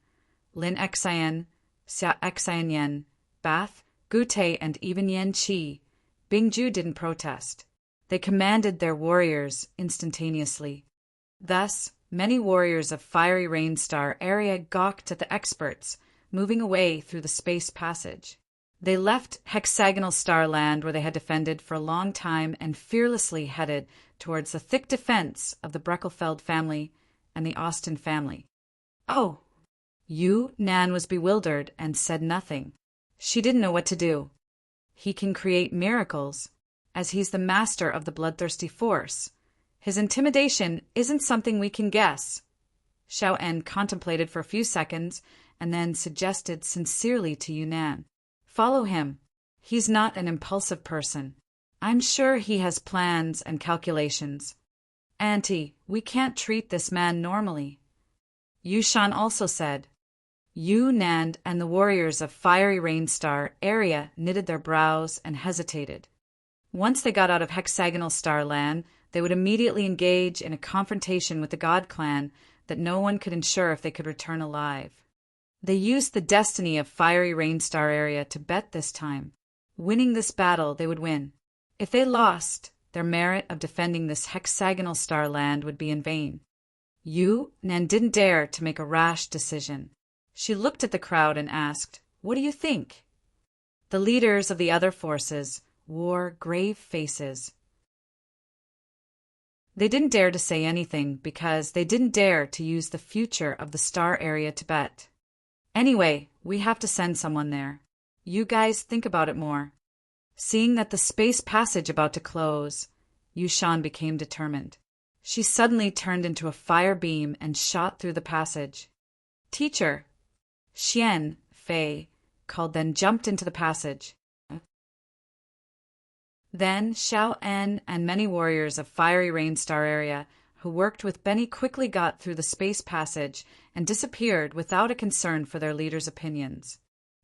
Lin Xian, Xia Xian Yen, Bath, Gute, and even Yan Qi, Bingju didn't protest. They commanded their warriors instantaneously. Thus, many warriors of Fiery Rain Star area gawked at the experts, moving away through the space passage. They left hexagonal star land where they had defended for a long time and fearlessly headed towards the thick defense of the Breckelfeld family and the Austin family. Oh! Yu Nan was bewildered and said nothing. She didn't know what to do. He can create miracles, as he's the master of the bloodthirsty force. His intimidation isn't something we can guess. Xiao En contemplated for a few seconds and then suggested sincerely to Yunnan, "Follow him. He's not an impulsive person. I'm sure he has plans and calculations. Auntie, we can't treat this man normally." Yushan also said. Yunnan and the warriors of Fiery Rain Star area knitted their brows and hesitated. Once they got out of hexagonal star land, they would immediately engage in a confrontation with the God Clan that no one could ensure if they could return alive. They used the destiny of Fiery Rain Star area to bet this time. Winning this battle, they would win. If they lost, their merit of defending this hexagonal star land would be in vain. Yu Nan didn't dare to make a rash decision. She looked at the crowd and asked, "What do you think?" The leaders of the other forces wore grave faces. They didn't dare to say anything because they didn't dare to use the future of the star area to bet. Anyway, we have to send someone there. You guys think about it more. Seeing that the space passage about to close, Yushan became determined. She suddenly turned into a fire beam and shot through the passage. "Teacher!" Xian Fei called, then jumped into the passage. Then Xiao En and many warriors of Fiery Rain Star area who worked with Benny quickly got through the space passage and disappeared without a concern for their leaders' opinions.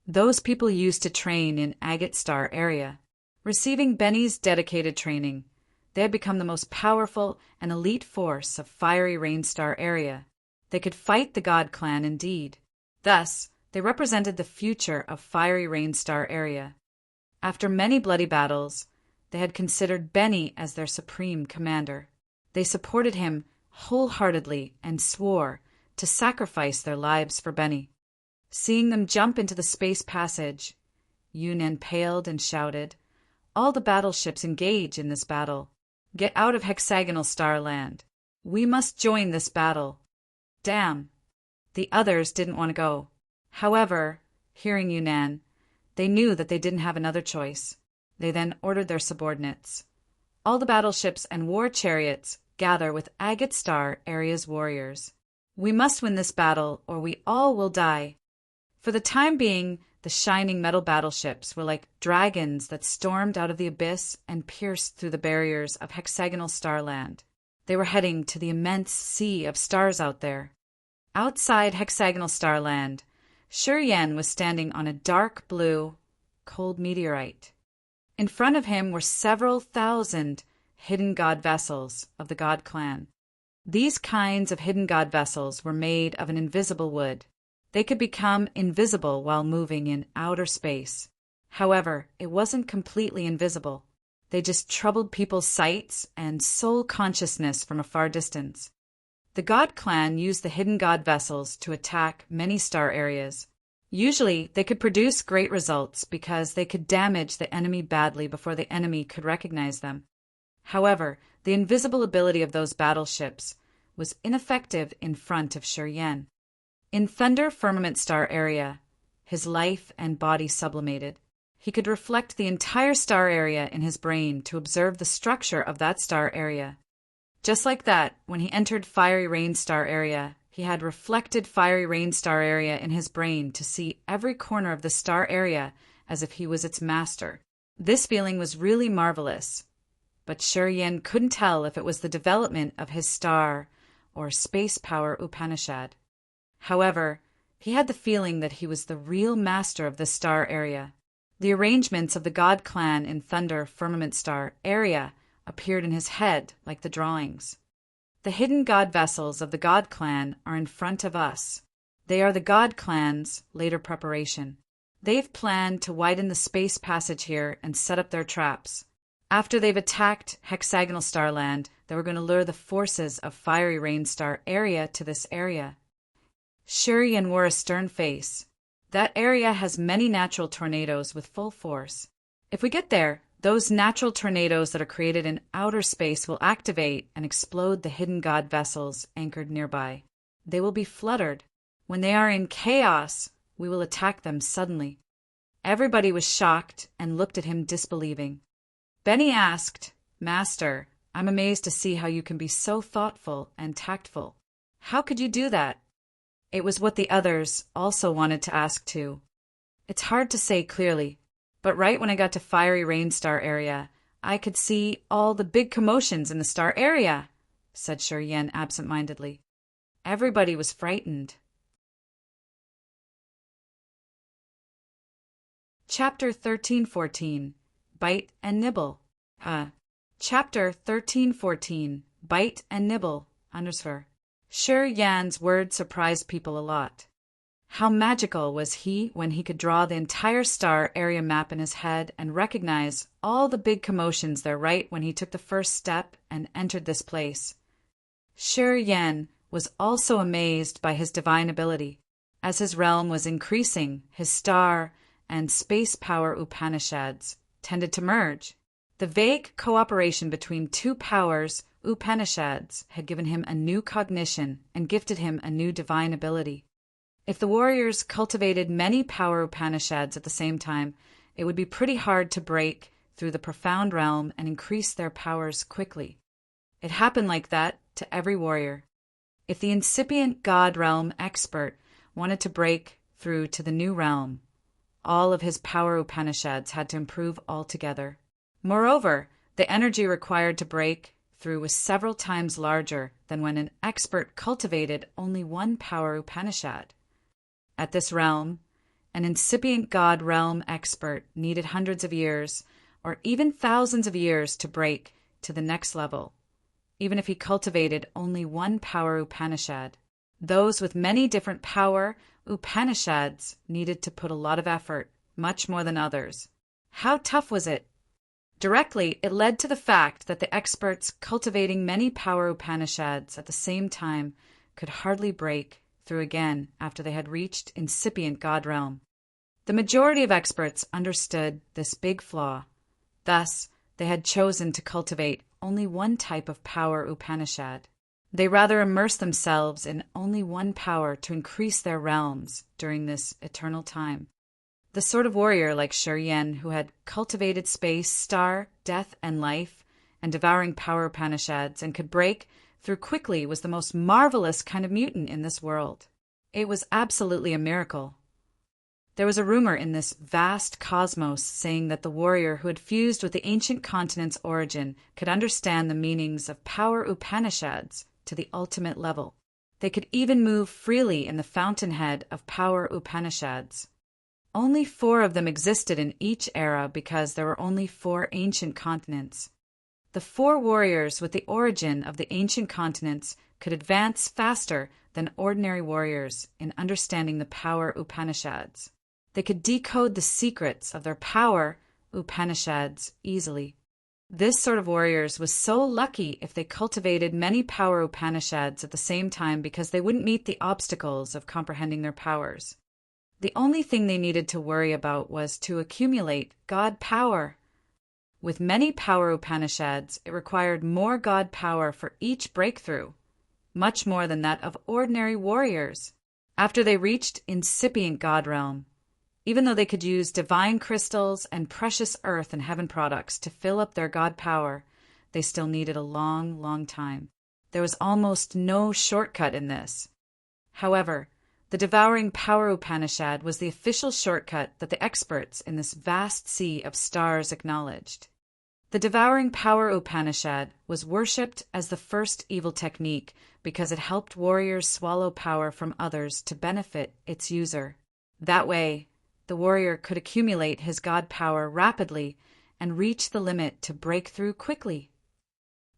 Those people used to train in Agate Star area. Receiving Benny's dedicated training, they had become the most powerful and elite force of Fiery Rain Star area. They could fight the God Clan indeed. Thus, they represented the future of Fiery Rain Star area. After many bloody battles, they had considered Benny as their supreme commander. They supported him wholeheartedly and swore to sacrifice their lives for Benny. Seeing them jump into the space passage, Yunnan paled and shouted, "All the battleships engage in this battle. Get out of hexagonal star land. We must join this battle." Damn! The others didn't want to go. However, hearing Yunnan, they knew that they didn't have another choice. They then ordered their subordinates. "All the battleships and war chariots gather with Agate Star area's warriors. We must win this battle or we all will die." For the time being, the shining metal battleships were like dragons that stormed out of the abyss and pierced through the barriers of hexagonal starland. They were heading to the immense sea of stars out there. Outside hexagonal starland, Shi Yen was standing on a dark blue, cold meteorite. In front of him were several thousand hidden god vessels of the God Clan. These kinds of hidden god vessels were made of an invisible wood. They could become invisible while moving in outer space. However, it wasn't completely invisible. They just troubled people's sights and soul consciousness from a far distance. The God Clan used the hidden god vessels to attack many star areas. Usually, they could produce great results because they could damage the enemy badly before the enemy could recognize them. However, the invisible ability of those battleships was ineffective in front of Shi Yen. In Thunder Firmament Star area, his life and body sublimated. He could reflect the entire star area in his brain to observe the structure of that star area. Just like that, when he entered Fiery Rain Star area, he had reflected Fiery Rain Star area in his brain to see every corner of the star area as if he was its master. This feeling was really marvelous, but Shuryen couldn't tell if it was the development of his star or space power Upanishad. However, he had the feeling that he was the real master of the star area. The arrangements of the god clan in Thunder Firmament Star area appeared in his head like the drawings. The hidden god vessels of the god clan are in front of us. They are the god clan's later preparation. They've planned to widen the space passage here and set up their traps. After they've attacked Hexagonal Starland, they were going to lure the forces of Fiery Rain Star area to this area. Shuryen wore a stern face. That area has many natural tornadoes with full force. If we get there, those natural tornadoes that are created in outer space will activate and explode the hidden god vessels anchored nearby. They will be fluttered. When they are in chaos, we will attack them suddenly. Everybody was shocked and looked at him disbelieving. Benny asked, "Master, I'm amazed to see how you can be so thoughtful and tactful. How could you do that?" It was what the others also wanted to ask too. It's hard to say clearly, but right when I got to Fiery Rain Star area, I could see all the big commotions in the star area, said Shuryen absent-mindedly. Everybody was frightened. Chapter 13-14 Bite and Nibble. Chapter 13-14 Bite and Nibble. Shuryen's word surprised people a lot. How magical was he when he could draw the entire star area map in his head and recognize all the big commotions there right when he took the first step and entered this place. Shuryen was also amazed by his divine ability. As his realm was increasing, his star and space power Upanishads tended to merge. The vague cooperation between two powers, Upanishads, had given him a new cognition and gifted him a new divine ability. If the warriors cultivated many power Upanishads at the same time, it would be pretty hard to break through the profound realm and increase their powers quickly. It happened like that to every warrior. If the incipient God realm expert wanted to break through to the new realm, all of his power Upanishads had to improve altogether. Moreover, the energy required to break through was several times larger than when an expert cultivated only one power Upanishad. At this realm, an incipient God realm expert needed hundreds of years, or even thousands of years to break to the next level, even if he cultivated only one power Upanishad. Those with many different power Upanishads needed to put a lot of effort, much more than others. How tough was it? Directly, it led to the fact that the experts cultivating many power Upanishads at the same time could hardly break through again after they had reached incipient God realm. The majority of experts understood this big flaw. Thus, they had chosen to cultivate only one type of power Upanishad. They rather immersed themselves in only one power to increase their realms during this eternal time. The sort of warrior like Shuryen, who had cultivated space, star, death, and life, and devouring power Upanishads, and could break through quickly, was the most marvelous kind of mutant in this world. It was absolutely a miracle. There was a rumor in this vast cosmos saying that the warrior who had fused with the ancient continent's origin could understand the meanings of power Upanishads to the ultimate level. They could even move freely in the fountainhead of power Upanishads. Only 4 of them existed in each era because there were only 4 ancient continents. The 4 warriors with the origin of the ancient continents could advance faster than ordinary warriors in understanding the power Upanishads. They could decode the secrets of their power Upanishads easily. This sort of warriors was so lucky if they cultivated many power Upanishads at the same time because they wouldn't meet the obstacles of comprehending their powers. The only thing they needed to worry about was to accumulate God power. With many power Upanishads, it required more God power for each breakthrough, much more than that of ordinary warriors. After they reached incipient God realm, Even though they could use divine crystals and precious earth and heaven products to fill up their god power, they still needed a long, long time. There was almost no shortcut in this. However, the Devouring Power Upanishad was the official shortcut that the experts in this vast sea of stars acknowledged. The Devouring Power Upanishad was worshipped as the first evil technique because it helped warriors swallow power from others to benefit its user. That way, the warrior could accumulate his god power rapidly and reach the limit to break through quickly.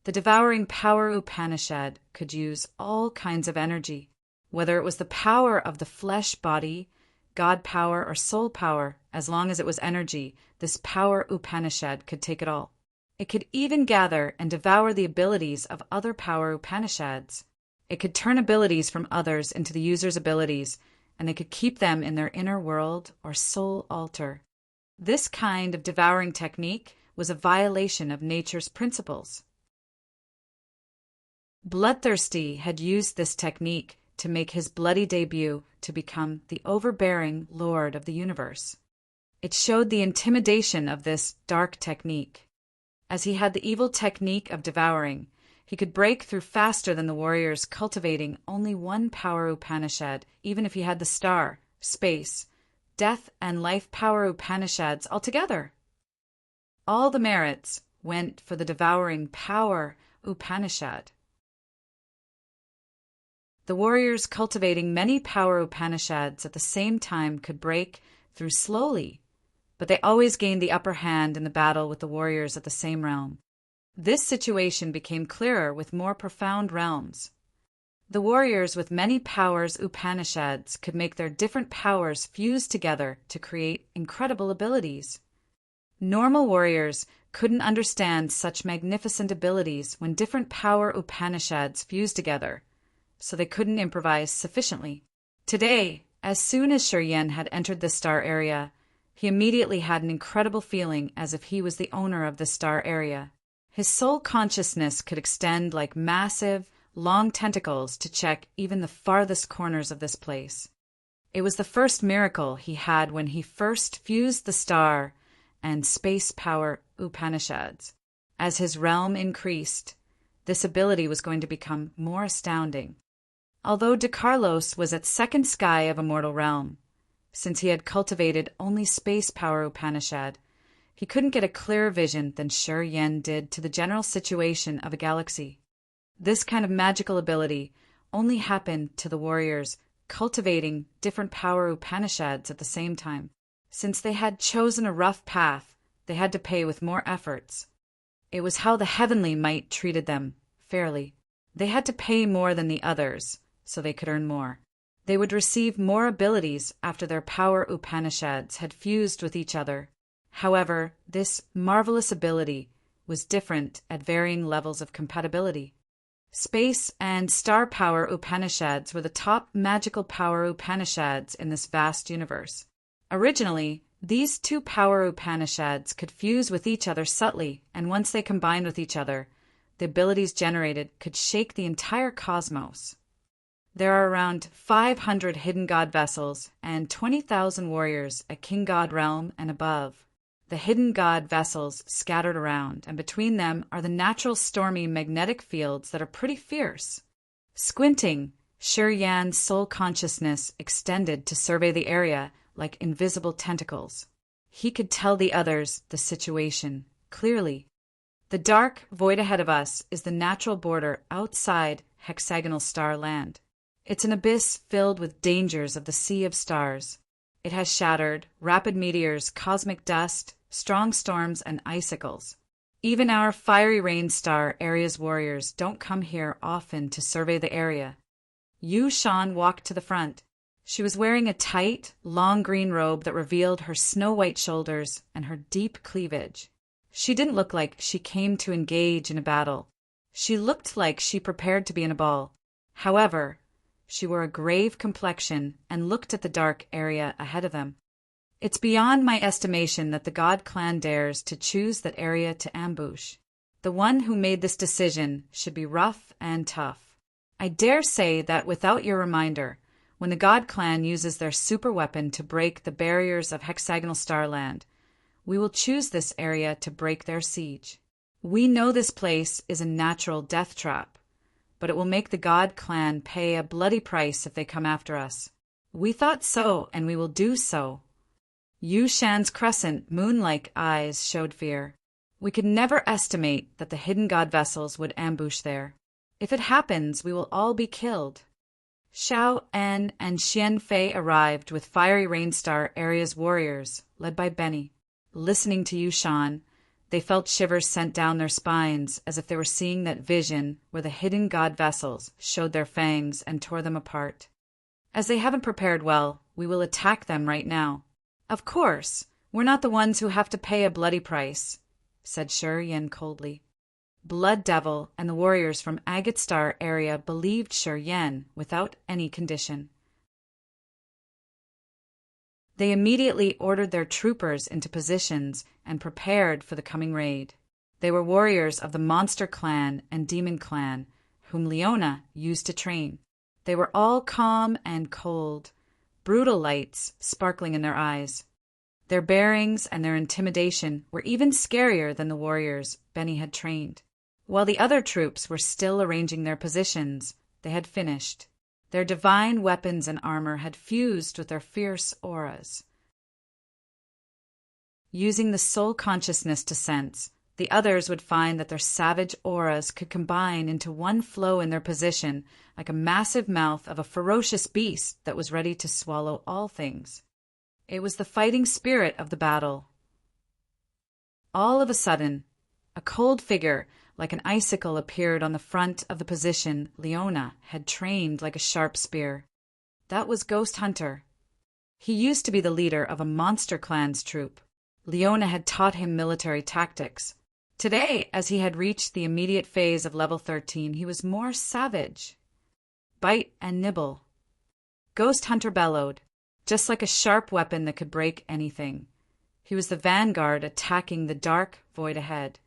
The Devouring Power Upanishad could use all kinds of energy, whether it was the power of the flesh body, god power, or soul power. As long as it was energy, this Power Upanishad could take it all. It could even gather and devour the abilities of other Power Upanishads. It could turn abilities from others into the user's abilities, and they could keep them in their inner world or soul altar. This kind of devouring technique was a violation of nature's principles. Bloodthirsty had used this technique to make his bloody debut to become the overbearing Lord of the universe. It showed the intimidation of this dark technique. As he had the evil technique of devouring, he could break through faster than the warriors cultivating only one Power Upanishad, even if he had the star, space, death, and life Power Upanishads altogether. All the merits went for the Devouring Power Upanishad. The warriors cultivating many Power Upanishads at the same time could break through slowly, but they always gained the upper hand in the battle with the warriors of the same realm. This situation became clearer with more profound realms. The warriors with many powers Upanishads could make their different powers fuse together to create incredible abilities. Normal warriors couldn't understand such magnificent abilities when different power Upanishads fused together, so they couldn't improvise sufficiently. Today, as soon as Shuryen had entered the star area, he immediately had an incredible feeling as if he was the owner of the star area. His soul consciousness could extend like massive, long tentacles to check even the farthest corners of this place. It was the first miracle he had when he first fused the star and space power Upanishads. As his realm increased, this ability was going to become more astounding. Although De Carlos was at second sky of a mortal realm, since he had cultivated only space power Upanishad, he couldn't get a clearer vision than Shuryen did to the general situation of a galaxy. This kind of magical ability only happened to the warriors cultivating different power Upanishads at the same time. Since they had chosen a rough path, they had to pay with more efforts. It was how the heavenly might treated them, fairly. They had to pay more than the others, so they could earn more. They would receive more abilities after their power Upanishads had fused with each other. However, this marvelous ability was different at varying levels of compatibility. Space and star power Upanishads were the top magical power Upanishads in this vast universe. Originally, these two power Upanishads could fuse with each other subtly, and once they combined with each other, the abilities generated could shake the entire cosmos. There are around 500 hidden god vessels and 20,000 warriors at King God realm and above. The hidden god vessels scattered around, and between them are the natural stormy magnetic fields that are pretty fierce. Squinting, Shuryen's soul consciousness extended to survey the area like invisible tentacles. He could tell the others the situation clearly. The dark void ahead of us is the natural border outside hexagonal star land. It's an abyss filled with dangers of the sea of stars. It has shattered, rapid meteors, cosmic dust, strong storms, and icicles. Even our fiery rain star area's warriors don't come here often to survey the area. Yu Shan walked to the front. She was wearing a tight, long green robe that revealed her snow-white shoulders and her deep cleavage. She didn't look like she came to engage in a battle. She looked like she prepared to be in a ball. However, she wore a grave complexion and looked at the dark area ahead of them. It's beyond my estimation that the God clan dares to choose that area to ambush. The one who made this decision should be rough and tough. I dare say that without your reminder, when the God Clan uses their super weapon to break the barriers of hexagonal Starland, we will choose this area to break their siege. We know this place is a natural death trap, but it will make the God Clan pay a bloody price if they come after us. We thought so, and we will do so. Yu Shan's crescent, moon-like eyes showed fear. We could never estimate that the hidden god vessels would ambush there. If it happens, we will all be killed. Xiao En and Xian Fei arrived with Fiery Rainstar Area's warriors, led by Benny. Listening to Yu Shan, they felt shivers sent down their spines as if they were seeing that vision where the hidden god vessels showed their fangs and tore them apart. As they haven't prepared well, we will attack them right now. Of course, we're not the ones who have to pay a bloody price, said Shi Yin coldly. Blood Devil and the warriors from Agate Star area believed Shi Yin without any condition. They immediately ordered their troopers into positions and prepared for the coming raid. They were warriors of the Monster Clan and Demon Clan, whom Leona used to train. They were all calm and cold, brutal lights sparkling in their eyes. Their bearings and their intimidation were even scarier than the warriors Benny had trained. While the other troops were still arranging their positions, they had finished. Their divine weapons and armor had fused with their fierce auras. Using the soul consciousness to sense, the others would find that their savage auras could combine into one flow in their position, like a massive mouth of a ferocious beast that was ready to swallow all things. It was the fighting spirit of the battle. All of a sudden, a cold figure like an icicle appeared on the front of the position Leona had trained like a sharp spear. That was Ghost Hunter. He used to be the leader of a Monster Clan's troop. Leona had taught him military tactics. Today, as he had reached the immediate phase of level 13, he was more savage. Bite and nibble. Ghost Hunter bellowed, just like a sharp weapon that could break anything. He was the vanguard attacking the dark void ahead.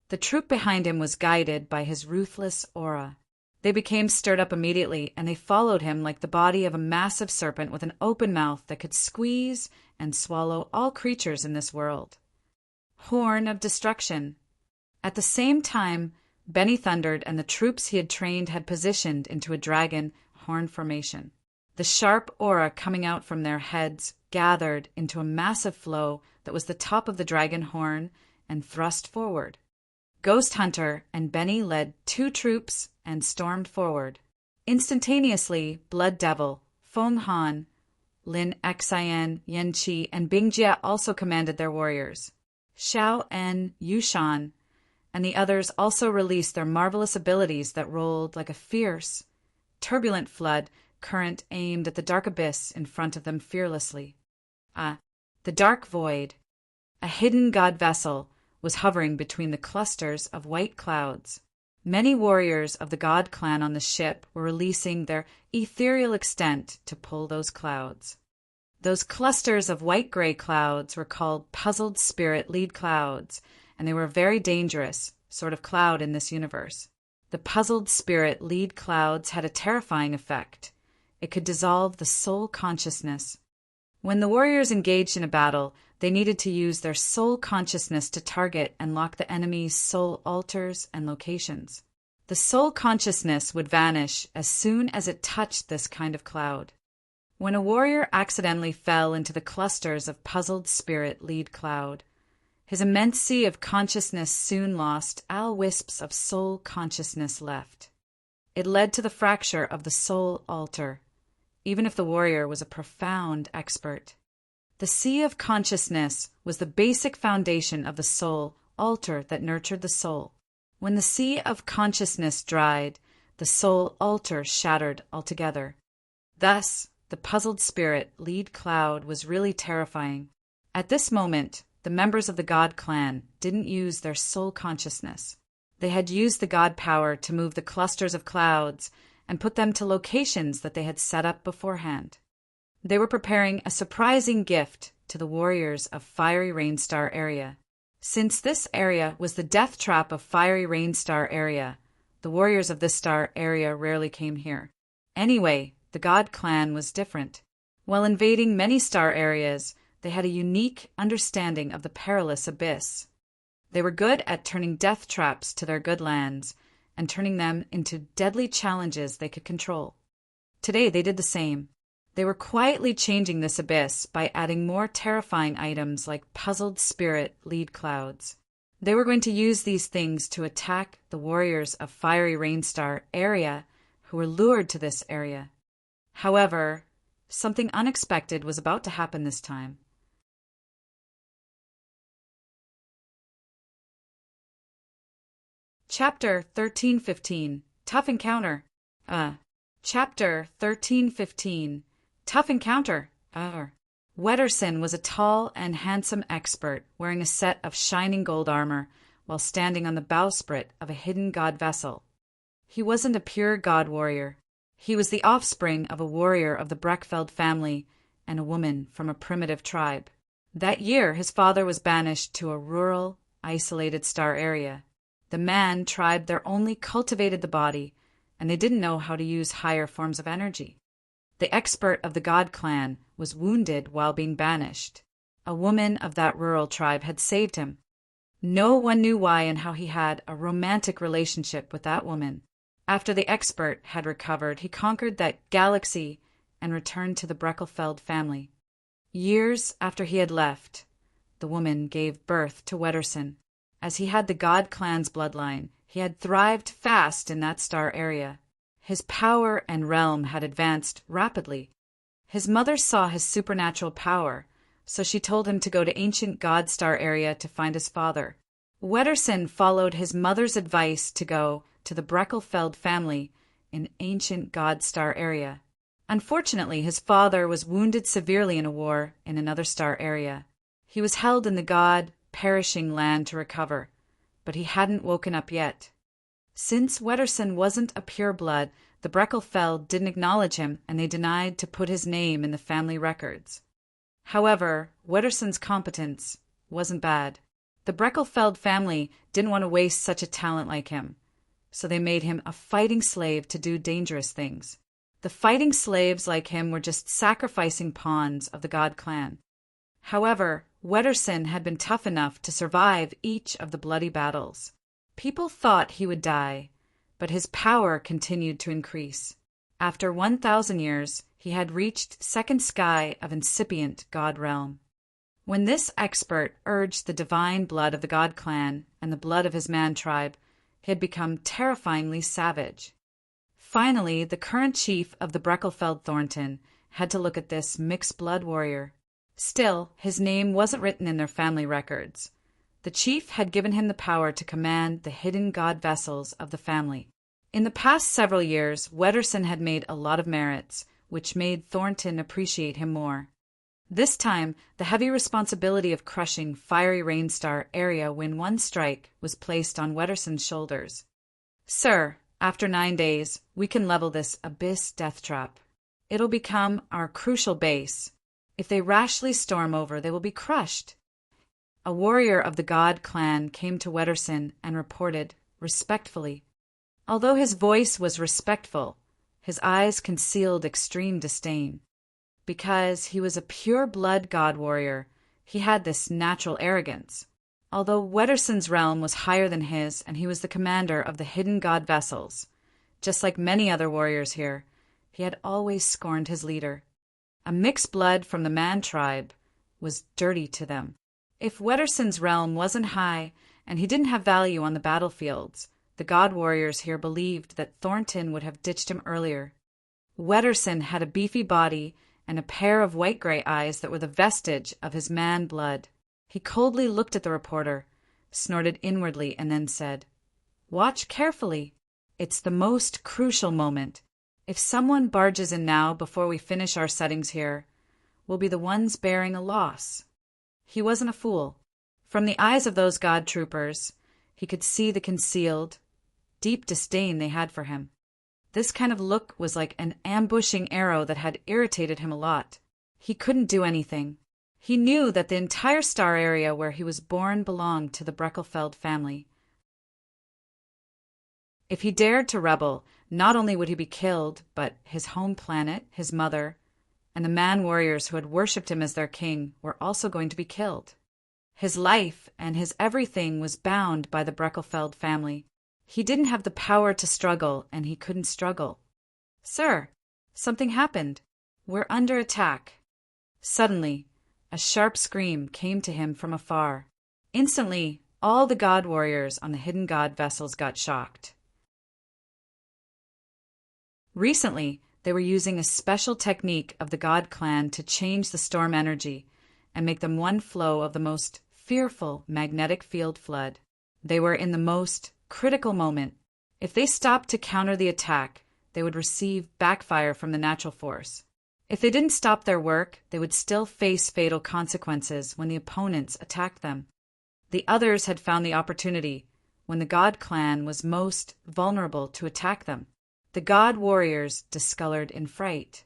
The troop behind him was guided by his ruthless aura. They became stirred up immediately, and they followed him like the body of a massive serpent with an open mouth that could squeeze and swallow all creatures in this world. Horn of Destruction. At the same time, Benny thundered, and the troops he had trained had positioned into a dragon horn formation. The sharp aura coming out from their heads gathered into a massive flow that was the top of the dragon horn and thrust forward. Ghost Hunter and Benny led 2 troops and stormed forward. Instantaneously, Blood Devil, Feng Han, Lin Xian, Yan Qi, and Bing Jie also commanded their warriors. Xiao En, Yu Shan, and the others also released their marvelous abilities that rolled like a fierce, turbulent flood current aimed at the dark abyss in front of them fearlessly. The dark void, a hidden god vessel, was hovering between the clusters of white clouds. Many warriors of the God Clan on the ship were releasing their ethereal extent to pull those clouds. Those clusters of white-gray clouds were called Puzzled Spirit Lead Clouds, and they were a very dangerous sort of cloud in this universe. The Puzzled Spirit Lead Clouds had a terrifying effect. It could dissolve the soul consciousness. When the warriors engaged in a battle, they needed to use their soul consciousness to target and lock the enemy's soul altars and locations. The soul consciousness would vanish as soon as it touched this kind of cloud. When a warrior accidentally fell into the clusters of Puzzled Spirit Lead Cloud, his immense sea of consciousness soon lost all wisps of soul consciousness left. It led to the fracture of the soul altar, even if the warrior was a profound expert. The sea of consciousness was the basic foundation of the soul altar that nurtured the soul. When the sea of consciousness dried, the soul altar shattered altogether. Thus, the Puzzled Spirit Lead Cloud was really terrifying. At this moment, the members of the God Clan didn't use their soul consciousness. They had used the God power to move the clusters of clouds and put them to locations that they had set up beforehand. They were preparing a surprising gift to the warriors of Fiery Rainstar area. Since this area was the death trap of Fiery Rainstar area, the warriors of this star area rarely came here. Anyway, the God clan was different. While invading many star areas, they had a unique understanding of the perilous abyss. They were good at turning death traps to their good lands and turning them into deadly challenges they could control. Today they did the same. They were quietly changing this abyss by adding more terrifying items like puzzled spirit lead clouds. They were going to use these things to attack the warriors of Fiery Rainstar area who were lured to this area. However, something unexpected was about to happen this time. Chapter 1315 Tough Encounter. Chapter 1315 Tough Encounter. Wetterson was a tall and handsome expert wearing a set of shining gold armor while standing on the bowsprit of a hidden god vessel. He wasn't a pure god warrior. He was the offspring of a warrior of the Breckfeld family and a woman from a primitive tribe. That year, his father was banished to a rural, isolated star area. The Man tribe there only cultivated the body, and they didn't know how to use higher forms of energy. The expert of the God clan was wounded while being banished. A woman of that rural tribe had saved him. No one knew why and how he had a romantic relationship with that woman. After the expert had recovered, he conquered that galaxy and returned to the Breckelfeld family. Years after he had left, the woman gave birth to Wetterson. As he had the God clan's bloodline, he had thrived fast in that star area. His power and realm had advanced rapidly. His mother saw his supernatural power, so she told him to go to ancient God star area to find his father. Wetterson followed his mother's advice to go to the Breckelfeld family in ancient God star area. Unfortunately, his father was wounded severely in a war in another star area. He was held in the God-perishing land to recover, but he hadn't woken up yet. Since Wetterson wasn't a pureblood, the Breckelfeld didn't acknowledge him and they denied to put his name in the family records. However, Wetterson's competence wasn't bad. The Breckelfeld family didn't want to waste such a talent like him, so they made him a fighting slave to do dangerous things. The fighting slaves like him were just sacrificing pawns of the God clan. However, Wetterson had been tough enough to survive each of the bloody battles. People thought he would die, but his power continued to increase. After 1,000 years, he had reached second sky of incipient God realm. When this expert urged the divine blood of the God clan and the blood of his man tribe, he had become terrifyingly savage. Finally, the current chief of the Breckelfeld Thornton had to look at this mixed-blood warrior. Still, his name wasn't written in their family records. The chief had given him the power to command the hidden god vessels of the family. In the past several years, Wetterson had made a lot of merits, which made Thornton appreciate him more. This time, the heavy responsibility of crushing Fiery Rainstar area when one strike was placed on Wetterson's shoulders. "Sir, after 9 days, we can level this abyss death trap. It'll become our crucial base. If they rashly storm over, they will be crushed." A warrior of the God clan came to Wetterson and reported respectfully. Although his voice was respectful, his eyes concealed extreme disdain. Because he was a pure-blood god warrior, he had this natural arrogance. Although Wetterson's realm was higher than his and he was the commander of the hidden god vessels, just like many other warriors here, he had always scorned his leader. A mixed blood from the Man tribe was dirty to them. If Wetterson's realm wasn't high and he didn't have value on the battlefields, the god warriors here believed that Thornton would have ditched him earlier. Wetterson had a beefy body and a pair of white-gray eyes that were the vestige of his man blood. He coldly looked at the reporter, snorted inwardly, and then said, "Watch carefully. It's the most crucial moment. If someone barges in now before we finish our settings here, we'll be the ones bearing a loss." He wasn't a fool. From the eyes of those god troopers, he could see the concealed, deep disdain they had for him. This kind of look was like an ambushing arrow that had irritated him a lot. He couldn't do anything. He knew that the entire star area where he was born belonged to the Breckelfeld family. If he dared to rebel, not only would he be killed, but his home planet, his mother, and the man-warriors who had worshipped him as their king were also going to be killed. His life and his everything was bound by the Breckelfeld family. He didn't have the power to struggle, and he couldn't struggle. "Sir, something happened. We're under attack." Suddenly, a sharp scream came to him from afar. Instantly, all the god warriors on the hidden god vessels got shocked. Recently, they were using a special technique of the god clan to change the storm energy and make them one flow of the most fearful magnetic field flood. They were in the most critical moment. If they stopped to counter the attack, they would receive backfire from the natural force. If they didn't stop their work, they would still face fatal consequences when the opponents attacked them. The others had found the opportunity when the god clan was most vulnerable to attack them. The god warriors discolored in fright.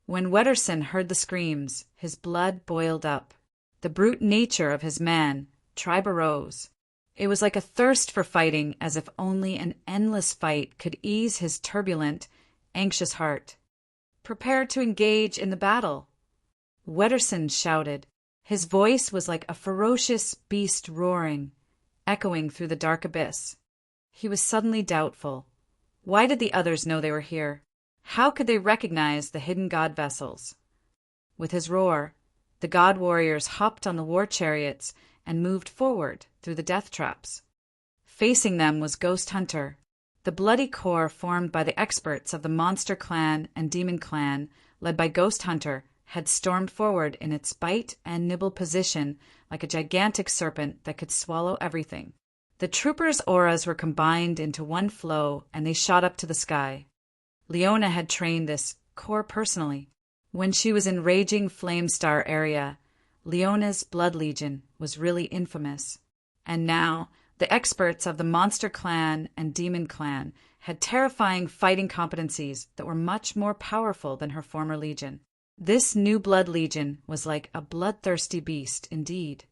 When Wetterson heard the screams, his blood boiled up. The brute nature of his tribe arose. It was like a thirst for fighting, as if only an endless fight could ease his turbulent, anxious heart. "Prepare to engage in the battle," Wetterson shouted. His voice was like a ferocious beast roaring, echoing through the dark abyss. He was suddenly doubtful. Why did the others know they were here? How could they recognize the hidden god vessels? With his roar, the god warriors hopped on the war chariots and moved forward through the death traps. Facing them was Ghost Hunter. The bloody corps formed by the experts of the Monster Clan and Demon Clan, led by Ghost Hunter, had stormed forward in its bite and nibble position like a gigantic serpent that could swallow everything. The troopers' auras were combined into one flow, and they shot up to the sky. Leona had trained this corps personally. When she was in raging Flamestar area, Leona's Blood Legion was really infamous. And now, the experts of the Monster Clan and Demon Clan had terrifying fighting competencies that were much more powerful than her former legion. This new Blood Legion was like a bloodthirsty beast indeed.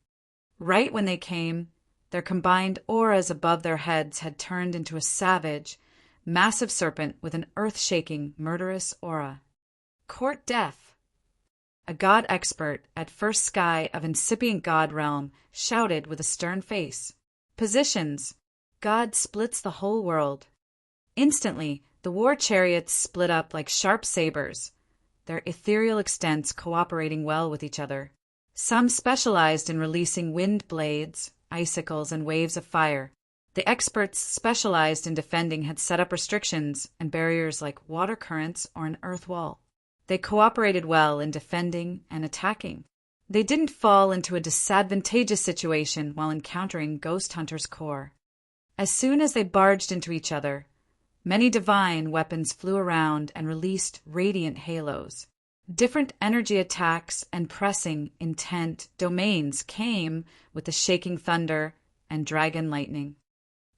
Right when they came, their combined auras above their heads had turned into a savage, massive serpent with an earth-shaking, murderous aura. Court Death. A god expert at first sky of incipient god realm shouted with a stern face. Positions. God splits the whole world. Instantly, the war chariots split up like sharp sabers, their ethereal extents cooperating well with each other. Some specialized in releasing wind blades, icicles, and waves of fire. The experts specialized in defending had set up restrictions and barriers like water currents or an earth wall. They cooperated well in defending and attacking. They didn't fall into a disadvantageous situation while encountering Ghost Hunter's corps. As soon as they barged into each other, many divine weapons flew around and released radiant halos. Different energy attacks and pressing, intent domains came with the shaking thunder and dragon lightning.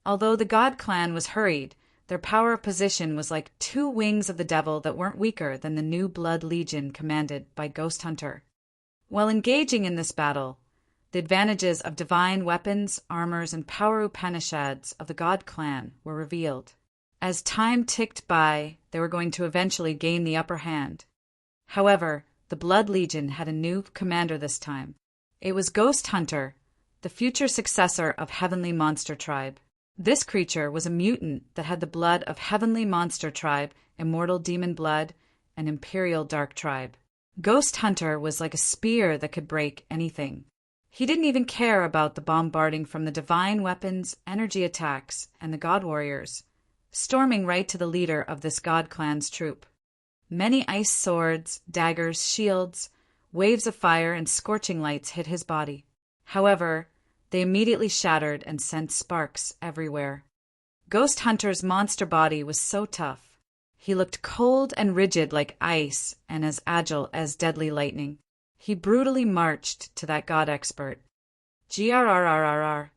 Although the god clan was hurried, their power of position was like two wings of the devil that weren't weaker than the new Blood Legion commanded by Ghost Hunter. While engaging in this battle, the advantages of divine weapons, armors, and power Upanishads of the god clan were revealed. As time ticked by, they were going to eventually gain the upper hand. However, the Blood Legion had a new commander this time. It was Ghost Hunter, the future successor of Heavenly Monster Tribe. This creature was a mutant that had the blood of Heavenly Monster Tribe, Immortal Demon Blood, and Imperial Dark Tribe. Ghost Hunter was like a spear that could break anything. He didn't even care about the bombarding from the divine weapons, energy attacks, and the god warriors, storming right to the leader of this god clan's troop. Many ice swords, daggers, shields, waves of fire, and scorching lights hit his body. However, they immediately shattered and sent sparks everywhere. Ghost Hunter's monster body was so tough. He looked cold and rigid like ice and as agile as deadly lightning. He brutally marched to that god expert. Grrrrrrr.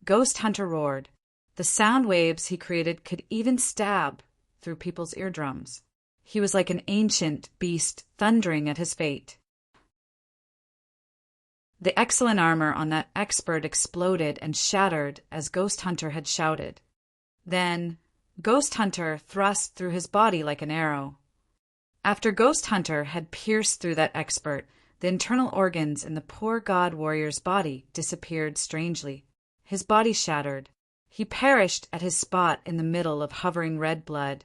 Ghost Hunter roared. The sound waves he created could even stab through people's eardrums. He was like an ancient beast thundering at his fate. The excellent armor on that expert exploded and shattered as Ghost Hunter had shouted. Then, Ghost Hunter thrust through his body like an arrow. After Ghost Hunter had pierced through that expert, the internal organs in the poor god warrior's body disappeared strangely. His body shattered. He perished at his spot in the middle of hovering red blood.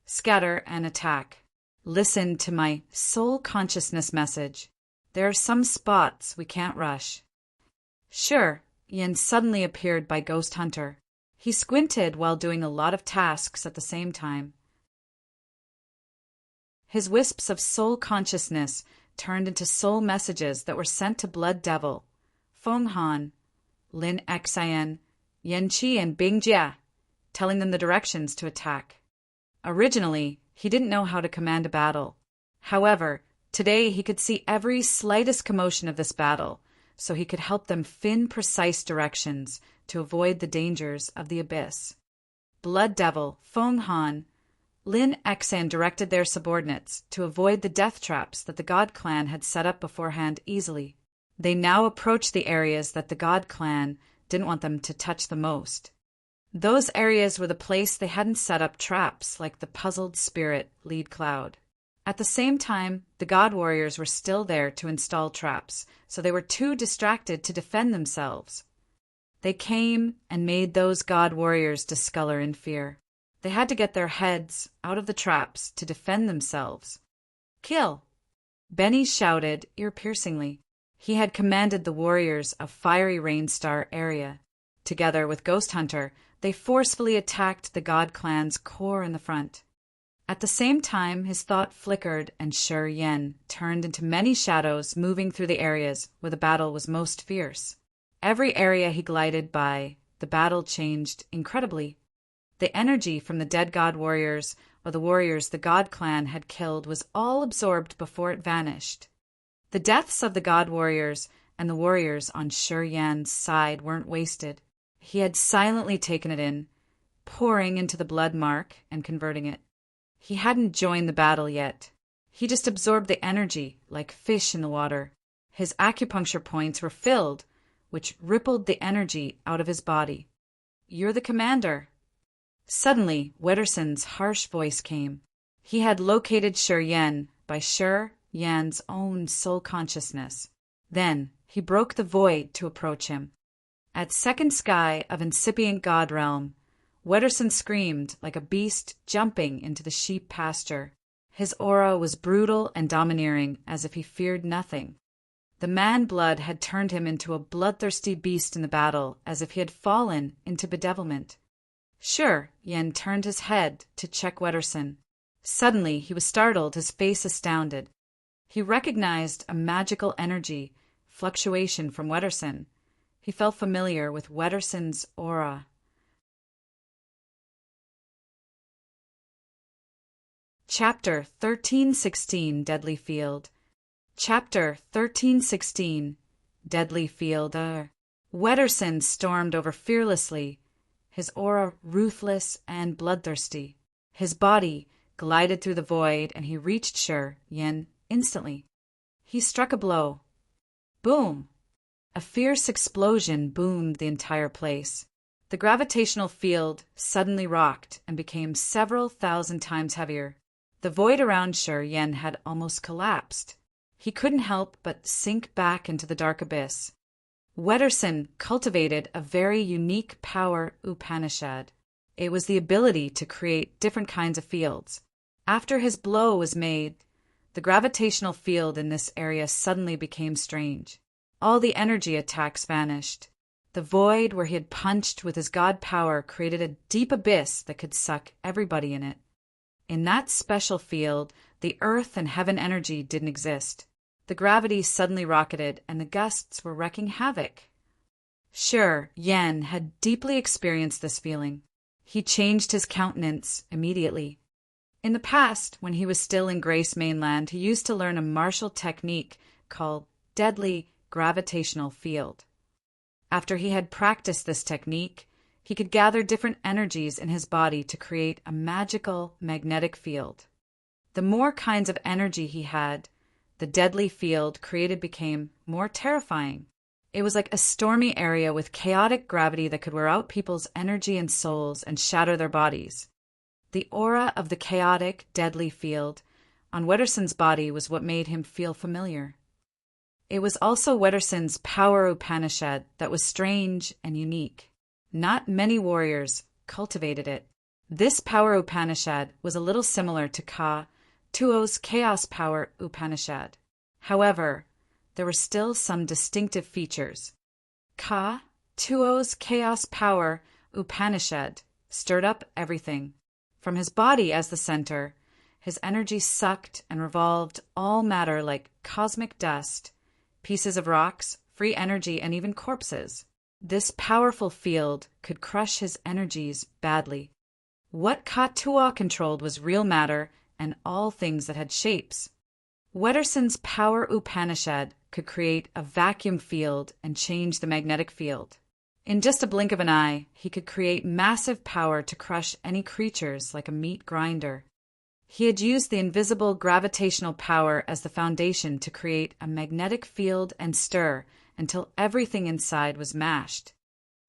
Scatter and attack. Listen to my soul consciousness message. There are some spots we can't rush. Sure, Yin suddenly appeared by Ghost Hunter. He squinted while doing a lot of tasks at the same time. His wisps of soul consciousness turned into soul messages that were sent to Blood Devil, Feng Han, Lin Xian, Yan Qi, and Bing Jia, telling them the directions to attack. Originally, he didn't know how to command a battle. However, today he could see every slightest commotion of this battle, so he could help them fin precise directions to avoid the dangers of the abyss. Blood Devil, Feng Han, Lin Xian directed their subordinates to avoid the death traps that the God Clan had set up beforehand easily. They now approached the areas that the God Clan didn't want them to touch the most. Those areas were the place they hadn't set up traps like the puzzled spirit lead cloud. At the same time, the God Warriors were still there to install traps, so they were too distracted to defend themselves. They came and made those God Warriors discolor in fear. They had to get their heads out of the traps to defend themselves. Kill! Benny shouted ear-piercingly. He had commanded the warriors of Fiery Rainstar area. Together with Ghost Hunter, they forcefully attacked the God Clan's core in the front. At the same time, his thought flickered and Shi Yan turned into many shadows moving through the areas where the battle was most fierce. Every area he glided by, the battle changed incredibly. The energy from the dead God Warriors or the warriors the God Clan had killed was all absorbed before it vanished. The deaths of the God Warriors and the warriors on Shi Yan's side weren't wasted. He had silently taken it in, pouring into the blood mark and converting it. He hadn't joined the battle yet. He just absorbed the energy like fish in the water. His acupuncture points were filled, which rippled the energy out of his body. "You're the commander." Suddenly, Wetterson's harsh voice came. He had located Shi Yan by Shi Yan's own soul consciousness. Then, he broke the void to approach him. At second sky of incipient God realm, Wetterson screamed like a beast jumping into the sheep pasture. His aura was brutal and domineering, as if he feared nothing. The man blood had turned him into a bloodthirsty beast in the battle, as if he had fallen into bedevilment. Sure, Yen turned his head to check Wetterson. Suddenly, he was startled, his face astounded. He recognized a magical energy fluctuation from Wetterson. He felt familiar with Wetterson's aura. Chapter 1316, Deadly Field. Chapter 1316, Deadly Field. Wetterson stormed over fearlessly, his aura ruthless and bloodthirsty. His body glided through the void, and he reached Shi Yan instantly. He struck a blow. Boom! A fierce explosion boomed the entire place. The gravitational field suddenly rocked and became several thousand times heavier. The void around Shi Yan had almost collapsed. He couldn't help but sink back into the dark abyss. Wetterson cultivated a very unique power Upanishad. It was the ability to create different kinds of fields. After his blow was made, the gravitational field in this area suddenly became strange. All the energy attacks vanished. The void where he had punched with his god power created a deep abyss that could suck everybody in it. In that special field, the earth and heaven energy didn't exist. The gravity suddenly rocketed, and the gusts were wreaking havoc. Shi Yan had deeply experienced this feeling. He changed his countenance immediately. In the past, when he was still in Grace Mainland, he used to learn a martial technique called Deadly Gravitational Field. After he had practiced this technique, he could gather different energies in his body to create a magical magnetic field. The more kinds of energy he had, the deadly field created became more terrifying. It was like a stormy area with chaotic gravity that could wear out people's energy and souls and shatter their bodies. The aura of the chaotic, deadly field on Wetterson's body was what made him feel familiar. It was also Wetterson's power Upanishad that was strange and unique. Not many warriors cultivated it. This power Upanishad was a little similar to Ka Tuo's Chaos Power Upanishad. However, there were still some distinctive features. Ka Tuo's Chaos Power Upanishad stirred up everything. From his body as the center, his energy sucked and revolved all matter like cosmic dust, pieces of rocks, free energy, and even corpses. This powerful field could crush his energies badly. What Ka Tuo controlled was real matter and all things that had shapes. Wetterson's power Upanishad could create a vacuum field and change the magnetic field. In just a blink of an eye, he could create massive power to crush any creatures like a meat grinder. He had used the invisible gravitational power as the foundation to create a magnetic field and stir until everything inside was mashed.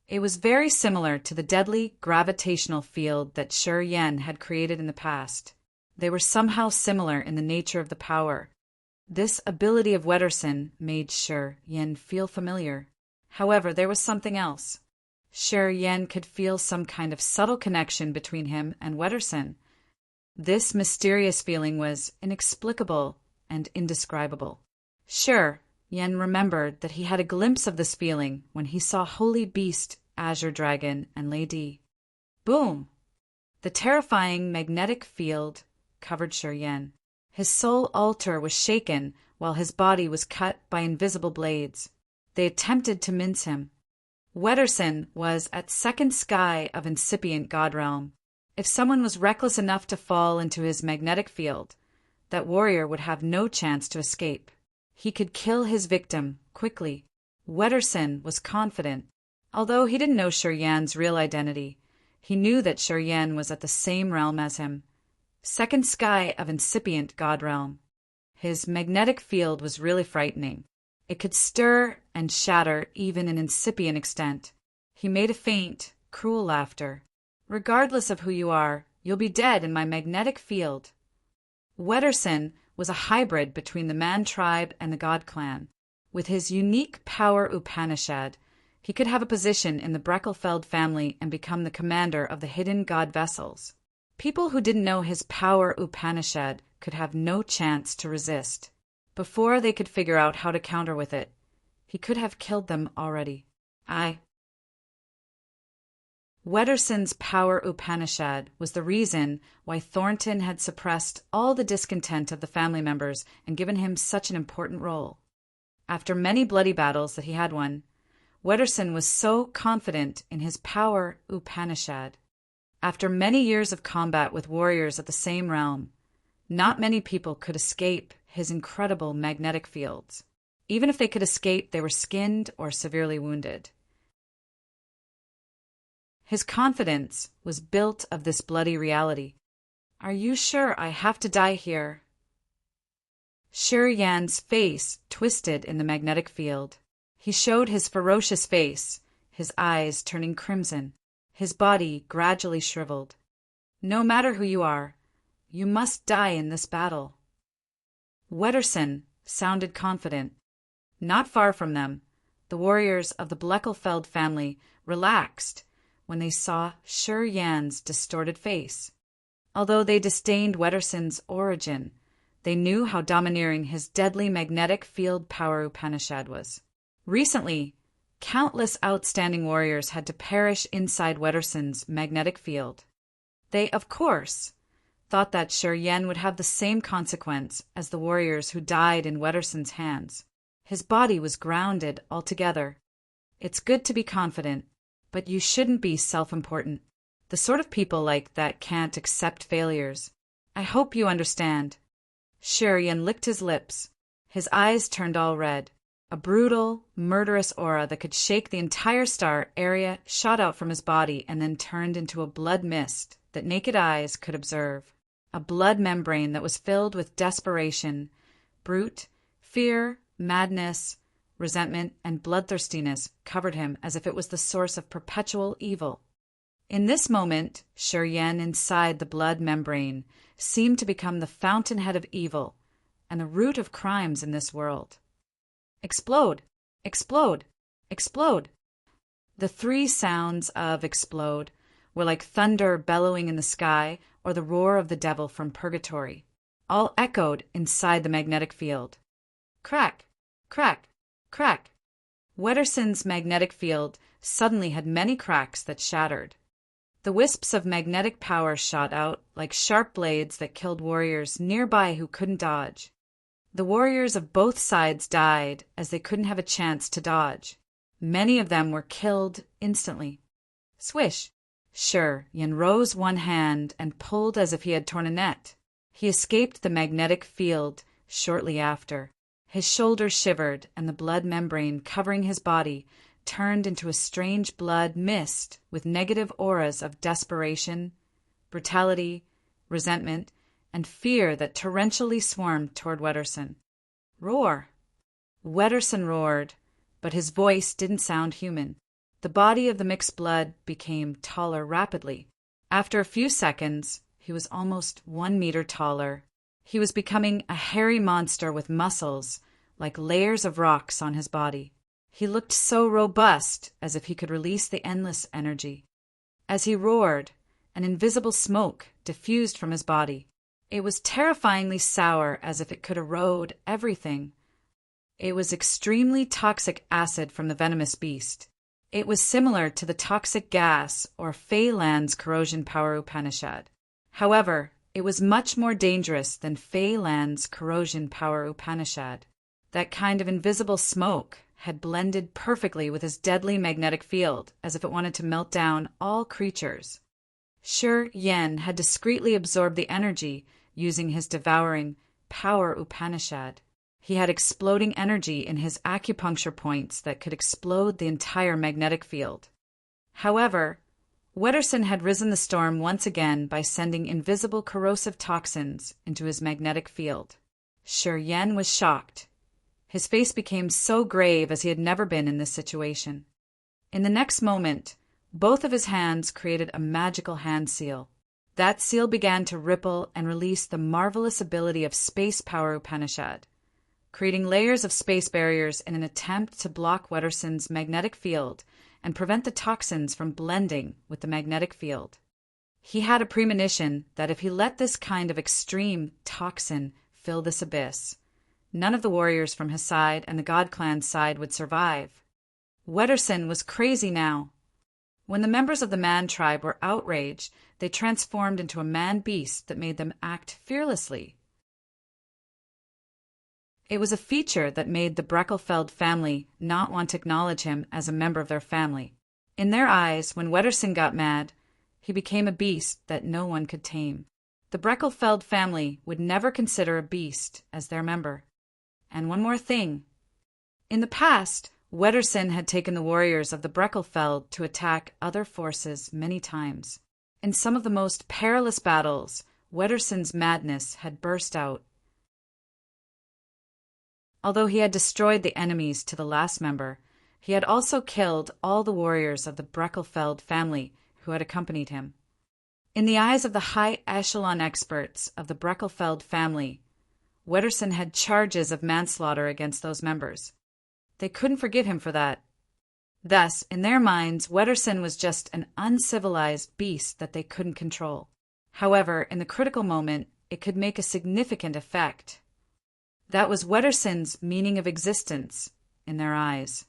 It was very similar to the deadly gravitational field that Shi Yan had created in the past. They were somehow similar in the nature of the power. This ability of Wetterson made Shi Yan feel familiar. However, there was something else. Shi Yan could feel some kind of subtle connection between him and Wetterson. This mysterious feeling was inexplicable and indescribable. Shi Yan remembered that he had a glimpse of this feeling when he saw Holy Beast, Azure Dragon, and Lady. Boom! The terrifying magnetic field covered Shi Yan. His soul altar was shaken while his body was cut by invisible blades. They attempted to mince him. Wetterson was at second sky of incipient God realm. If someone was reckless enough to fall into his magnetic field, that warrior would have no chance to escape. He could kill his victim quickly. Wetterson was confident. Although he didn't know Shi Yan's real identity, he knew that Shi Yan was at the same realm as him. Second sky of incipient God realm. His magnetic field was really frightening. It could stir and shatter even an incipient extent. He made a faint, cruel laughter. Regardless of who you are, you'll be dead in my magnetic field. Wetterson was a hybrid between the man tribe and the God clan. With his unique power Upanishad, he could have a position in the Breckelfeld family and become the commander of the hidden God vessels. People who didn't know his power Upanishad could have no chance to resist. Before they could figure out how to counter with it, he could have killed them already. Wetterson's power Upanishad was the reason why Thornton had suppressed all the discontent of the family members and given him such an important role. After many bloody battles that he had won, Wetterson was so confident in his power Upanishad. After many years of combat with warriors of the same realm, not many people could escape his incredible magnetic fields. Even if they could escape, they were skinned or severely wounded. His confidence was built of this bloody reality. Are you sure I have to die here? Shi Yan's face twisted in the magnetic field. He showed his ferocious face, his eyes turning crimson, his body gradually shriveled. No matter who you are, you must die in this battle. Wetterson sounded confident. Not far from them, the warriors of the Bleckelfeld family relaxed when they saw Shi Yan's distorted face. Although they disdained Wetterson's origin, they knew how domineering his deadly magnetic field power Upanishad was. Recently, countless outstanding warriors had to perish inside Wetterson's magnetic field. They, of course, thought that Shi Yan would have the same consequence as the warriors who died in Wetterson's hands. His body was grounded altogether. It's good to be confident, but you shouldn't be self-important. The sort of people like that can't accept failures. I hope you understand. Shi Yan licked his lips. His eyes turned all red. A brutal, murderous aura that could shake the entire star area shot out from his body and then turned into a blood mist that naked eyes could observe. A blood membrane that was filled with desperation, brute, fear, madness, resentment, and bloodthirstiness covered him as if it was the source of perpetual evil. In this moment, Yen inside the blood membrane seemed to become the fountainhead of evil and the root of crimes in this world. Explode! Explode! Explode! The three sounds of explode were like thunder bellowing in the sky or the roar of the devil from purgatory, all echoed inside the magnetic field. Crack! Crack! Crack! Wetterson's magnetic field suddenly had many cracks that shattered. The wisps of magnetic power shot out like sharp blades that killed warriors nearby who couldn't dodge. The warriors of both sides died as they couldn't have a chance to dodge. Many of them were killed instantly. Swish! Yen rose one hand and pulled as if he had torn a net. He escaped the magnetic field shortly after. His shoulders shivered, and the blood membrane covering his body turned into a strange blood mist with negative auras of desperation, brutality, resentment, and fear that torrentially swarmed toward Wetterson. Roar! Wetterson roared, but his voice didn't sound human. The body of the mixed blood became taller rapidly. After a few seconds, he was almost 1 meter taller. He was becoming a hairy monster with muscles, like layers of rocks on his body. He looked so robust, as if he could release the endless energy. As he roared, an invisible smoke diffused from his body. It was terrifyingly sour, as if it could erode everything. It was extremely toxic acid from the venomous beast. It was similar to the toxic gas or Fey Land's corrosion power Upanishad. However, it was much more dangerous than Fey Land's corrosion power Upanishad. That kind of invisible smoke had blended perfectly with his deadly magnetic field, as if it wanted to melt down all creatures. Yen had discreetly absorbed the energy using his devouring power Upanishad. He had exploding energy in his acupuncture points that could explode the entire magnetic field. However, Wetterson had risen the storm once again by sending invisible corrosive toxins into his magnetic field. Yen was shocked. His face became so grave as he had never been in this situation. In the next moment, both of his hands created a magical hand seal. That seal began to ripple and release the marvelous ability of space power Upanishad, creating layers of space barriers in an attempt to block Wetterson's magnetic field and prevent the toxins from blending with the magnetic field. He had a premonition that if he let this kind of extreme toxin fill this abyss, none of the warriors from his side and the God Clan's side would survive. Wetterson was crazy now. When the members of the man tribe were outraged, they transformed into a man-beast that made them act fearlessly. It was a feature that made the Breckelfeld family not want to acknowledge him as a member of their family. In their eyes, when Wetterson got mad, he became a beast that no one could tame. The Breckelfeld family would never consider a beast as their member. And one more thing. In the past, Wetterson had taken the warriors of the Breckelfeld to attack other forces many times. In some of the most perilous battles, Wetterson's madness had burst out. Although he had destroyed the enemies to the last member, he had also killed all the warriors of the Breckelfeld family who had accompanied him. In the eyes of the high echelon experts of the Breckelfeld family, Wetterson had charges of manslaughter against those members. They couldn't forgive him for that. Thus, in their minds, Wetterson was just an uncivilized beast that they couldn't control. However, in the critical moment, it could make a significant effect. That was Wetterson's meaning of existence in their eyes.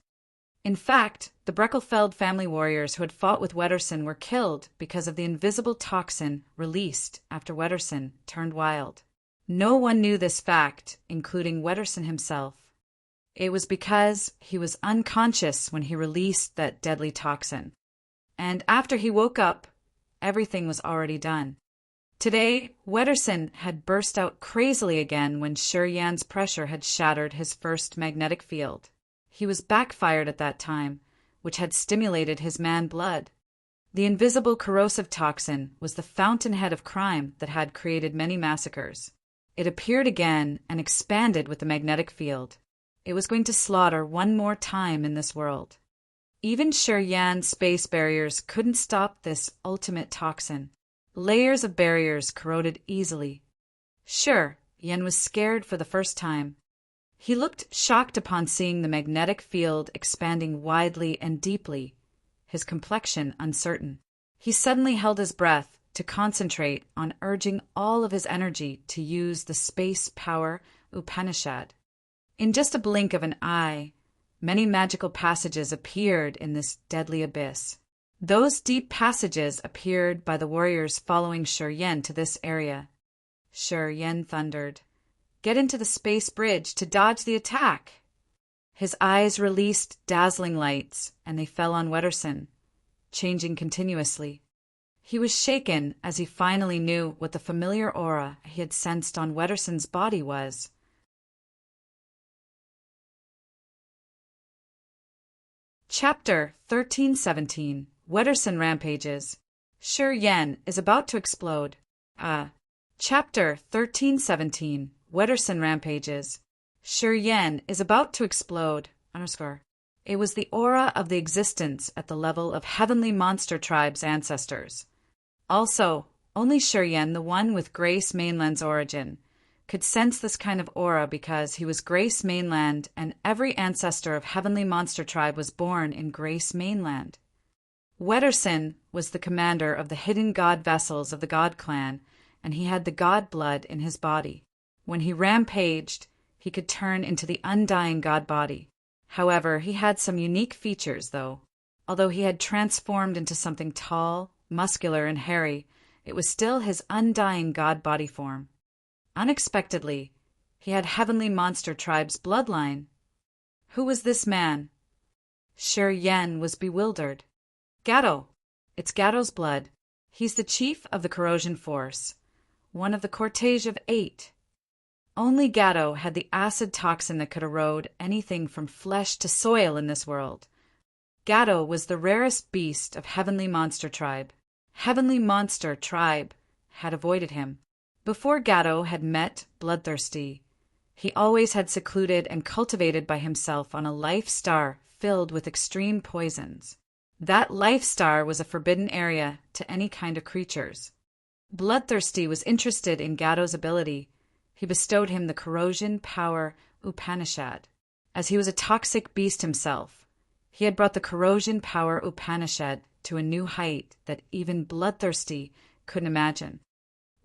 In fact, the Breckelfeld family warriors who had fought with Wetterson were killed because of the invisible toxin released after Wetterson turned wild. No one knew this fact, including Wetterson himself. It was because he was unconscious when he released that deadly toxin. And after he woke up, everything was already done. Today, Wetterson had burst out crazily again when Yan's pressure had shattered his first magnetic field. He was backfired at that time, which had stimulated his man blood. The invisible corrosive toxin was the fountainhead of crime that had created many massacres. It appeared again and expanded with the magnetic field. It was going to slaughter one more time in this world. Even Yan's space barriers couldn't stop this ultimate toxin. Layers of barriers corroded easily. Yan was scared for the first time. He looked shocked upon seeing the magnetic field expanding widely and deeply, his complexion uncertain. He suddenly held his breath to concentrate on urging all of his energy to use the space power Upanishad. In just a blink of an eye, many magical passages appeared in this deadly abyss. Those deep passages appeared by the warriors following Yan to this area. Yan thundered, "Get into the space bridge to dodge the attack!" His eyes released dazzling lights, and they fell on Wetterson, changing continuously. He was shaken as he finally knew what the familiar aura he had sensed on Wetterson's body was. Chapter 1317. Wetterson Rampages. Yan is about to explode. Chapter 1317. Wetterson Rampages. Yan is about to explode. It was the aura of the existence at the level of heavenly monster tribes' ancestors. Also, only Yan, the one with Grace Mainland's origin, could sense this kind of aura because he was Grace Mainland and every ancestor of heavenly monster tribe was born in Grace Mainland. Wetterson was the commander of the hidden god vessels of the God Clan, and he had the god blood in his body. When he rampaged, he could turn into the undying god body. However, he had some unique features, though. Although he had transformed into something tall, muscular, and hairy, it was still his undying god body form. Unexpectedly, he had heavenly monster tribe's bloodline. Who was this man? Yan was bewildered. Gatto. It's Gatto's blood. He's the chief of the corrosion force, one of the cortege of 8. Only Gatto had the acid toxin that could erode anything from flesh to soil in this world. Gatto was the rarest beast of Heavenly Monster Tribe. Heavenly Monster Tribe had avoided him. Before Gatto had met Bloodthirsty, he always had secluded and cultivated by himself on a life star filled with extreme poisons. That life star was a forbidden area to any kind of creatures. Bloodthirsty was interested in Gatto's ability. He bestowed him the corrosion power Upanishad. As he was a toxic beast himself, he had brought the corrosion power Upanishad to a new height that even Bloodthirsty couldn't imagine.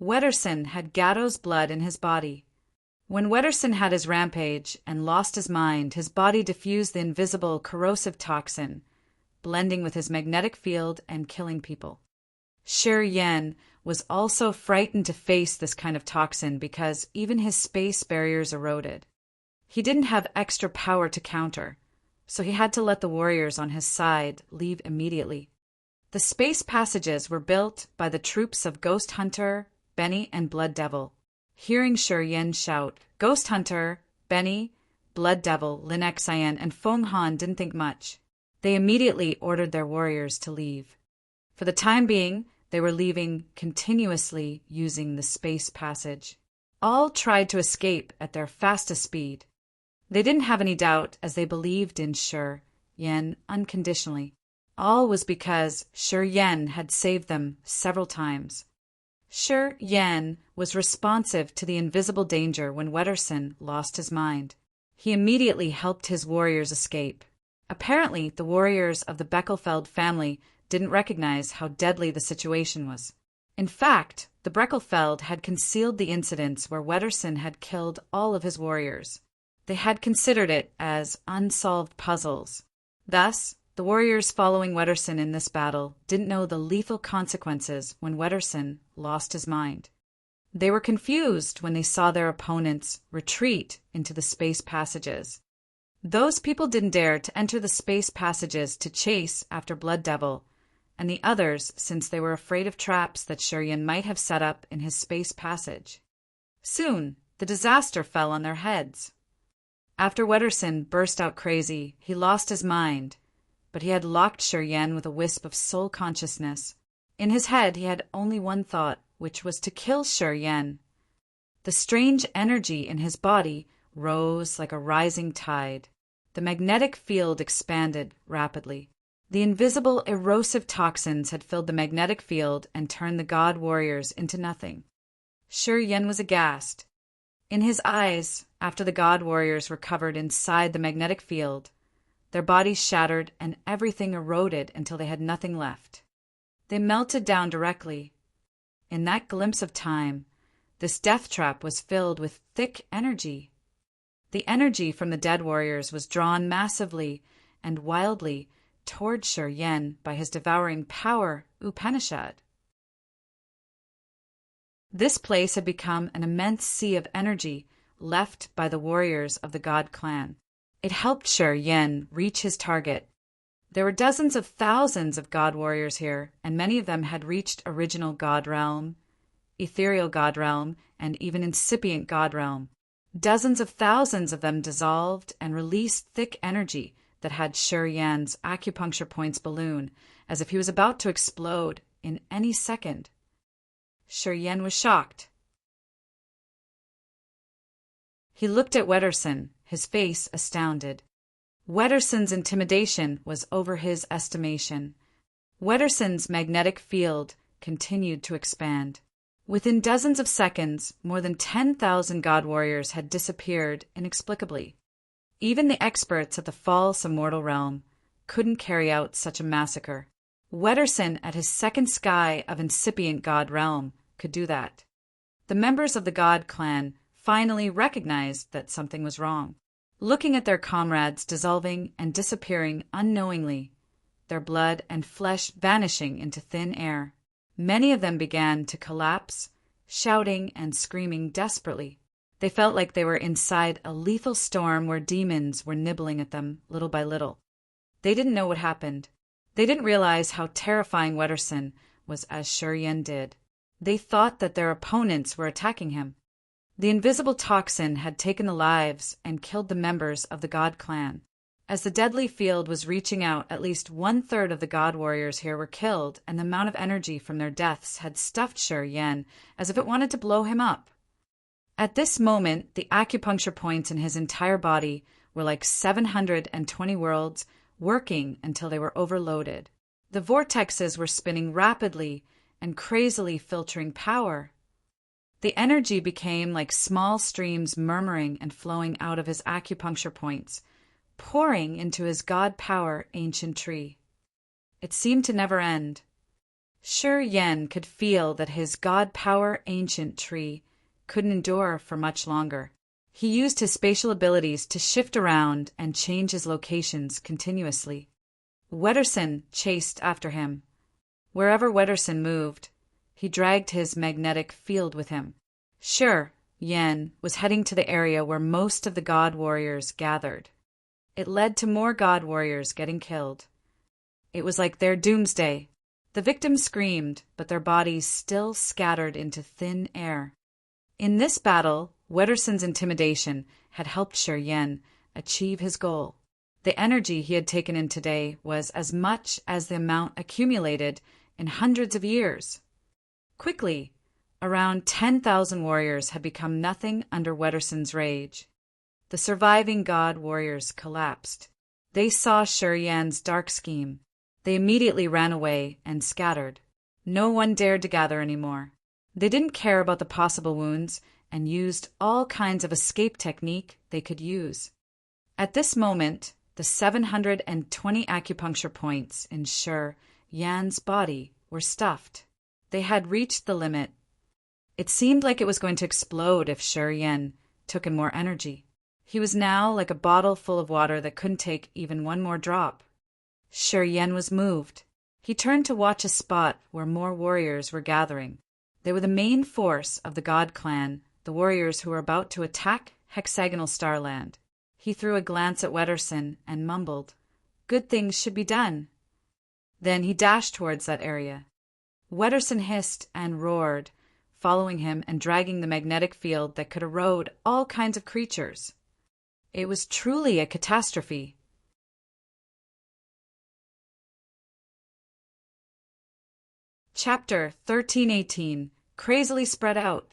Wetterson had Gatto's blood in his body. When Wetterson had his rampage and lost his mind, his body diffused the invisible corrosive toxin, blending with his magnetic field and killing people. Yan was also frightened to face this kind of toxin because even his space barriers eroded. He didn't have extra power to counter, so he had to let the warriors on his side leave immediately. The space passages were built by the troops of Ghost Hunter, Benny, and Blood Devil. Hearing Yan shout, "Ghost Hunter, Benny, Blood Devil, Linex Cyan, and Feng Han didn't think much. They immediately ordered their warriors to leave. For the time being, they were leaving continuously using the space passage. All tried to escape at their fastest speed. They didn't have any doubt as they believed in Yan unconditionally. All was because Yan had saved them several times. Yan was responsive to the invisible danger when Wetterson lost his mind. He immediately helped his warriors escape. Apparently, the warriors of the Beckelfeld family didn't recognize how deadly the situation was. In fact, the Beckelfeld had concealed the incidents where Wetterson had killed all of his warriors. They had considered it as unsolved puzzles. Thus, the warriors following Wetterson in this battle didn't know the lethal consequences when Wetterson lost his mind. They were confused when they saw their opponents retreat into the space passages. Those people didn't dare to enter the space passages to chase after Blood Devil, and the others since they were afraid of traps that Yan might have set up in his space passage. Soon, the disaster fell on their heads. After Wetterson burst out crazy, he lost his mind, but he had locked Yan with a wisp of soul consciousness. In his head, he had only one thought, which was to kill Yan. The strange energy in his body rose like a rising tide. The magnetic field expanded rapidly. The invisible, erosive toxins had filled the magnetic field and turned the god warriors into nothing. Shi Yan was aghast. In his eyes, after the god warriors were covered inside the magnetic field, their bodies shattered and everything eroded until they had nothing left. They melted down directly. In that glimpse of time, this death trap was filled with thick energy. The energy from the dead warriors was drawn massively and wildly toward Shi Yan by his devouring power, Upanishad. This place had become an immense sea of energy left by the warriors of the god clan. It helped Shi Yan reach his target. There were dozens of thousands of god warriors here, and many of them had reached original god realm, ethereal god realm, and even incipient god realm. Dozens of thousands of them dissolved and released thick energy that had Shi Yan's acupuncture points balloon, as if he was about to explode in any second. Shi Yan was shocked. He looked at Wetterson, his face astounded. Wetterson's intimidation was over his estimation. Wetterson's magnetic field continued to expand. Within dozens of seconds, more than 10,000 god warriors had disappeared inexplicably. Even the experts at the false immortal realm couldn't carry out such a massacre. Wetterson, at his second sky of incipient god realm, could do that. The members of the god clan finally recognized that something was wrong. Looking at their comrades dissolving and disappearing unknowingly, their blood and flesh vanishing into thin air, many of them began to collapse, shouting and screaming desperately. They felt like they were inside a lethal storm where demons were nibbling at them little by little. They didn't know what happened. They didn't realize how terrifying Wetterson was as Shi Yan did. They thought that their opponents were attacking him. The invisible toxin had taken the lives and killed the members of the god clan. As the deadly field was reaching out, at least 1/3 of the god warriors here were killed, and the amount of energy from their deaths had stuffed Shi Yan as if it wanted to blow him up. At this moment, the acupuncture points in his entire body were like 720 worlds working until they were overloaded. The vortexes were spinning rapidly and crazily filtering power. The energy became like small streams murmuring and flowing out of his acupuncture points, pouring into his god power ancient tree. It seemed to never end. Shi Yan could feel that his god power ancient tree couldn't endure for much longer. He used his spatial abilities to shift around and change his locations continuously. Wetterson chased after him. Wherever Wetterson moved, he dragged his magnetic field with him. Shi Yan was heading to the area where most of the god warriors gathered. It led to more god warriors getting killed. It was like their doomsday. The victims screamed, but their bodies still scattered into thin air. In this battle, Wetterson's intimidation had helped Shi Yan achieve his goal. The energy he had taken in today was as much as the amount accumulated in hundreds of years. Quickly, around 10,000 warriors had become nothing under Wetterson's rage. The surviving god warriors collapsed. They saw Shi Yan's dark scheme. They immediately ran away and scattered. No one dared to gather anymore. They didn't care about the possible wounds and used all kinds of escape technique they could use. At this moment, the 720 acupuncture points in Shi Yan's body were stuffed. They had reached the limit. It seemed like it was going to explode if Shi Yan took in more energy. He was now like a bottle full of water that couldn't take even one more drop. Shi Yan was moved. He turned to watch a spot where more warriors were gathering. They were the main force of the god clan, the warriors who were about to attack hexagonal Starland. He threw a glance at Wetterson and mumbled, "Good things should be done." Then he dashed towards that area. Wetterson hissed and roared, following him and dragging the magnetic field that could erode all kinds of creatures. It was truly a catastrophe. Chapter 1318, Crazily Spread Out.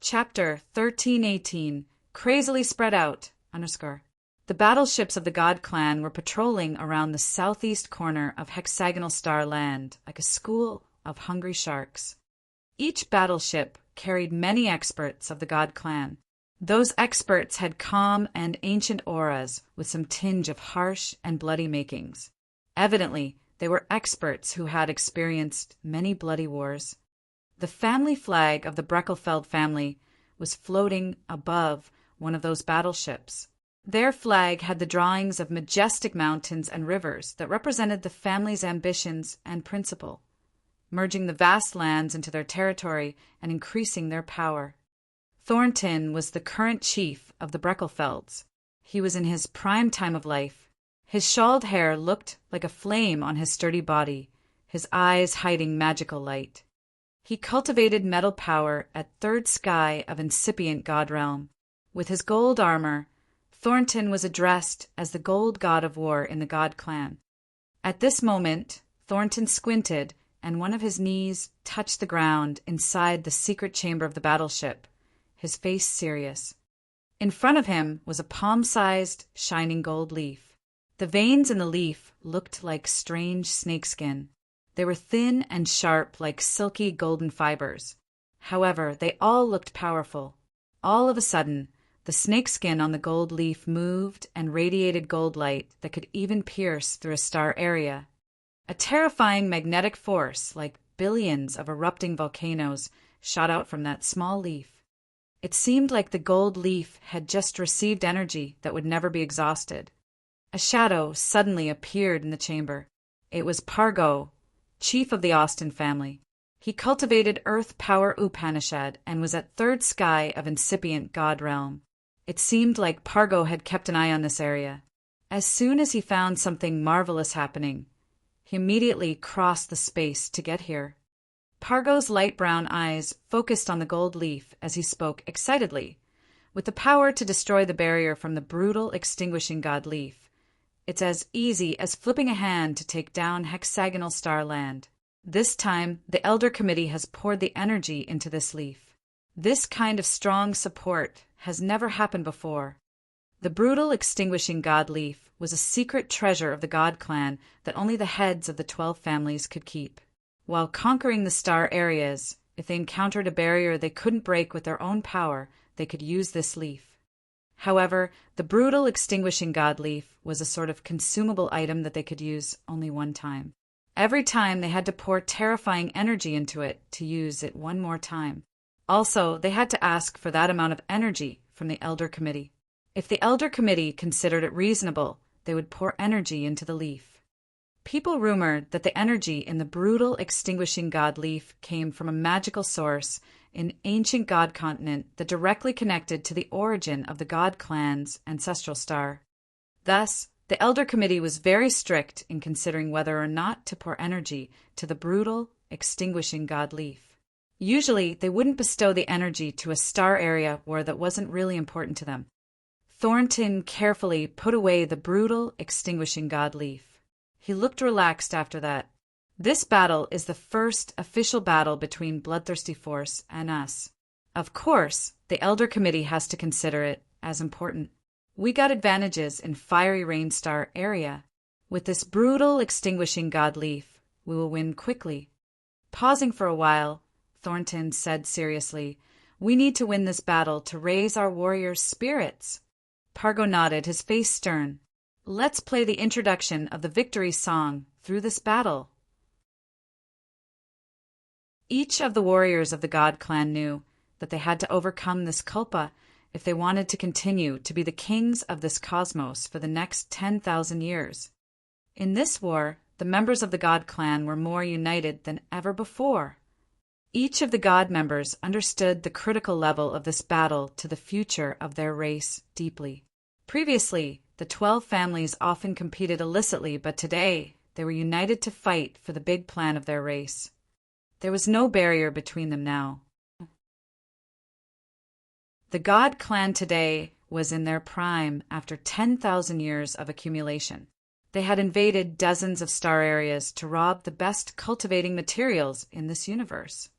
Chapter 1318, Crazily Spread Out, _. The battleships of the God Clan were patrolling around the southeast corner of hexagonal star land like a school of hungry sharks. Each battleship carried many experts of the God Clan. Those experts had calm and ancient auras with some tinge of harsh and bloody makings. Evidently, they were experts who had experienced many bloody wars. The family flag of the Breckelfeld family was floating above one of those battleships. Their flag had the drawings of majestic mountains and rivers that represented the family's ambitions and principle, merging the vast lands into their territory and increasing their power. Thornton was the current chief of the Breckelfelds. He was in his prime time of life. His shawled hair looked like a flame on his sturdy body, his eyes hiding magical light. He cultivated metal power at third sky of incipient god realm. With his gold armor, Thornton was addressed as the gold god of war in the God Clan. At this moment, Thornton squinted, and one of his knees touched the ground inside the secret chamber of the battleship, his face serious. In front of him was a palm-sized, shining gold leaf. The veins in the leaf looked like strange snakeskin. They were thin and sharp like silky golden fibers. However, they all looked powerful. All of a sudden, the snakeskin on the gold leaf moved and radiated gold light that could even pierce through a star area. A terrifying magnetic force, like billions of erupting volcanoes, shot out from that small leaf. It seemed like the gold leaf had just received energy that would never be exhausted. A shadow suddenly appeared in the chamber. It was Pargo, chief of the Austin family. He cultivated earth power Upanishad and was at third sky of incipient god realm. It seemed like Pargo had kept an eye on this area. As soon as he found something marvelous happening, he immediately crossed the space to get here. Pargo's light brown eyes focused on the gold leaf as he spoke excitedly. With the power to destroy the barrier from the brutal, extinguishing god leaf, it's as easy as flipping a hand to take down hexagonal star land. This time, the Elder Committee has poured the energy into this leaf. This kind of strong support has never happened before. The brutal, extinguishing god leaf was a secret treasure of the God Clan that only the heads of the 12 families could keep. While conquering the star areas, if they encountered a barrier they couldn't break with their own power, they could use this leaf. However, the brutal, extinguishing god leaf was a sort of consumable item that they could use only one time. Every time they had to pour terrifying energy into it to use it one more time. Also, they had to ask for that amount of energy from the Elder Committee. If the Elder Committee considered it reasonable, they would pour energy into the leaf. People rumored that the energy in the brutal, extinguishing god leaf came from a magical source in ancient god continent that directly connected to the origin of the God Clan's ancestral star. Thus, the Elder Committee was very strict in considering whether or not to pour energy to the brutal, extinguishing god leaf. Usually, they wouldn't bestow the energy to a star area where that wasn't really important to them. Thornton carefully put away the brutal, extinguishing god leaf. He looked relaxed after that. This battle is the first official battle between Bloodthirsty Force and us. Of course, the Elder Committee has to consider it as important. We got advantages in Fiery Rain Star area. With this brutal, extinguishing god leaf, we will win quickly. Pausing for a while, Thornton said seriously, "We need to win this battle to raise our warriors' spirits." Pargo nodded, his face stern. "Let's play the introduction of the victory song through this battle." Each of the warriors of the God Clan knew that they had to overcome this culpa if they wanted to continue to be the kings of this cosmos for the next 10,000 years. In this war, the members of the God Clan were more united than ever before. Each of the God members understood the critical level of this battle to the future of their race deeply. Previously, the 12 families often competed illicitly, but today they were united to fight for the big plan of their race. There was no barrier between them now. The God Clan today was in their prime after 10,000 years of accumulation. They had invaded dozens of star areas to rob the best cultivating materials in this universe.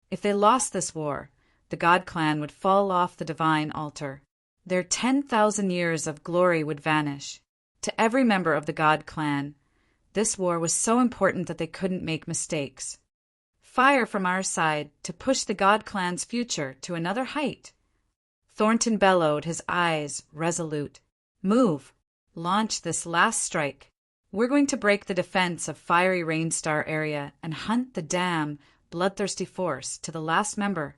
If they lost this war, the God Clan would fall off the divine altar. Their 10,000 years of glory would vanish. To every member of the God clan, this war was so important that they couldn't make mistakes. Fire from our side to push the God clan's future to another height. Thornton bellowed, his eyes resolute. Move. Launch this last strike. We're going to break the defense of Fiery Rainstar area and hunt the damn bloodthirsty force to the last member.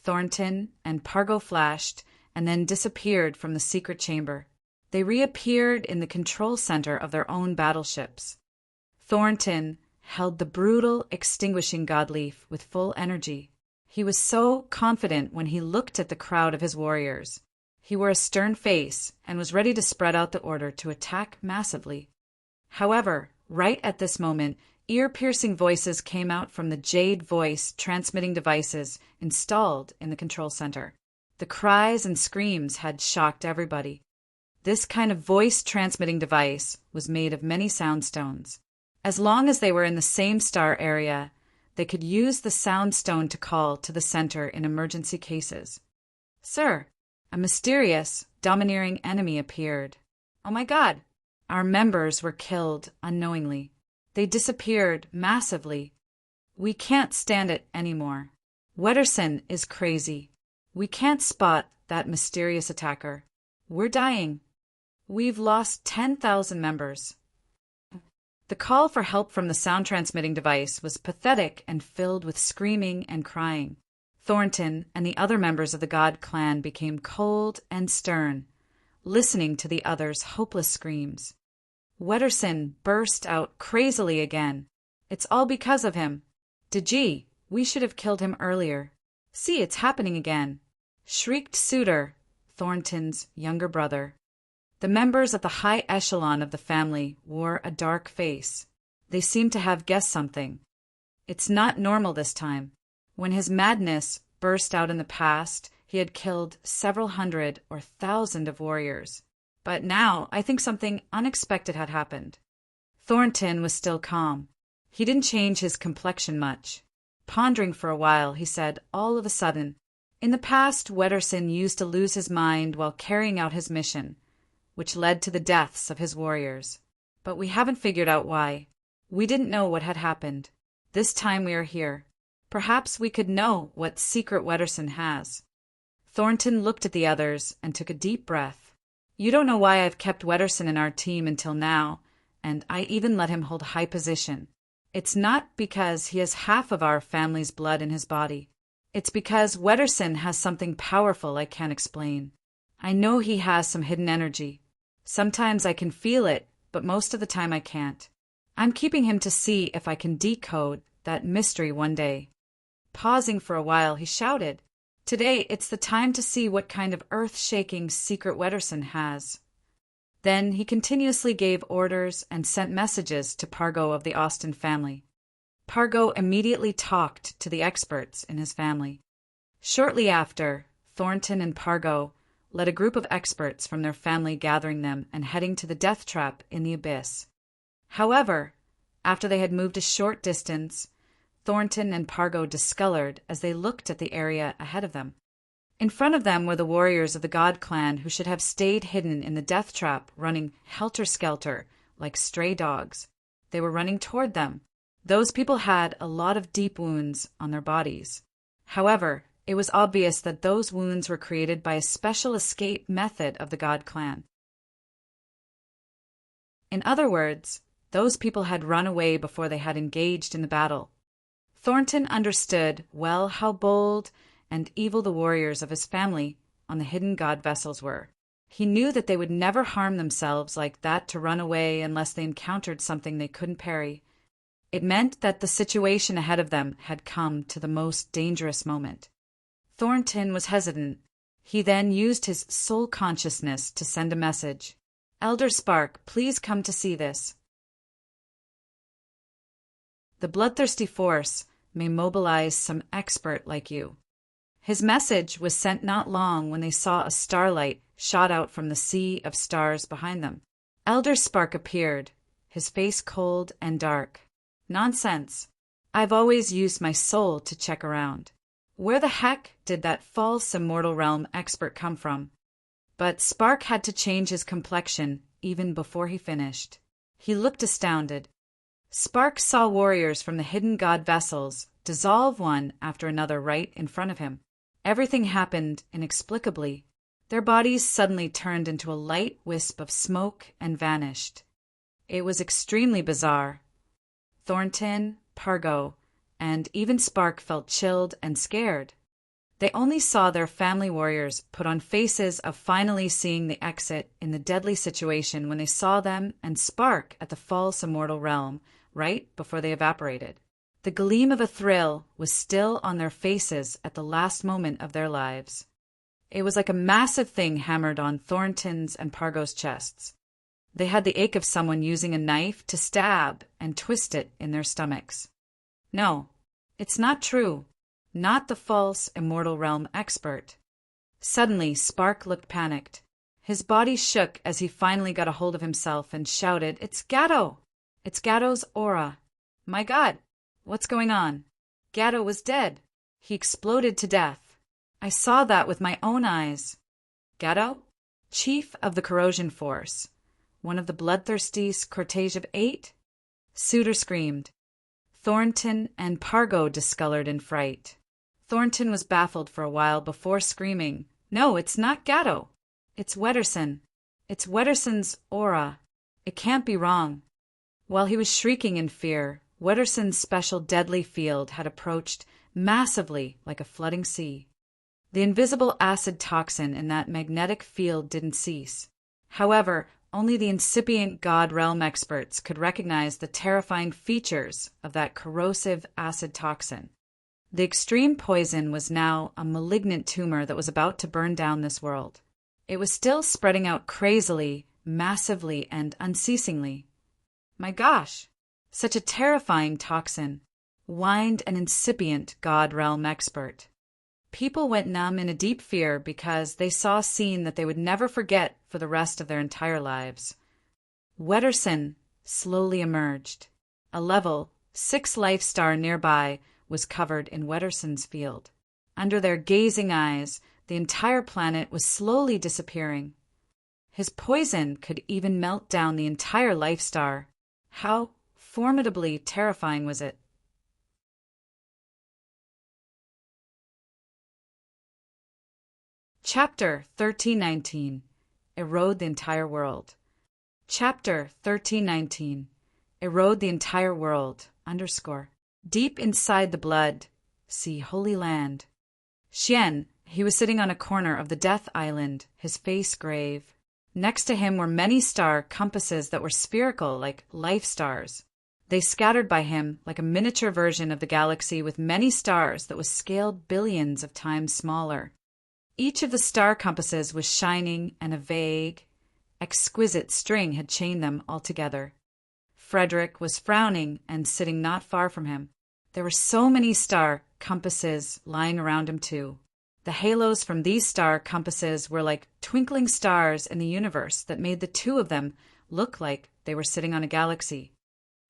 Thornton and Pargo flashed and then disappeared from the secret chamber. They reappeared in the control center of their own battleships. Thornton held the brutal, extinguishing godleaf with full energy. He was so confident when he looked at the crowd of his warriors. He wore a stern face and was ready to spread out the order to attack massively. However, right at this moment, ear-piercing voices came out from the Jade voice transmitting devices installed in the control center. The cries and screams had shocked everybody. This kind of voice-transmitting device was made of many soundstones. As long as they were in the same star area, they could use the soundstone to call to the center in emergency cases. Sir, a mysterious, domineering enemy appeared. Oh my God! Our members were killed unknowingly. They disappeared massively. We can't stand it anymore. Wetterson is crazy. We can't spot that mysterious attacker. We're dying. We've lost 10,000 members. The call for help from the sound transmitting device was pathetic and filled with screaming and crying. Thornton and the other members of the God clan became cold and stern, listening to the others' hopeless screams. Wetterson burst out crazily again. It's all because of him. Gee, we should have killed him earlier. See, it's happening again, shrieked Suitor, Thornton's younger brother. The members of the high echelon of the family wore a dark face. They seemed to have guessed something. It's not normal this time. When his madness burst out in the past, he had killed several hundred or thousand of warriors. But now I think something unexpected had happened. Thornton was still calm. He didn't change his complexion much. Pondering for a while, he said, all of a sudden, in the past, Wetterson used to lose his mind while carrying out his mission, which led to the deaths of his warriors. But we haven't figured out why. We didn't know what had happened. This time we are here. Perhaps we could know what secret Wetterson has. Thornton looked at the others and took a deep breath. You don't know why I've kept Wetterson in our team until now, and I even let him hold a high position. It's not because he has half of our family's blood in his body. It's because Wetterson has something powerful I can't explain. I know he has some hidden energy. Sometimes I can feel it, but most of the time I can't. I'm keeping him to see if I can decode that mystery one day. Pausing for a while, he shouted, Today it's the time to see what kind of earth-shaking secret Wetterson has. Then he continuously gave orders and sent messages to Pargo of the Austin family. Pargo immediately talked to the experts in his family. Shortly after, Thornton and Pargo led a group of experts from their family, gathering them and heading to the death trap in the abyss. However, after they had moved a short distance, Thornton and Pargo discolored as they looked at the area ahead of them. In front of them were the warriors of the God clan who should have stayed hidden in the death trap, running helter-skelter like stray dogs. They were running toward them. Those people had a lot of deep wounds on their bodies. However, it was obvious that those wounds were created by a special escape method of the God clan. In other words, those people had run away before they had engaged in the battle. Thornton understood well how bold and evil the warriors of his family on the hidden god vessels were. He knew that they would never harm themselves like that to run away unless they encountered something they couldn't parry. It meant that the situation ahead of them had come to the most dangerous moment. Thornton was hesitant. He then used his soul consciousness to send a message. Elder Spark, please come to see this. The bloodthirsty force may mobilize some expert like you. His message was sent not long when they saw a starlight shot out from the sea of stars behind them. Elder Spark appeared, his face cold and dark. Nonsense. I've always used my soul to check around. Where the heck did that false immortal realm expert come from? But Spark had to change his complexion even before he finished. He looked astounded. Spark saw warriors from the hidden god vessels dissolve one after another right in front of him. Everything happened inexplicably. Their bodies suddenly turned into a light wisp of smoke and vanished. It was extremely bizarre. Thornton, Pargo, and even Spark felt chilled and scared. They only saw their family warriors put on faces of finally seeing the exit in the deadly situation when they saw them and Spark at the false immortal realm right before they evaporated. The gleam of a thrill was still on their faces at the last moment of their lives. It was like a massive thing hammered on Thornton's and Pargo's chests. They had the ache of someone using a knife to stab and twist it in their stomachs. No, it's not true. Not the false immortal realm expert. Suddenly, Spark looked panicked. His body shook as he finally got a hold of himself and shouted, "It's Gatto! It's Gatto's aura! My God, what's going on? Gatto was dead. He exploded to death. I saw that with my own eyes." Gatto? Chief of the Corrosion Force. One of the bloodthirsty cortege of 8? Suitor screamed. Thornton and Pargo discolored in fright. Thornton was baffled for a while before screaming, "No, it's not Gatto. It's Wetterson. It's Wetterson's aura. It can't be wrong." While he was shrieking in fear, Wetterson's special deadly field had approached massively like a flooding sea. The invisible acid toxin in that magnetic field didn't cease. However, only the incipient God realm experts could recognize the terrifying features of that corrosive acid toxin. The extreme poison was now a malignant tumor that was about to burn down this world. It was still spreading out crazily, massively, and unceasingly. My gosh, such a terrifying toxin, whined an incipient God realm expert. People went numb in a deep fear because they saw a scene that they would never forget for the rest of their entire lives. Wetterson slowly emerged. A level 6 life star nearby was covered in Wetterson's field. Under their gazing eyes, the entire planet was slowly disappearing. His poison could even melt down the entire life star. How formidably terrifying was it? Chapter 1319. Erode the entire world. Chapter 1319. Erode the entire world. Deep inside the blood. See Holy Land. Xian, he was sitting on a corner of the Death Island, his face grave. Next to him were many star compasses that were spherical like life stars. They scattered by him like a miniature version of the galaxy with many stars that was scaled billions of times smaller. Each of the star compasses was shining, and a vague, exquisite string had chained them all together. Frederick was frowning and sitting not far from him. There were so many star compasses lying around him too. The halos from these star compasses were like twinkling stars in the universe that made the two of them look like they were sitting on a galaxy.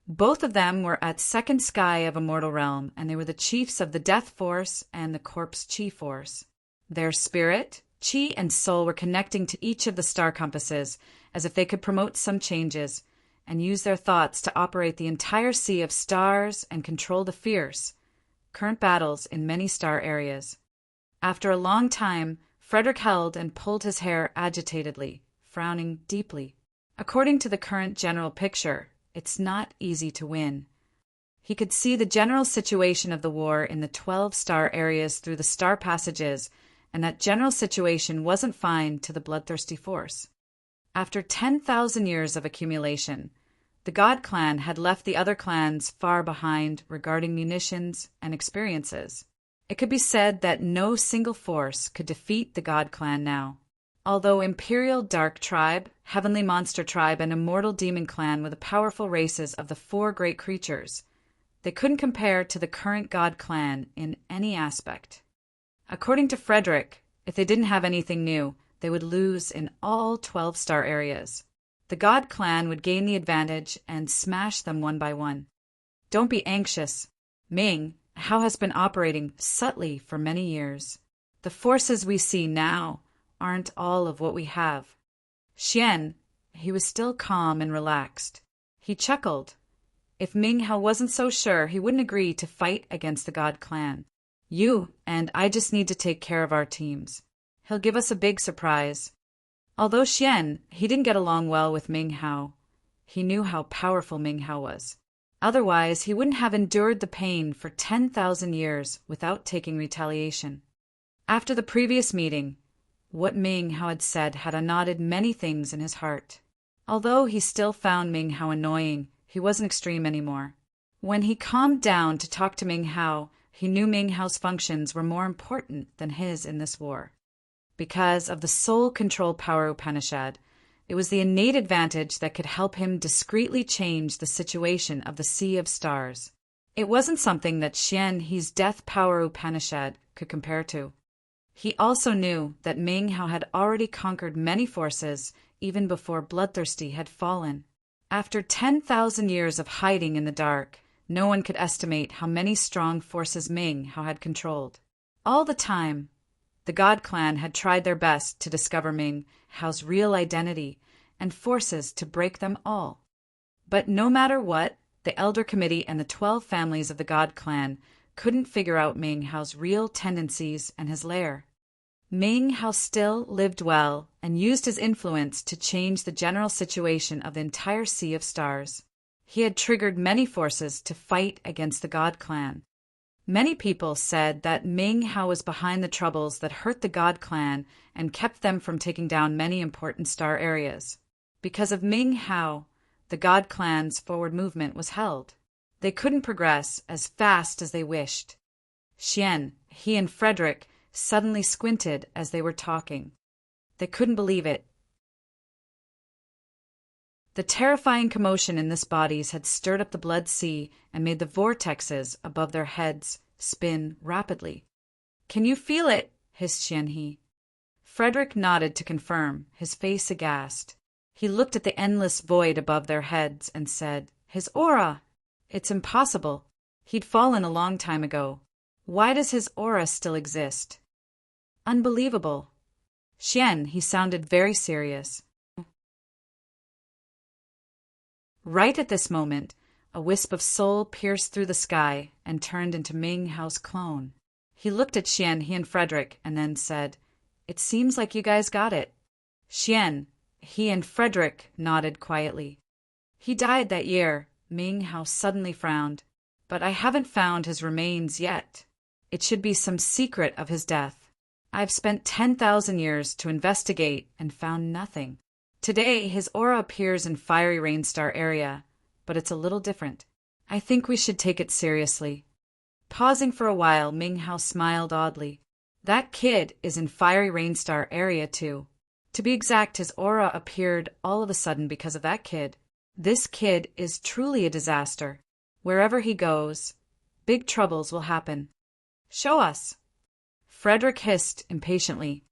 Both of them were at second sky of Immortal Realm, and they were the chiefs of the Death Force and the Corpse Chi Force. Their spirit, chi, and soul were connecting to each of the star compasses as if they could promote some changes and use their thoughts to operate the entire sea of stars and control the fierce, current battles in many star areas. After a long time, Frederick held and pulled his hair agitatedly, frowning deeply. According to the current general picture, it's not easy to win. He could see the general situation of the war in the 12 star areas through the star passages, and that general situation wasn't fine to the bloodthirsty force. After 10,000 years of accumulation, the God Clan had left the other clans far behind regarding munitions and experiences. It could be said that no single force could defeat the God Clan now. Although Imperial Dark Tribe, Heavenly Monster Tribe, and Immortal Demon Clan were the powerful races of the 4 great creatures, they couldn't compare to the current God Clan in any aspect. According to Frederick, if they didn't have anything new, they would lose in all 12 star areas. The God Clan would gain the advantage and smash them one by one. Don't be anxious. Ming, Hao has been operating subtly for many years. The forces we see now aren't all of what we have. Xian, he was still calm and relaxed. He chuckled. If Ming Hao wasn't so sure, he wouldn't agree to fight against the God clan. You and I just need to take care of our teams. He'll give us a big surprise. Although Xian, he didn't get along well with Ming Hao. He knew how powerful Ming Hao was. Otherwise, he wouldn't have endured the pain for 10,000 years without taking retaliation. After the previous meeting, what Ming Hao had said had unknotted many things in his heart. Although he still found Ming Hao annoying, he wasn't extreme anymore. When he calmed down to talk to Ming Hao, he knew Ming Hao's functions were more important than his in this war. Because of the soul control power Upanishad, it was the innate advantage that could help him discreetly change the situation of the Sea of Stars. It wasn't something that Xian He's death power Upanishad could compare to. He also knew that Ming Hao had already conquered many forces even before Bloodthirsty had fallen. After 10,000 years of hiding in the dark, no one could estimate how many strong forces Ming Hao had controlled. All the time, the God Clan had tried their best to discover Ming Hao's real identity and forces to break them all. But no matter what, the Elder Committee and the 12 families of the God Clan couldn't figure out Ming Hao's real tendencies and his lair. Ming Hao still lived well and used his influence to change the general situation of the entire Sea of Stars. He had triggered many forces to fight against the God Clan. Many people said that Ming Hao was behind the troubles that hurt the God Clan and kept them from taking down many important star areas. Because of Ming Hao, the God Clan's forward movement was held. They couldn't progress as fast as they wished. Xian, he and Frederick suddenly squinted as they were talking. They couldn't believe it. The terrifying commotion in this bodies had stirred up the blood sea and made the vortexes above their heads spin rapidly. "Can you feel it?" hissed Xianhe. Frederick nodded to confirm, his face aghast. He looked at the endless void above their heads and said, "His aura! It's impossible. He'd fallen a long time ago. Why does his aura still exist?" "Unbelievable." Xian, he sounded very serious. Right at this moment, a wisp of soul pierced through the sky and turned into Ming Hao's clone. He looked at Xian, he and Frederick, and then said, "It seems like you guys got it." Xian, he and Frederick nodded quietly. "He died that year." Ming Hao suddenly frowned. "But I haven't found his remains yet. It should be some secret of his death. I've spent 10,000 years to investigate and found nothing. Today, his aura appears in Fiery Rain Star area, but it's a little different. I think we should take it seriously." Pausing for a while, Ming Hao smiled oddly. "That kid is in Fiery Rain Star area too. To be exact, his aura appeared all of a sudden because of that kid. This kid is truly a disaster. Wherever he goes, big troubles will happen." "Show us." Frederick hissed impatiently.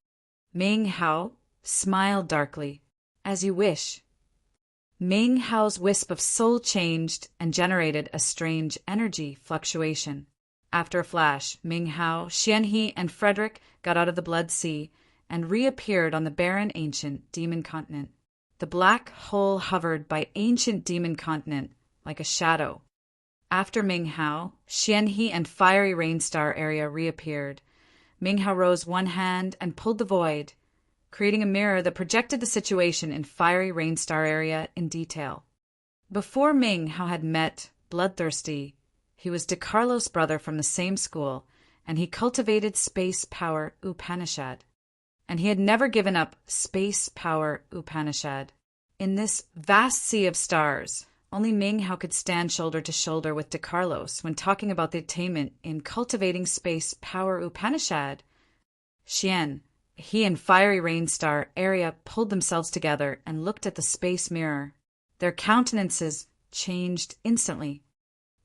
Ming Hao smiled darkly. "As you wish." Ming Hao's wisp of soul changed and generated a strange energy fluctuation. After a flash, Ming Hao, Xianhe, and Frederick got out of the blood sea and reappeared on the barren ancient demon continent. The black hole hovered by ancient demon continent like a shadow. After Ming Hao, Xianhe, and Fiery Rain Star area reappeared. Ming Hao rose one hand and pulled the void, creating a mirror that projected the situation in Fiery Rain Star area in detail. Before Ming Hao had met Bloodthirsty, he was DeCarlo's brother from the same school, and he cultivated space power Upanishad. And he had never given up space power Upanishad. In this vast sea of stars, only Ming Hao could stand shoulder to shoulder with DeCarlos when talking about the attainment in cultivating space power Upanishad. Xian, he and Fiery Rain Star area pulled themselves together and looked at the space mirror. Their countenances changed instantly.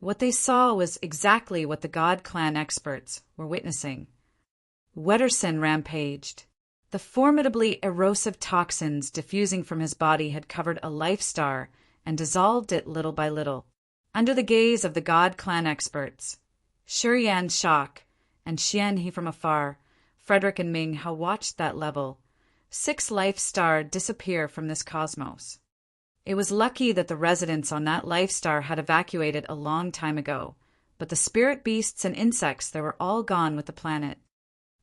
What they saw was exactly what the God Clan experts were witnessing. Wetterson rampaged. The formidably erosive toxins diffusing from his body had covered a life star and dissolved it little by little. Under the gaze of the God Clan experts, Shurian's shock, and Xianhe from afar, Frederick and Ming Hao watched that level, 6 life star disappear from this cosmos. It was lucky that the residents on that life star had evacuated a long time ago, but the spirit beasts and insects, they were all gone with the planet.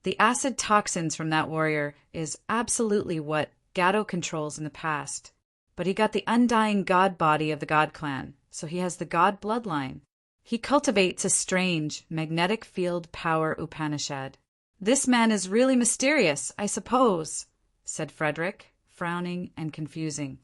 The acid toxins from that warrior is absolutely what Gatto controls in the past. But he got the undying god body of the god clan, so he has the god bloodline. He cultivates a strange, magnetic field power Upanishad. This man is really mysterious, I suppose, said Frederick, frowning and confusing.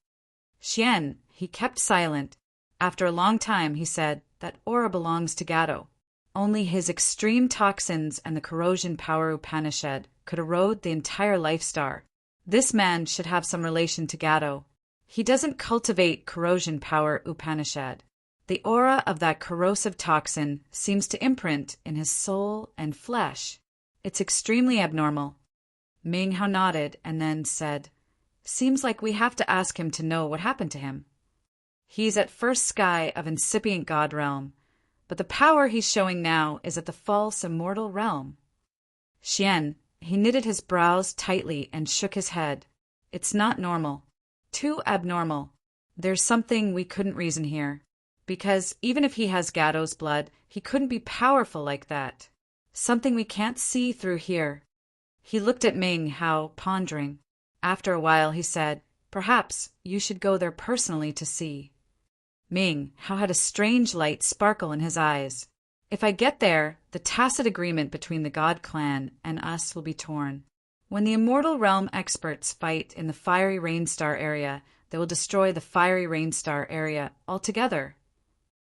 Xian, he kept silent. After a long time, he said, that aura belongs to Gatto. Only his extreme toxins and the corrosion power Upanishad could erode the entire life star. This man should have some relation to Gatto. He doesn't cultivate corrosion power Upanishad. The aura of that corrosive toxin seems to imprint in his soul and flesh. It's extremely abnormal. Ming Hao nodded and then said, seems like we have to ask him to know what happened to him. He's at first sky of incipient god realm, but the power he's showing now is at the false immortal realm. Xian, he knitted his brows tightly and shook his head. It's not normal. Too abnormal. There's something we couldn't reason here. Because even if he has Gatto's blood, he couldn't be powerful like that. Something we can't see through here. He looked at Ming Hao, pondering. After a while he said, perhaps you should go there personally to see. Ming Hao had a strange light sparkle in his eyes. If I get there, the tacit agreement between the God clan and us will be torn. When the Immortal Realm experts fight in the Fiery Rainstar area, they will destroy the Fiery Rainstar area altogether.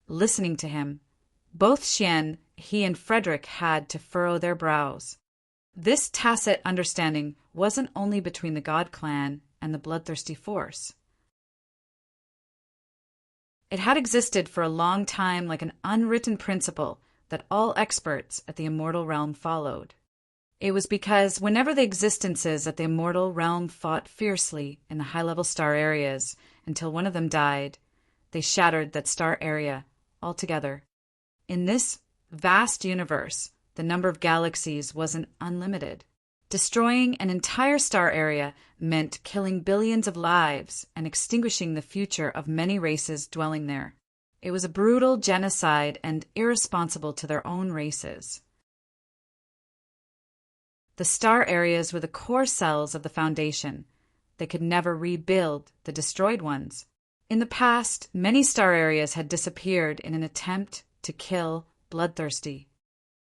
Listening to him, both Xian, he and Frederick had to furrow their brows. This tacit understanding wasn't only between the God clan and the bloodthirsty force. It had existed for a long time like an unwritten principle that all experts at the Immortal Realm followed. It was because whenever the existences at the Immortal Realm fought fiercely in the high-level star areas until one of them died, they shattered that star area altogether. In this vast universe, the number of galaxies wasn't unlimited. Destroying an entire star area meant killing billions of lives and extinguishing the future of many races dwelling there. It was a brutal genocide and irresponsible to their own races. The star areas were the core cells of the Foundation. They could never rebuild the destroyed ones. In the past, many star areas had disappeared in an attempt to kill Bloodthirsty.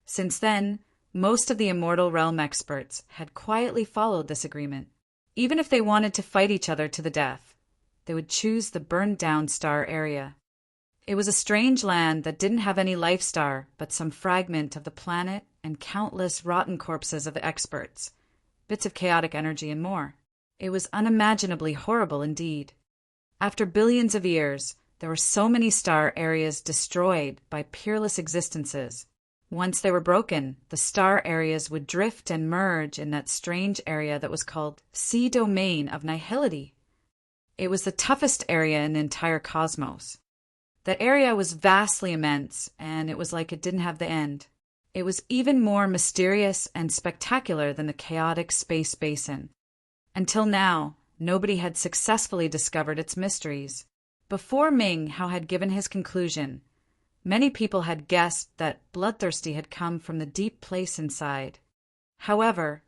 Since then, most of the Immortal Realm experts had quietly followed this agreement. Even if they wanted to fight each other to the death, they would choose the burned-down star area. It was a strange land that didn't have any life star but some fragment of the planet and countless rotten corpses of the experts, bits of chaotic energy and more. It was unimaginably horrible indeed. After billions of years, there were so many star areas destroyed by peerless existences. Once they were broken, the star areas would drift and merge in that strange area that was called Sea Domain of Nihility. It was the toughest area in the entire cosmos. That area was vastly immense, and it was like it didn't have the end. It was even more mysterious and spectacular than the chaotic space basin. Until now, nobody had successfully discovered its mysteries. Before Ming Hao had given his conclusion, many people had guessed that Bloodthirsty had come from the deep place inside. However,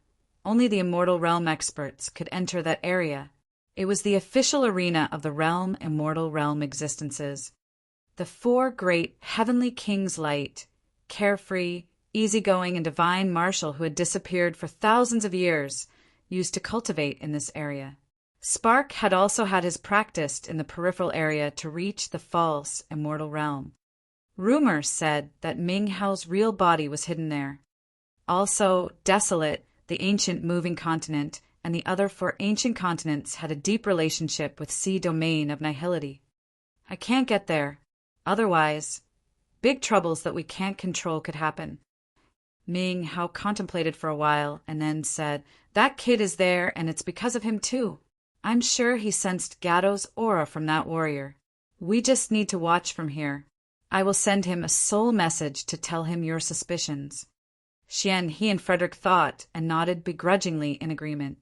only the Immortal Realm experts could enter that area. It was the official arena of the realm Immortal Realm existences. The 4 great heavenly kings light, carefree, easygoing, and divine marshal who had disappeared for thousands of years, used to cultivate in this area. Spark had also had his practiced in the peripheral area to reach the false Immortal Realm. Rumors said that Ming Hao's real body was hidden there. Also, Desolate, the ancient moving continent, and the other 4 ancient continents had a deep relationship with Sea Domain of Nihility. I can't get there. Otherwise, big troubles that we can't control could happen. Ming Hao contemplated for a while and then said, that kid is there and it's because of him too. I'm sure he sensed Gatto's aura from that warrior. We just need to watch from here. I will send him a soul message to tell him your suspicions. Xian, he and Frederick thought and nodded begrudgingly in agreement.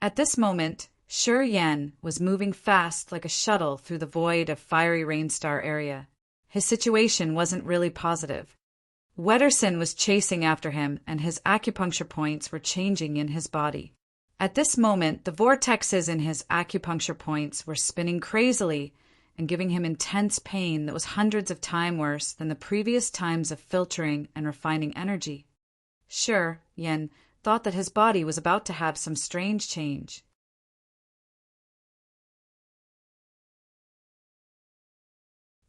At this moment, Shi Yan was moving fast like a shuttle through the void of fiery rainstar area. His situation wasn't really positive. Wetterson was chasing after him, and his acupuncture points were changing in his body. At this moment, the vortexes in his acupuncture points were spinning crazily and giving him intense pain that was hundreds of times worse than the previous times of filtering and refining energy. Shi Yan thought that his body was about to have some strange change.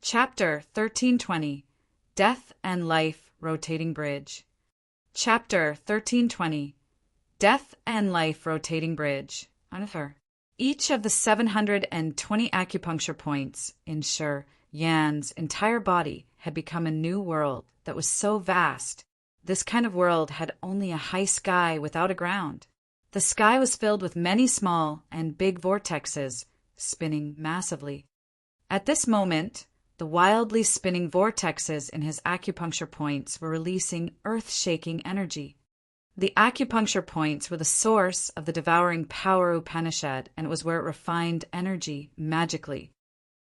Chapter 1320 Death and Life Rotating Bridge. Chapter 1320 Death and Life Rotating Bridge. Each of the 720 acupuncture points in Shi Yan's entire body had become a new world that was so vast. This kind of world had only a high sky without a ground. The sky was filled with many small and big vortexes, spinning massively. At this moment, the wildly spinning vortexes in his acupuncture points were releasing earth-shaking energy. The acupuncture points were the source of the devouring power Upanishad, and it was where it refined energy magically.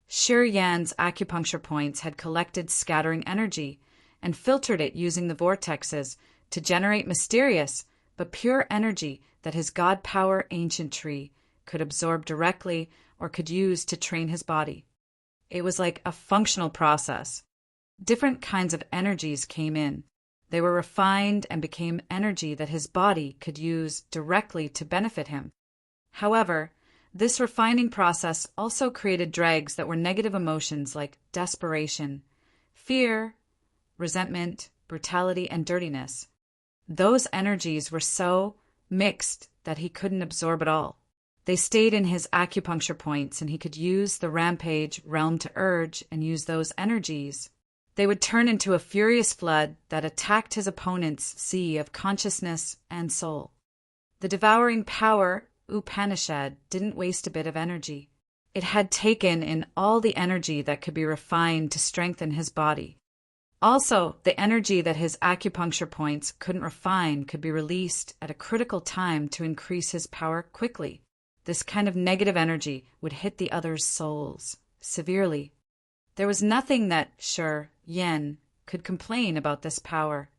Shi Yan's acupuncture points had collected scattering energy and filtered it using the vortexes to generate mysterious but pure energy that his god power ancient tree could absorb directly or could use to train his body. It was like a functional process. Different kinds of energies came in. They were refined and became energy that his body could use directly to benefit him. However, this refining process also created dregs that were negative emotions like desperation, fear, resentment, brutality, and dirtiness. Those energies were so mixed that he couldn't absorb it all. They stayed in his acupuncture points, and he could use the rampage realm to urge and use those energies. They would turn into a furious flood that attacked his opponent's sea of consciousness and soul. The devouring power Upanishad didn't waste a bit of energy. It had taken in all the energy that could be refined to strengthen his body. Also, the energy that his acupuncture points couldn't refine could be released at a critical time to increase his power quickly. This kind of negative energy would hit the other's souls severely. There was nothing that Shi Yan could complain about this power.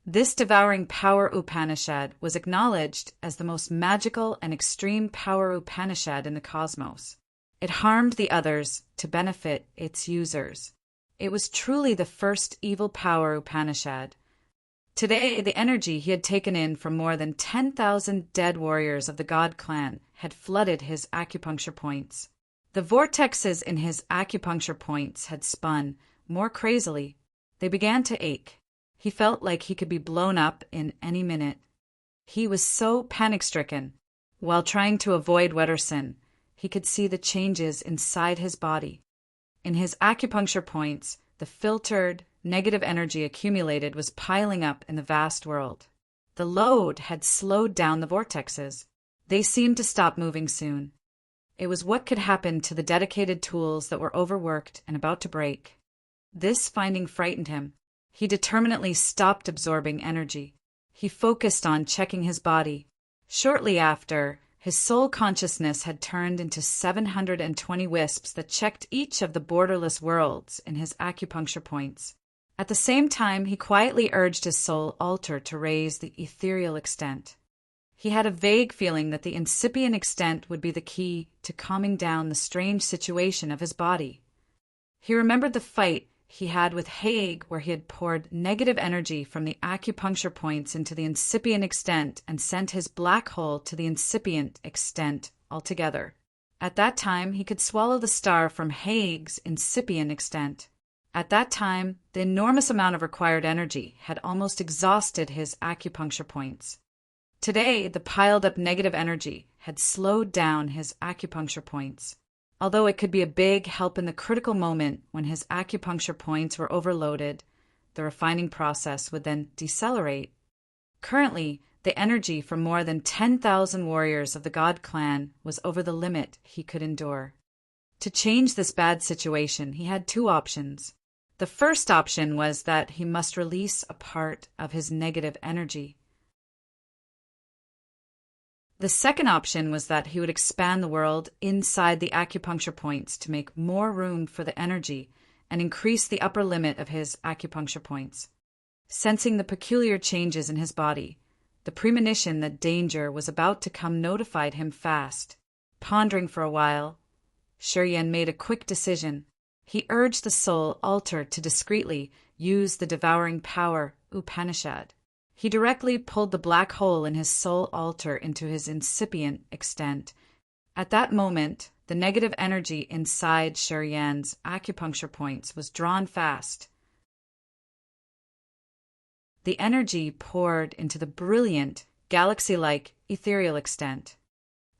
This devouring power Upanishad was acknowledged as the most magical and extreme power Upanishad in the cosmos. It harmed the others to benefit its users. It was truly the first evil power Upanishad. Today, the energy he had taken in from more than 10,000 dead warriors of the God clan had flooded his acupuncture points. The vortexes in his acupuncture points had spun more crazily. They began to ache. He felt like he could be blown up in any minute. He was so panic-stricken. While trying to avoid Wetterson, he could see the changes inside his body. In his acupuncture points, the filtered, negative energy accumulated was piling up in the vast world. The load had slowed down the vortexes. They seemed to stop moving soon. It was what could happen to the dedicated tools that were overworked and about to break. This finding frightened him. He determinedly stopped absorbing energy. He focused on checking his body. Shortly after, his soul consciousness had turned into 720 wisps that checked each of the borderless worlds in his acupuncture points. At the same time, he quietly urged his soul altar to raise the ethereal extent. He had a vague feeling that the incipient extent would be the key to calming down the strange situation of his body. He remembered the fight he had with Haig, where he had poured negative energy from the acupuncture points into the incipient extent and sent his black hole to the incipient extent altogether. At that time, he could swallow the star from Haig's incipient extent. At that time, the enormous amount of required energy had almost exhausted his acupuncture points. Today, the piled-up negative energy had slowed down his acupuncture points. Although it could be a big help in the critical moment when his acupuncture points were overloaded, the refining process would then decelerate. Currently, the energy from more than 10,000 warriors of the God clan was over the limit he could endure. To change this bad situation, he had two options. The first option was that he must release a part of his negative energy. The second option was that he would expand the world inside the acupuncture points to make more room for the energy and increase the upper limit of his acupuncture points. Sensing the peculiar changes in his body, the premonition that danger was about to come notified him fast. Pondering for a while, Shuryen made a quick decision. He urged the soul altar to discreetly use the devouring power Upanishad. He directly pulled the black hole in his soul altar into his incipient extent. At that moment, the negative energy inside Shuryen's acupuncture points was drawn fast. The energy poured into the brilliant, galaxy-like, ethereal extent.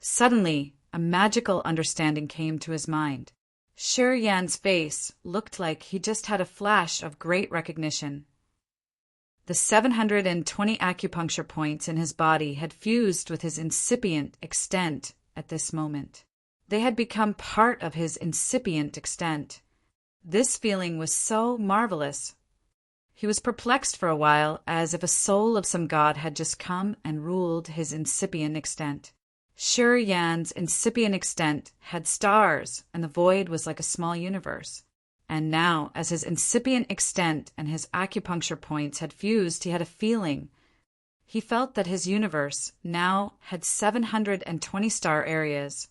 Suddenly, a magical understanding came to his mind. Shuryen's face looked like he just had a flash of great recognition. The 720 acupuncture points in his body had fused with his incipient extent at this moment. They had become part of his incipient extent. This feeling was so marvelous. He was perplexed for a while, as if a soul of some god had just come and ruled his incipient extent. Shuryen's incipient extent had stars, and the void was like a small universe. And now, as his incipient extent and his acupuncture points had fused, he had a feeling. He felt that his universe now had 720 star areas.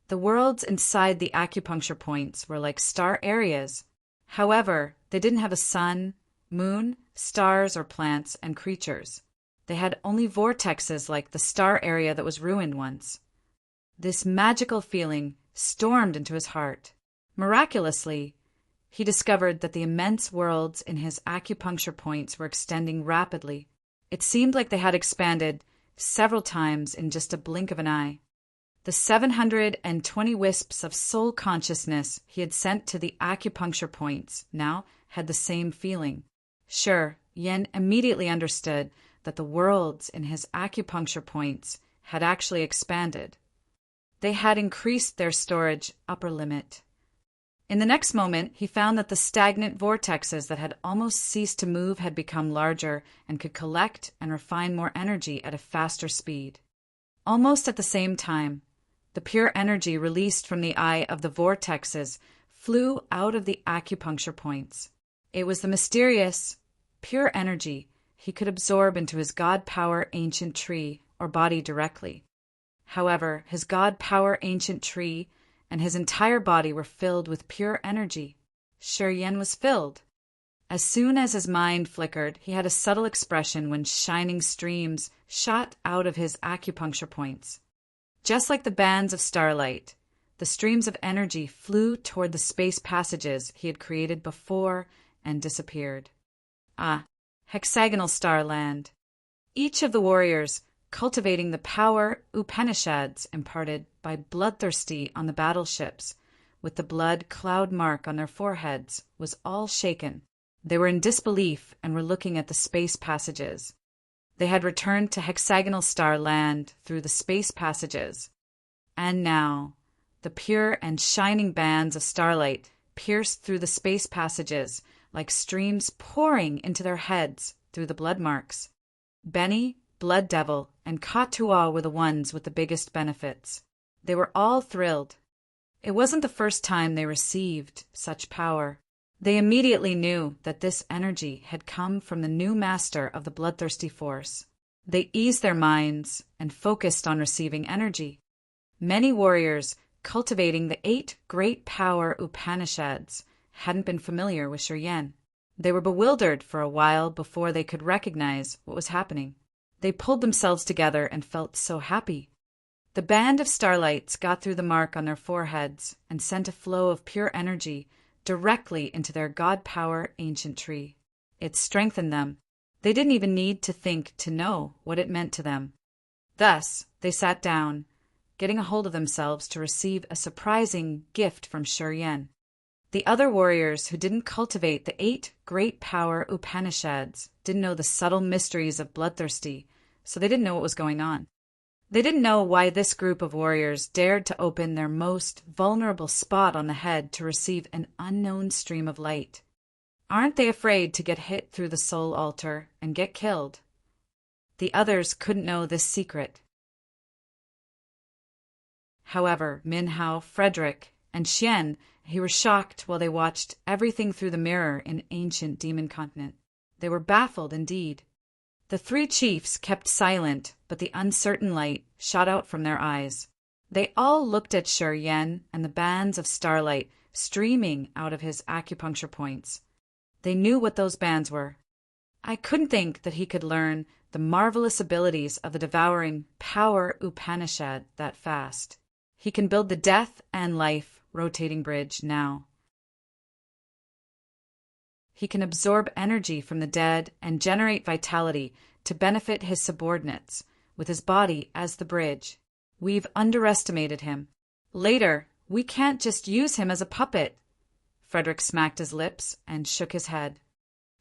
The worlds inside the acupuncture points were like star areas. However, they didn't have a sun, moon, stars, or plants and creatures. They had only vortexes like the star area that was ruined once. This magical feeling stormed into his heart. Miraculously, he discovered that the immense worlds in his acupuncture points were extending rapidly. It seemed like they had expanded several times in just a blink of an eye. The 720 wisps of soul consciousness he had sent to the acupuncture points now had the same feeling. Sure, Yen immediately understood that the worlds in his acupuncture points had actually expanded. They had increased their storage upper limit. In the next moment, he found that the stagnant vortexes that had almost ceased to move had become larger and could collect and refine more energy at a faster speed. Almost at the same time, the pure energy released from the eye of the vortexes flew out of the acupuncture points. It was the mysterious, pure energy he could absorb into his God Power ancient tree or body directly. However, his God Power ancient tree and his entire body were filled with pure energy. Shuryen was filled. As soon as his mind flickered, he had a subtle expression when shining streams shot out of his acupuncture points. Just like the bands of starlight, the streams of energy flew toward the space passages he had created before and disappeared. Ah, hexagonal star land. Each of the warriors, cultivating the power Upanishads imparted by bloodthirsty on the battleships, with the blood cloud mark on their foreheads, was all shaken. They were in disbelief and were looking at the space passages. They had returned to hexagonal star land through the space passages. And now, the pure and shining bands of starlight pierced through the space passages like streams pouring into their heads through the blood marks. Benny, Blood Devil, and Katua were the ones with the biggest benefits. They were all thrilled. It wasn't the first time they received such power. They immediately knew that this energy had come from the new master of the bloodthirsty force. They eased their minds and focused on receiving energy. Many warriors cultivating the 8 great power Upanishads hadn't been familiar with Shuryen. They were bewildered for a while before they could recognize what was happening. They pulled themselves together and felt so happy. The band of starlights got through the mark on their foreheads and sent a flow of pure energy directly into their God Power ancient tree. It strengthened them. They didn't even need to think to know what it meant to them. Thus, they sat down, getting a hold of themselves to receive a surprising gift from Shuryen. The other warriors who didn't cultivate the 8 great power Upanishads didn't know the subtle mysteries of bloodthirsty, so they didn't know what was going on. They didn't know why this group of warriors dared to open their most vulnerable spot on the head to receive an unknown stream of light. Aren't they afraid to get hit through the soul altar and get killed? The others couldn't know this secret. However, Minhao, Frederick, and Xian, he were shocked while they watched everything through the mirror in ancient demon continent. They were baffled indeed. The three chiefs kept silent, but the uncertain light shot out from their eyes. They all looked at Shi Yan and the bands of starlight streaming out of his acupuncture points. They knew what those bands were. I couldn't think that he could learn the marvelous abilities of the devouring power Upanishad that fast. He can build the death and life rotating bridge now. He can absorb energy from the dead and generate vitality to benefit his subordinates, with his body as the bridge. We've underestimated him. Later, we can't just use him as a puppet. Frederick smacked his lips and shook his head.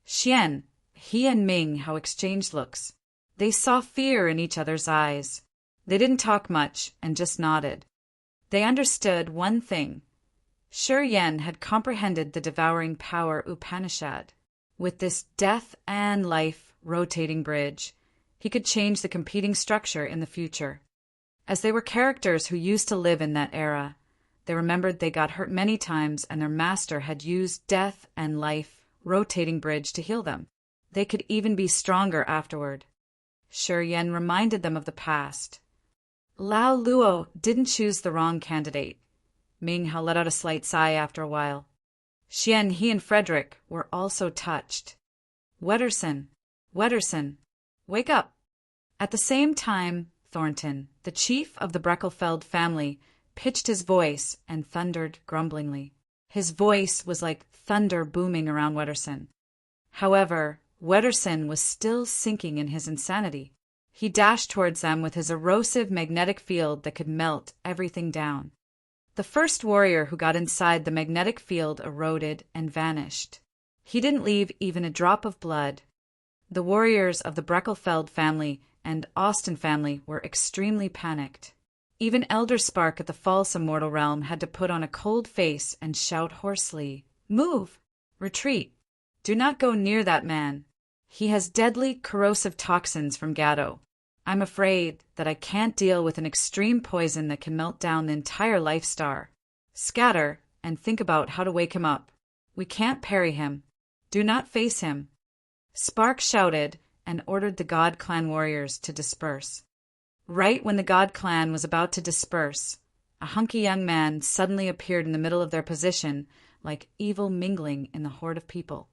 Xian, he and Ming how exchanged looks. They saw fear in each other's eyes. They didn't talk much and just nodded. They understood one thing. Shi Yan had comprehended the devouring power Upanishad. With this death and life rotating bridge, he could change the competing structure in the future. As they were characters who used to live in that era, they remembered they got hurt many times and their master had used death and life rotating bridge to heal them. They could even be stronger afterward. Shi Yan reminded them of the past. Lao Luo didn't choose the wrong candidate. Ming Hao let out a slight sigh after a while. Xian, he and Frederick were also touched. Wetterson, wake up! At the same time, Thornton, the chief of the Breckelfeld family, pitched his voice and thundered grumblingly. His voice was like thunder booming around Wetterson. However, Wetterson was still sinking in his insanity. He dashed towards them with his erosive magnetic field that could melt everything down. The first warrior who got inside the magnetic field eroded and vanished. He didn't leave even a drop of blood. The warriors of the Breckelfeld family and Austin family were extremely panicked. Even Elder Spark at the false immortal realm had to put on a cold face and shout hoarsely, "Move! Retreat! Do not go near that man. He has deadly corrosive toxins from Gatto. I'm afraid that I can't deal with an extreme poison that can melt down the entire life star. Scatter and think about how to wake him up. We can't parry him. Do not face him." Spark shouted and ordered the God Clan warriors to disperse. Right when the God Clan was about to disperse, a hunky young man suddenly appeared in the middle of their position, like evil mingling in the horde of people.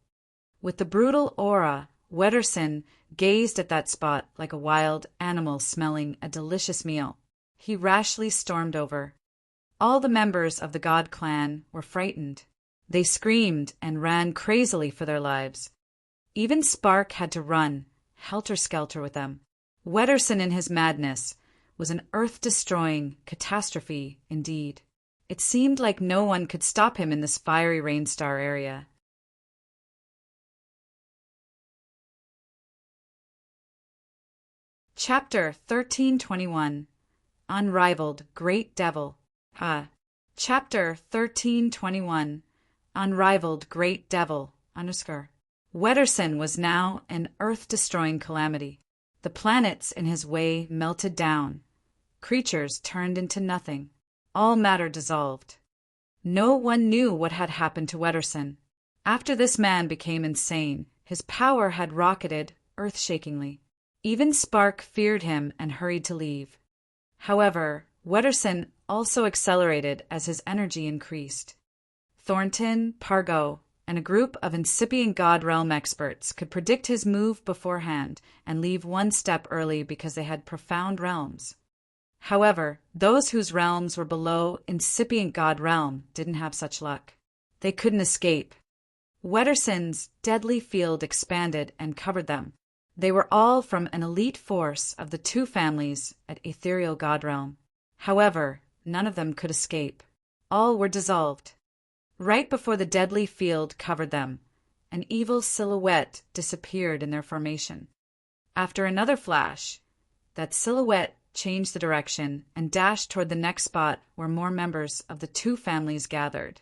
With the brutal aura, Wetterson gazed at that spot like a wild animal smelling a delicious meal. He rashly stormed over. All the members of the God Clan were frightened. They screamed and ran crazily for their lives. Even Spark had to run, helter-skelter with them. Wetterson in his madness was an earth-destroying catastrophe indeed. It seemed like no one could stop him in this fiery rainstar area. Chapter 1321 Unrivaled Great Devil. Chapter 1321 Unrivaled Great Devil. Wetterson was now an earth-destroying calamity. The planets in his way melted down. Creatures turned into nothing. All matter dissolved. No one knew what had happened to Wetterson. After this man became insane, his power had rocketed earth-shakingly. Even Spark feared him and hurried to leave. However, Wetterson also accelerated as his energy increased. Thornton, Pargo, and a group of incipient God Realm experts could predict his move beforehand and leave one step early because they had profound realms. However, those whose realms were below incipient God Realm didn't have such luck. They couldn't escape. Wetterson's deadly field expanded and covered them. They were all from an elite force of the two families at Ethereal God Realm. However, none of them could escape. All were dissolved. Right before the deadly field covered them, an evil silhouette disappeared in their formation. After another flash, that silhouette changed the direction and dashed toward the next spot where more members of the two families gathered.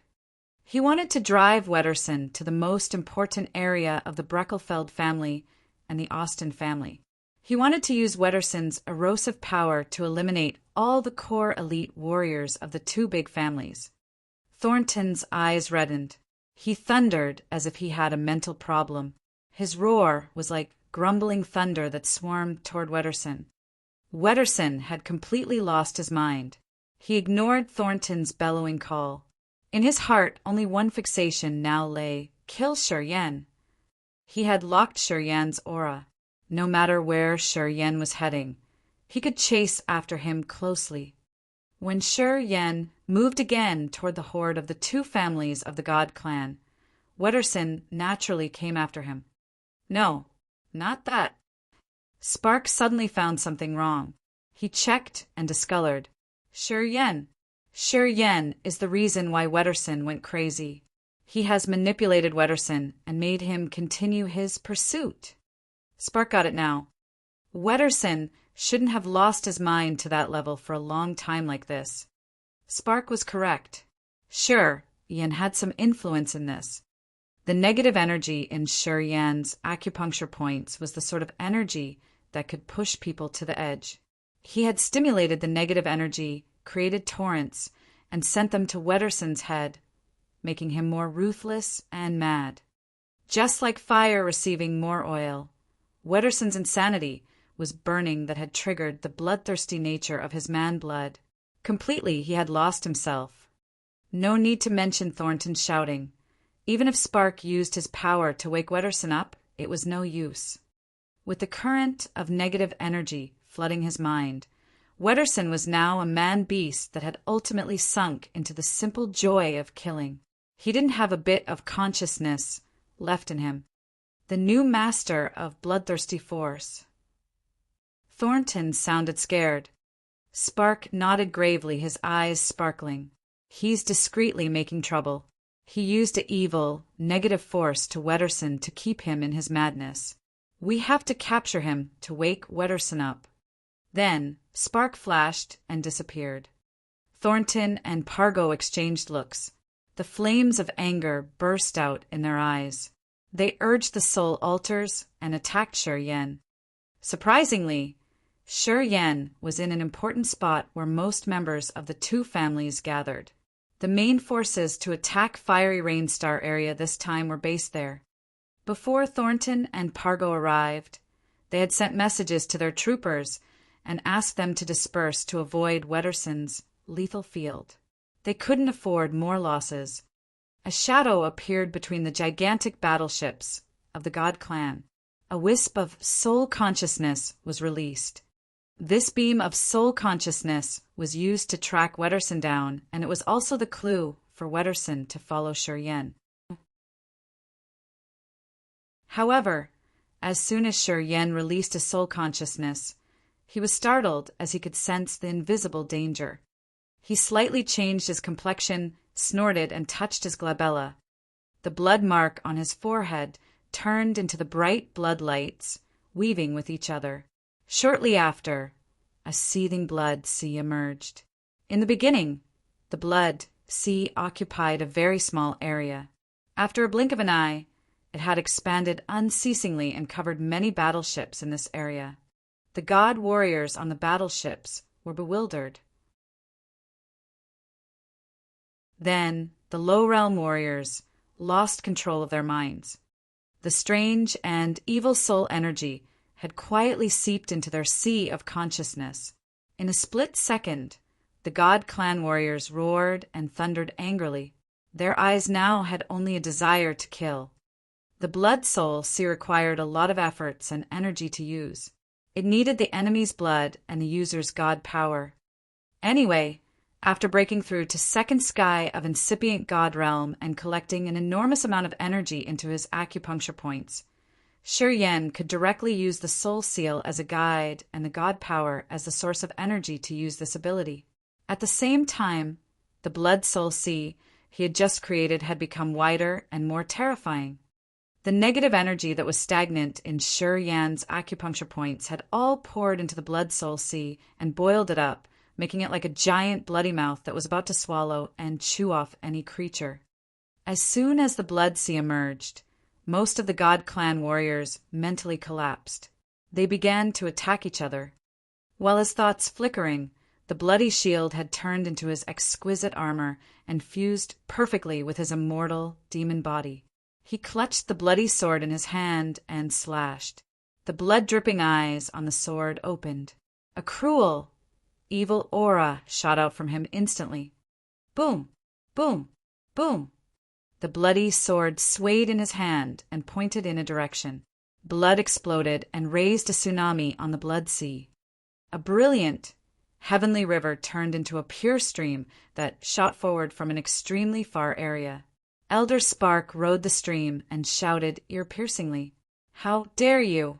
He wanted to drive Wetterson to the most important area of the Breckelfeld family and the Austin family. He wanted to use Wetterson's erosive power to eliminate all the core elite warriors of the two big families. Thornton's eyes reddened. He thundered as if he had a mental problem. His roar was like grumbling thunder that swarmed toward Wetterson. Wetterson had completely lost his mind. He ignored Thornton's bellowing call. In his heart, only one fixation now lay: kill Shi Yan. He had locked Shi Yan's aura. No matter where Shi Yan was heading, he could chase after him closely. When Shi Yan moved again toward the horde of the two families of the God clan, Wetterson naturally came after him. No, not that. Spark suddenly found something wrong. He checked and discolored. Shi Yan. Shi Yan is the reason why Wetterson went crazy. He has manipulated Wetterson and made him continue his pursuit. Spark got it now. Wetterson shouldn't have lost his mind to that level for a long time like this. Spark was correct. Sure, Ian had some influence in this. The negative energy in Shi Yan's acupuncture points was the sort of energy that could push people to the edge. He had stimulated the negative energy, created torrents, and sent them to Wetterson's head, making him more ruthless and mad. Just like fire receiving more oil, Wetterson's insanity was burning that had triggered the bloodthirsty nature of his man blood. Completely he had lost himself. No need to mention Thornton's shouting. Even if Spark used his power to wake Wetterson up, it was no use. With the current of negative energy flooding his mind, Wetterson was now a man-beast that had ultimately sunk into the simple joy of killing. He didn't have a bit of consciousness left in him. The new master of bloodthirsty force. Thornton sounded scared. Spark nodded gravely, his eyes sparkling. He's discreetly making trouble. He used an evil, negative force to Wetterson to keep him in his madness. We have to capture him to wake Wetterson up. Then Spark flashed and disappeared. Thornton and Pargo exchanged looks. The flames of anger burst out in their eyes. They urged the soul altars and attacked Shi Yan. Surprisingly, Shi Yan was in an important spot where most members of the two families gathered. The main forces to attack Fiery Rainstar area this time were based there. Before Thornton and Pargo arrived, they had sent messages to their troopers and asked them to disperse to avoid Wetterson's lethal field. They couldn't afford more losses. A shadow appeared between the gigantic battleships of the God clan. A wisp of soul consciousness was released. This beam of soul consciousness was used to track Wetterson down, and it was also the clue for Wetterson to follow Shi Yan. However, as soon as Shi Yan released his soul consciousness, he was startled as he could sense the invisible danger. He slightly changed his complexion, snorted, and touched his glabella. The blood mark on his forehead turned into the bright blood lights, weaving with each other. Shortly after, a seething blood sea emerged. In the beginning, the blood sea occupied a very small area. After a blink of an eye, it had expanded unceasingly and covered many battleships in this area. The god warriors on the battleships were bewildered. Then the low realm warriors lost control of their minds. The strange and evil soul energy had quietly seeped into their sea of consciousness. In a split second, the God clan warriors roared and thundered angrily. Their eyes now had only a desire to kill. The blood soul sea required a lot of efforts and energy to use. It needed the enemy's blood and the user's god power. Anyway, after breaking through to second sky of incipient god realm and collecting an enormous amount of energy into his acupuncture points, Shi Yan could directly use the soul seal as a guide and the god power as the source of energy to use this ability. At the same time, the blood soul sea he had just created had become wider and more terrifying. The negative energy that was stagnant in Shi Yan's acupuncture points had all poured into the blood soul sea and boiled it up, making it like a giant bloody mouth that was about to swallow and chew off any creature. As soon as the blood sea emerged, most of the God clan warriors mentally collapsed. They began to attack each other. While his thoughts flickering, the bloody shield had turned into his exquisite armor and fused perfectly with his immortal demon body. He clutched the bloody sword in his hand and slashed. The blood-dripping eyes on the sword opened. A cruel, evil aura shot out from him instantly. Boom! Boom! Boom! The bloody sword swayed in his hand and pointed in a direction. Blood exploded and raised a tsunami on the blood sea. A brilliant, heavenly river turned into a pure stream that shot forward from an extremely far area. Elder Spark rode the stream and shouted ear-piercingly, "How dare you!"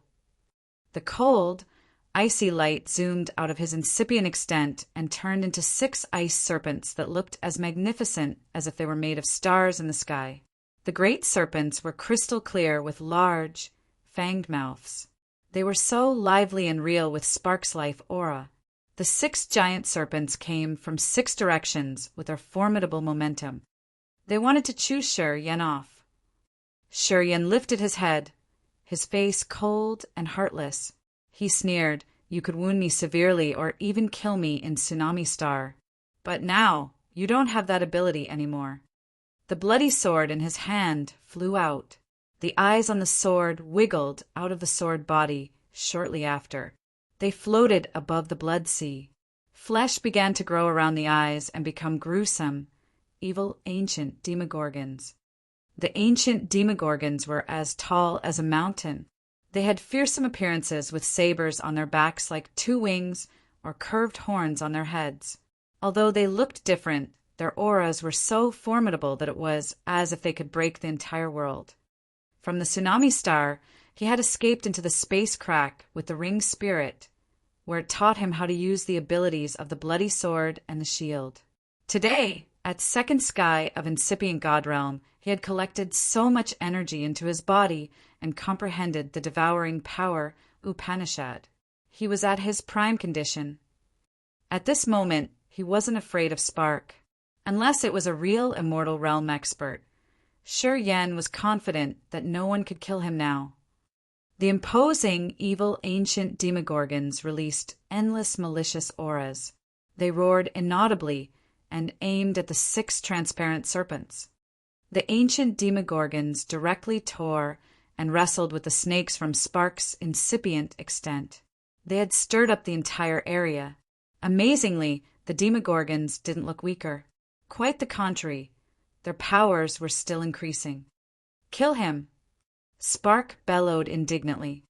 The cold, icy light zoomed out of his incipient extent and turned into 6 ice serpents that looked as magnificent as if they were made of stars in the sky. The great serpents were crystal clear with large, fanged mouths. They were so lively and real with Spark's life aura. The 6 giant serpents came from 6 directions with their formidable momentum. They wanted to chew Shi Yan off. Shi Yan lifted his head, his face cold and heartless. He sneered, "You could wound me severely or even kill me in Tsunami Star. But now, you don't have that ability anymore." The bloody sword in his hand flew out. The eyes on the sword wiggled out of the sword body shortly after. They floated above the blood sea. Flesh began to grow around the eyes and become gruesome, evil ancient demogorgons. The ancient demogorgons were as tall as a mountain. They had fearsome appearances with sabers on their backs like 2 wings or curved horns on their heads. Although they looked different, their auras were so formidable that it was as if they could break the entire world. From the Tsunami Star, he had escaped into the space crack with the Ring Spirit, where it taught him how to use the abilities of the bloody sword and the shield. Today, at Second Sky of Incipient God Realm, he had collected so much energy into his body and comprehended the devouring power Upanishad. He was at his prime condition. At this moment, he wasn't afraid of Spark. Unless it was a real immortal realm expert, Shi Yan was confident that no one could kill him now. The imposing, evil ancient demogorgons released endless malicious auras. They roared inaudibly and aimed at the 6 transparent serpents. The ancient demogorgons directly tore and wrestled with the snakes from Spark's incipient extent. They had stirred up the entire area. Amazingly, the demogorgons didn't look weaker. Quite the contrary, their powers were still increasing. "Kill him!" Spark bellowed indignantly.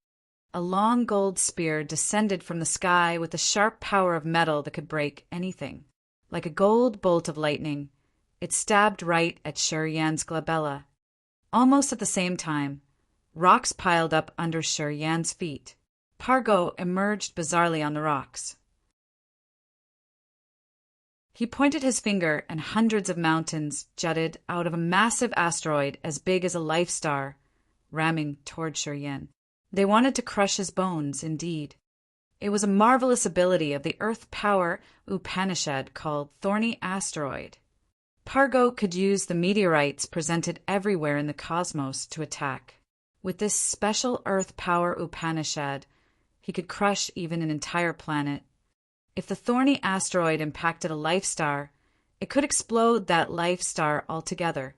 A long gold spear descended from the sky with the sharp power of metal that could break anything. Like a gold bolt of lightning, it stabbed right at Shi Yan's glabella. Almost at the same time, rocks piled up under Shi Yan's feet. Pargo emerged bizarrely on the rocks. He pointed his finger and hundreds of mountains jutted out of a massive asteroid as big as a life star, ramming toward Shi Yan. They wanted to crush his bones, indeed. It was a marvelous ability of the Earth Power Upanishad called Thorny Asteroid. Pargo could use the meteorites presented everywhere in the cosmos to attack. With this special Earth Power Upanishad, he could crush even an entire planet. If the thorny asteroid impacted a life star, it could explode that life star altogether.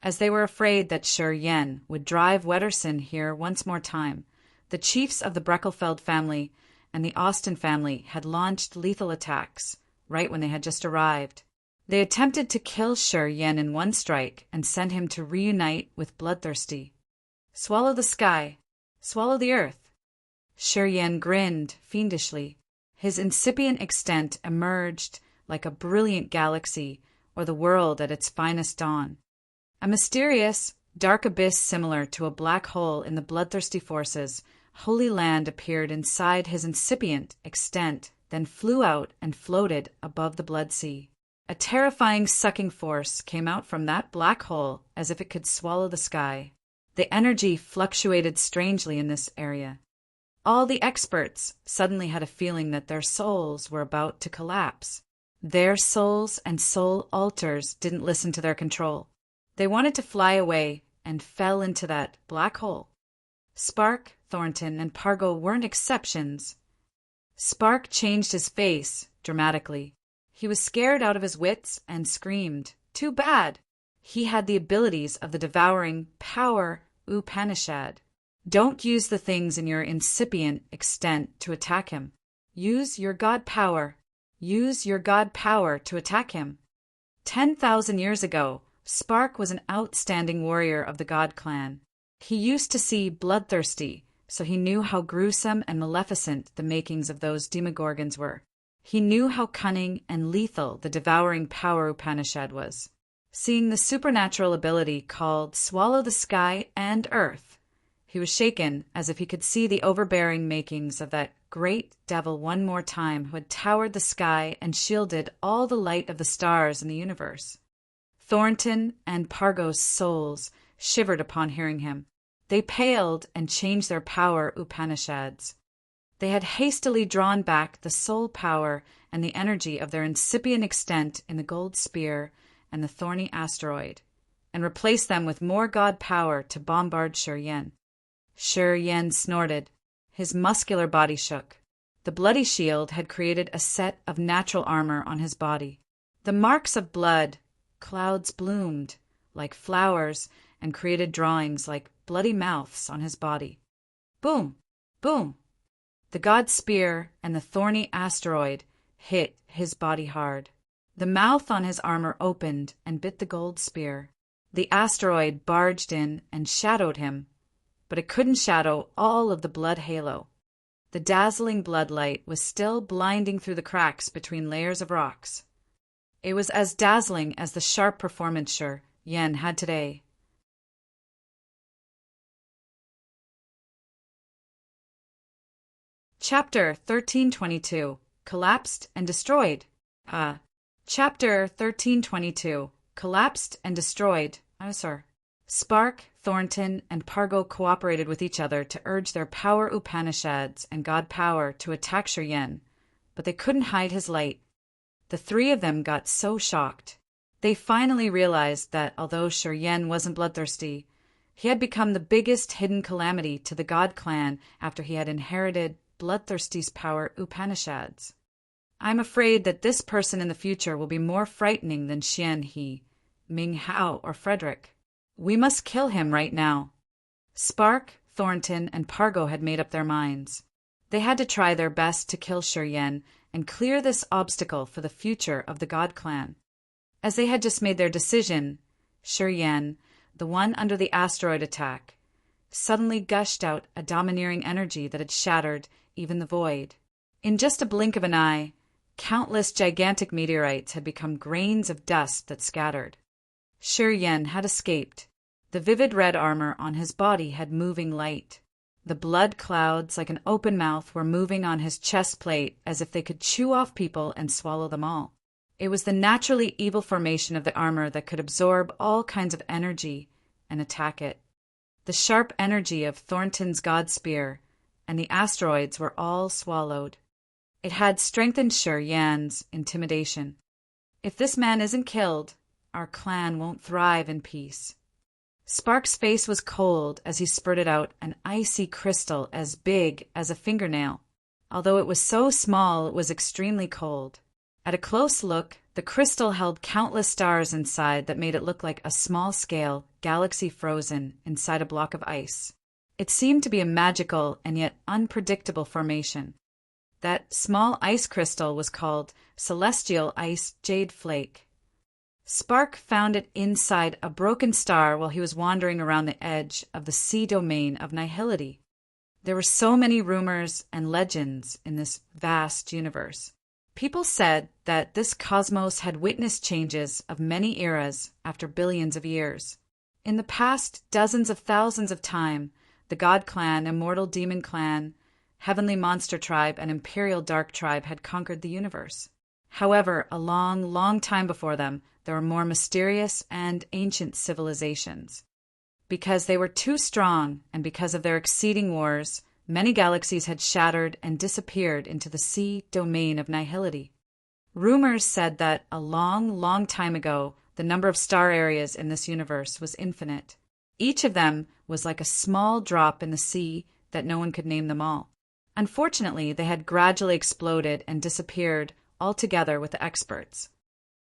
As they were afraid that Shi Yan would drive Wetterson here once more time, the chiefs of the Breckelfeld family and the Austin family had launched lethal attacks right when they had just arrived. They attempted to kill Shi Yan in one strike and send him to reunite with Bloodthirsty. Swallow the sky, swallow the earth. Shi Yan grinned fiendishly. His incipient extent emerged like a brilliant galaxy or the world at its finest dawn. A mysterious, dark abyss similar to a black hole in the bloodthirsty forces, Holy Land appeared inside his incipient extent, then flew out and floated above the blood sea. A terrifying sucking force came out from that black hole as if it could swallow the sky. The energy fluctuated strangely in this area. All the experts suddenly had a feeling that their souls were about to collapse. Their souls and soul altars didn't listen to their control. They wanted to fly away and fell into that black hole. Spark, Thornton, and Pargo weren't exceptions. Spark changed his face dramatically. He was scared out of his wits and screamed, "Too bad!" He had the abilities of the devouring power Upanishad. Don't use the things in your incipient extent to attack him. Use your god power. Use your god power to attack him. 10,000 years ago, Spark was an outstanding warrior of the God clan. He used to see bloodthirsty, so he knew how gruesome and maleficent the makings of those demogorgons were. He knew how cunning and lethal the devouring power Upanishad was. Seeing the supernatural ability called Swallow the Sky and Earth, he was shaken as if he could see the overbearing makings of that great devil one more time who had towered the sky and shielded all the light of the stars in the universe. Thornton and Pargo's souls shivered upon hearing him. They paled and changed their power Upanishads. They had hastily drawn back the soul power and the energy of their incipient extent in the gold spear and the thorny asteroid, and replaced them with more god power to bombard Shi Yen. Shi Yen snorted. His muscular body shook. The bloody shield had created a set of natural armor on his body. The marks of blood, clouds bloomed like flowers and created drawings like bloody mouths on his body. Boom! Boom! The god spear and the thorny asteroid hit his body hard. The mouth on his armor opened and bit the gold spear. The asteroid barged in and shadowed him, but it couldn't shadow all of the blood halo. The dazzling bloodlight was still blinding through the cracks between layers of rocks. It was as dazzling as the sharp performance Shi Yen had today. Chapter 1322 Collapsed and Destroyed. Chapter 1322 Collapsed and Destroyed. Spark, Thornton, and Pargo cooperated with each other to urge their power Upanishads and god power to attack Shi Yen, but they couldn't hide his light. The three of them got so shocked. They finally realized that although Shi Yen wasn't bloodthirsty, he had become the biggest hidden calamity to the god clan after he had inherited bloodthirsty's power Upanishads. I'm afraid that this person in the future will be more frightening than Xian He, Ming Hao, or Frederick. We must kill him right now. Spark, Thornton, and Pargo had made up their minds. They had to try their best to kill Shi Yen and clear this obstacle for the future of the God clan. As they had just made their decision, Shi Yen, the one under the asteroid attack, suddenly gushed out a domineering energy that had shattered even the void. In just a blink of an eye, countless gigantic meteorites had become grains of dust that scattered. Shi Yen had escaped. The vivid red armor on his body had moving light. The blood clouds, like an open mouth, were moving on his chest plate as if they could chew off people and swallow them all. It was the naturally evil formation of the armor that could absorb all kinds of energy and attack it. The sharp energy of Thornton's god spear and the asteroids were all swallowed. It had strengthened Shi Yan's intimidation. If this man isn't killed, our clan won't thrive in peace. Spark's face was cold as he spurted out an icy crystal as big as a fingernail. Although it was so small, it was extremely cold. At a close look, the crystal held countless stars inside that made it look like a small-scale galaxy frozen inside a block of ice. It seemed to be a magical and yet unpredictable formation. That small ice crystal was called Celestial Ice Jade Flake. Spark found it inside a broken star while he was wandering around the edge of the sea domain of nihility. There were so many rumors and legends in this vast universe. People said that this cosmos had witnessed changes of many eras after billions of years. In the past dozens of thousands of time, the God Clan, Immortal Demon Clan, Heavenly Monster Tribe, and Imperial Dark Tribe had conquered the universe. However, a long, long time before them, there were more mysterious and ancient civilizations. Because they were too strong, and because of their exceeding wars, many galaxies had shattered and disappeared into the sea domain of nihility. Rumors said that a long, long time ago, the number of star areas in this universe was infinite. Each of them was like a small drop in the sea that no one could name them all. Unfortunately, they had gradually exploded and disappeared altogether with the experts.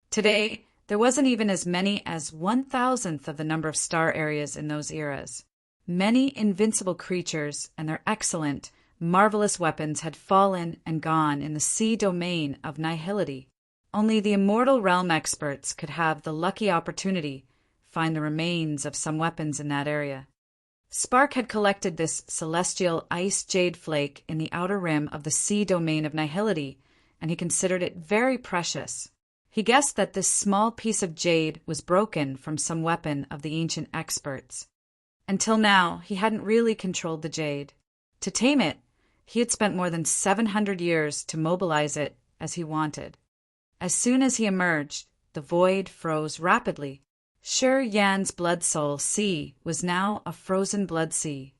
Today, there wasn't even as many as 1,000th of the number of star areas in those eras. Many invincible creatures and their excellent, marvelous weapons had fallen and gone in the sea domain of nihility. Only the immortal realm experts could have the lucky opportunity find the remains of some weapons in that area. Spark had collected this celestial ice jade flake in the outer rim of the sea domain of nihility, and he considered it very precious. He guessed that this small piece of jade was broken from some weapon of the ancient experts. Until now, he hadn't really controlled the jade. To tame it, he had spent more than 700 years to mobilize it as he wanted. As soon as he emerged, the void froze rapidly. Sure Yan's blood soul sea was now a frozen blood sea.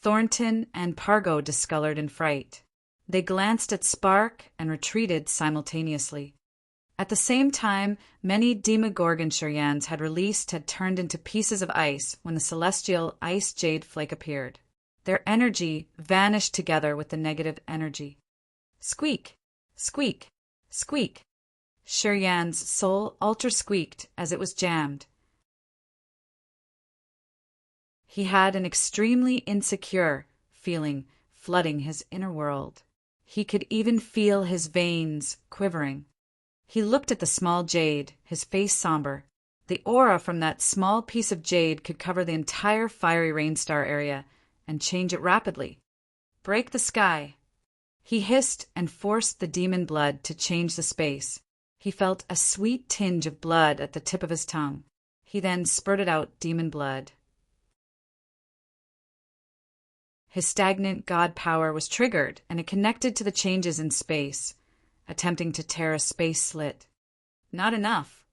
Thornton and Pargo discolored in fright. They glanced at Spark and retreated simultaneously. At the same time, many Demogorgon Shuryans had turned into pieces of ice when the celestial ice jade flake appeared. Their energy vanished together with the negative energy. Squeak! Squeak! Squeak! Shuryan's soul altar squeaked as it was jammed. He had an extremely insecure feeling flooding his inner world. He could even feel his veins quivering. He looked at the small jade, his face somber. The aura from that small piece of jade could cover the entire fiery rainstar area and change it rapidly. Break the sky. He hissed and forced the demon blood to change the space. He felt a sweet tinge of blood at the tip of his tongue. He then spurted out demon blood. His stagnant god power was triggered, and it connected to the changes in space, attempting to tear a space slit. Not enough.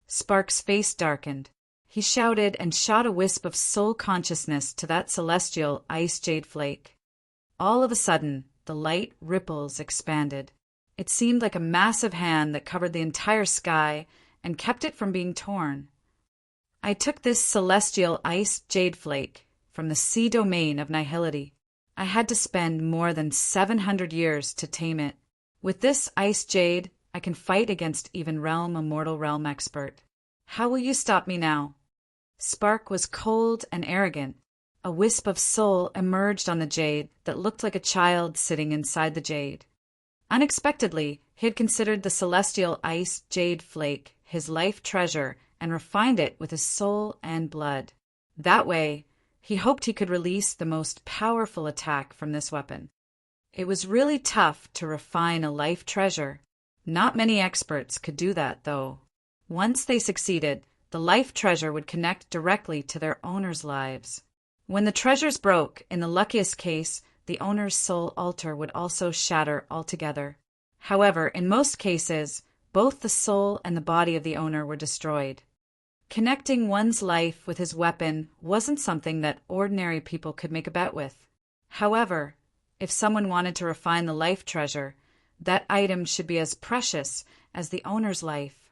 Spark's face darkened. He shouted and shot a wisp of soul consciousness to that celestial ice jade flake. All of a sudden, the light ripples expanded. It seemed like a massive hand that covered the entire sky and kept it from being torn. I took this celestial ice jade flake from the sea domain of nihility. I had to spend more than 700 years to tame it. With this ice jade, I can fight against even immortal realm expert. How will you stop me now? Spark was cold and arrogant. A wisp of soul emerged on the jade that looked like a child sitting inside the jade. Unexpectedly, he had considered the celestial ice jade flake his life treasure and refined it with his soul and blood. That way, he hoped he could release the most powerful attack from this weapon. It was really tough to refine a life treasure. Not many experts could do that, though. Once they succeeded, the life treasure would connect directly to their owners' lives. When the treasures broke, in the luckiest case, the owner's soul altar would also shatter altogether. However, in most cases, both the soul and the body of the owner were destroyed. Connecting one's life with his weapon wasn't something that ordinary people could make a bet with. However, if someone wanted to refine the life treasure, that item should be as precious as the owner's life.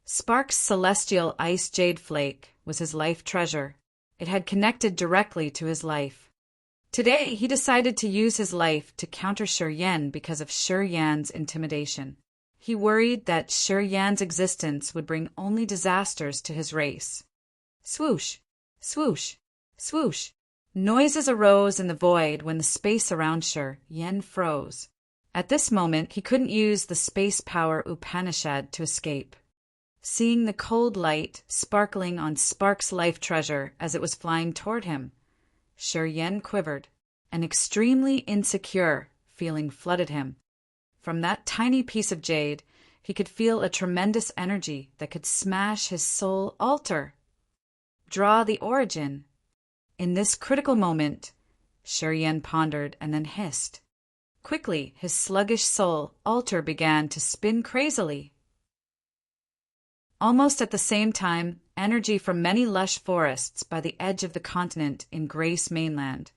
Spark's celestial ice jade flake was his life treasure. It had connected directly to his life. Today, he decided to use his life to counter Shuryan because of Shuryan's intimidation. He worried that Shuryan's existence would bring only disasters to his race. Swoosh, swoosh, swoosh. Noises arose in the void when the space around Shuryan froze. At this moment, he couldn't use the space power Upanishad to escape. Seeing the cold light sparkling on Spark's life treasure as it was flying toward him, Shuryan quivered. An extremely insecure feeling flooded him. From that tiny piece of jade, he could feel a tremendous energy that could smash his soul altar. Draw the origin. In this critical moment, Shuryan pondered and then hissed. Quickly, his sluggish soul altar began to spin crazily. Almost at the same time, energy from many lush forests by the edge of the continent in Grace Mainland,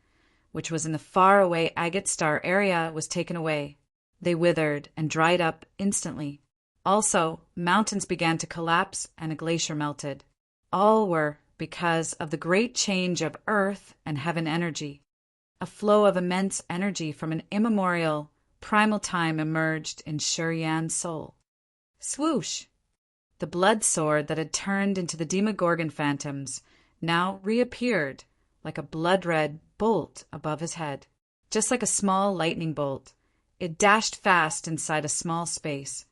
which was in the far-away Agate Star area, was taken away. They withered and dried up instantly. Also, mountains began to collapse and a glacier melted. All were because of the great change of earth and heaven energy. A flow of immense energy from an immemorial, primal time emerged in Shur-Yan's soul. Swoosh! The blood sword that had turned into the Demogorgon phantoms now reappeared like a blood-red bolt above his head. Just like a small lightning bolt, it dashed fast inside a small space.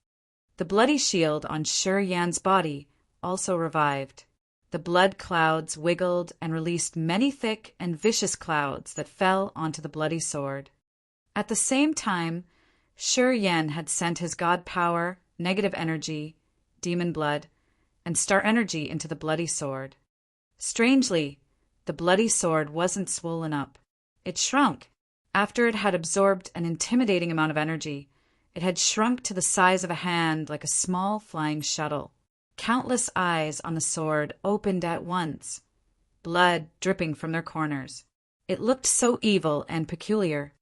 The bloody shield on Shur-Yan's body also revived. The blood clouds wiggled and released many thick and vicious clouds that fell onto the bloody sword. At the same time, Shur-Yan had sent his god power, negative energy, demon blood, and star energy into the bloody sword. Strangely, the bloody sword wasn't swollen up. It shrunk. After it had absorbed an intimidating amount of energy, it had shrunk to the size of a hand like a small flying shuttle. Countless eyes on the sword opened at once, blood dripping from their corners. It looked so evil and peculiar.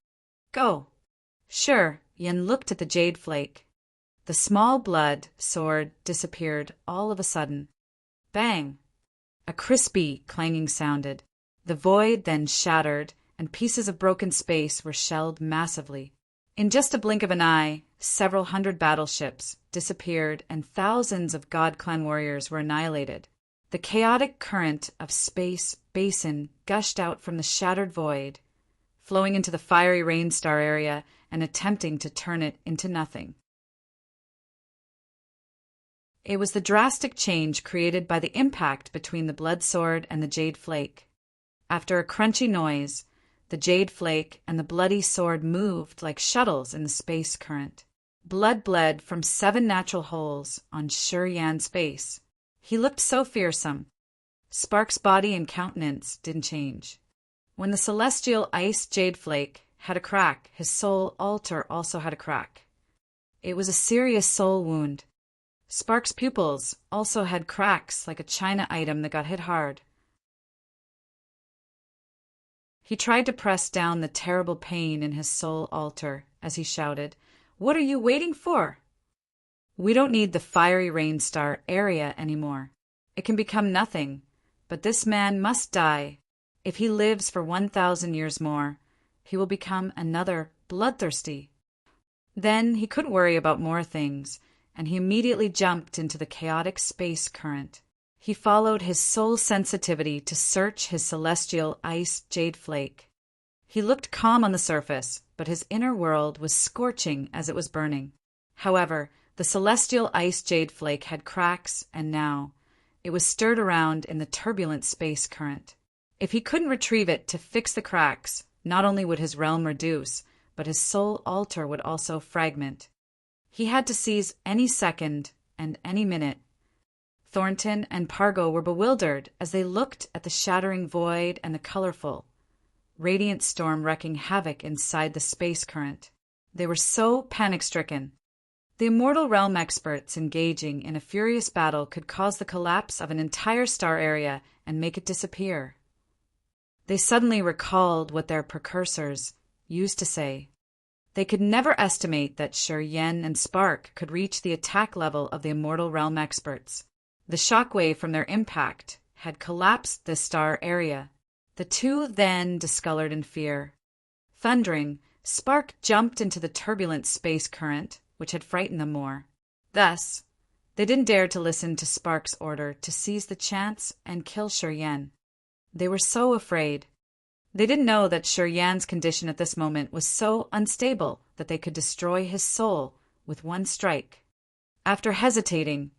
Go! Shur-Yan looked at the jade flake. The small blood sword disappeared all of a sudden. Bang! A crispy clanging sounded. The void then shattered, and pieces of broken space were shelled massively. In just a blink of an eye, several hundred battleships disappeared and thousands of God Clan warriors were annihilated. The chaotic current of space basin gushed out from the shattered void, flowing into the fiery rain star area and attempting to turn it into nothing. It was the drastic change created by the impact between the blood sword and the jade flake. After a crunchy noise, the jade flake and the bloody sword moved like shuttles in the space current. Blood bled from 7 natural holes on Shur-Yan's face. He looked so fearsome. Spark's body and countenance didn't change. When the celestial ice jade flake had a crack, his soul altar also had a crack. It was a serious soul wound. Spark's pupils also had cracks like a china item that got hit hard. He tried to press down the terrible pain in his soul altar as he shouted, "What are you waiting for? We don't need the fiery rain star area anymore. It can become nothing, but this man must die. If he lives for 1,000 years more, he will become another bloodthirsty." Then he couldn't worry about more things, and he immediately jumped into the chaotic space current. He followed his soul sensitivity to search his celestial ice jade flake. He looked calm on the surface, but his inner world was scorching as it was burning. However, the celestial ice jade flake had cracks, and now it was stirred around in the turbulent space current. If he couldn't retrieve it to fix the cracks, not only would his realm reduce, but his soul altar would also fragment. He had to seize any second and any minute. Thornton and Pargo were bewildered as they looked at the shattering void and the colorful, radiant storm wreaking havoc inside the space current. They were so panic-stricken. The immortal realm experts engaging in a furious battle could cause the collapse of an entire star area and make it disappear. They suddenly recalled what their precursors used to say. They could never estimate that Shur-Yan and Spark could reach the attack level of the immortal realm experts. The shockwave from their impact had collapsed the star area. The two then discolored in fear. Thundering, Spark jumped into the turbulent space current, which had frightened them more. Thus, they didn't dare to listen to Spark's order to seize the chance and kill Shur-Yan. They were so afraid. They didn't know that Shur-Yan's condition at this moment was so unstable that they could destroy his soul with one strike. After hesitating,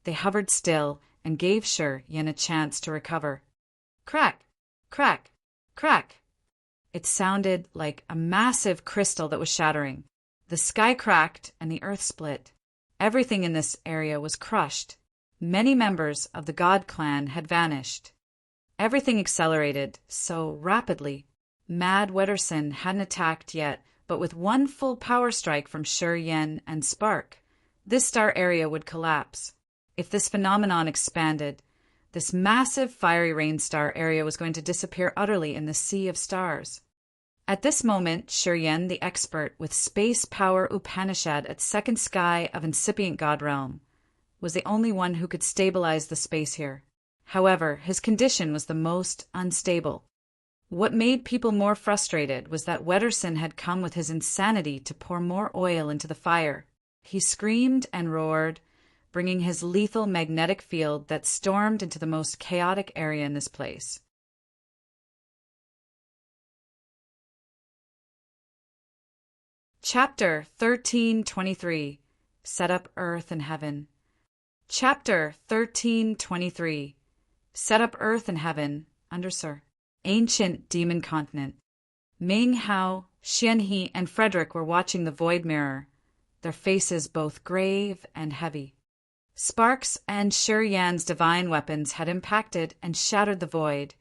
they hovered still and gave Shur-Yan a chance to recover. Crack! Crack! Crack! It sounded like a massive crystal that was shattering. The sky cracked and the earth split. Everything in this area was crushed. Many members of the God Clan had vanished. Everything accelerated so rapidly. Mad Wetterson hadn't attacked yet, but with one full power strike from Shur-Yan and Spark, this star area would collapse. If this phenomenon expanded, this massive fiery rain star area was going to disappear utterly in the sea of stars. At this moment, Shur-Yan, the expert with space power Upanishad at second sky of incipient God realm, was the only one who could stabilize the space here. However, his condition was the most unstable. What made people more frustrated was that Wetterson had come with his insanity to pour more oil into the fire. He screamed and roared, bringing his lethal magnetic field that stormed into the most chaotic area in this place. Chapter 1323. Set up Earth and Heaven. Chapter 1323. Set up Earth and Heaven, Undersir. Ancient Demon Continent. Ming Hao, Xianhe, and Frederick were watching the void mirror, their faces both grave and heavy. Sparks and Shi Yan's divine weapons had impacted and shattered the void,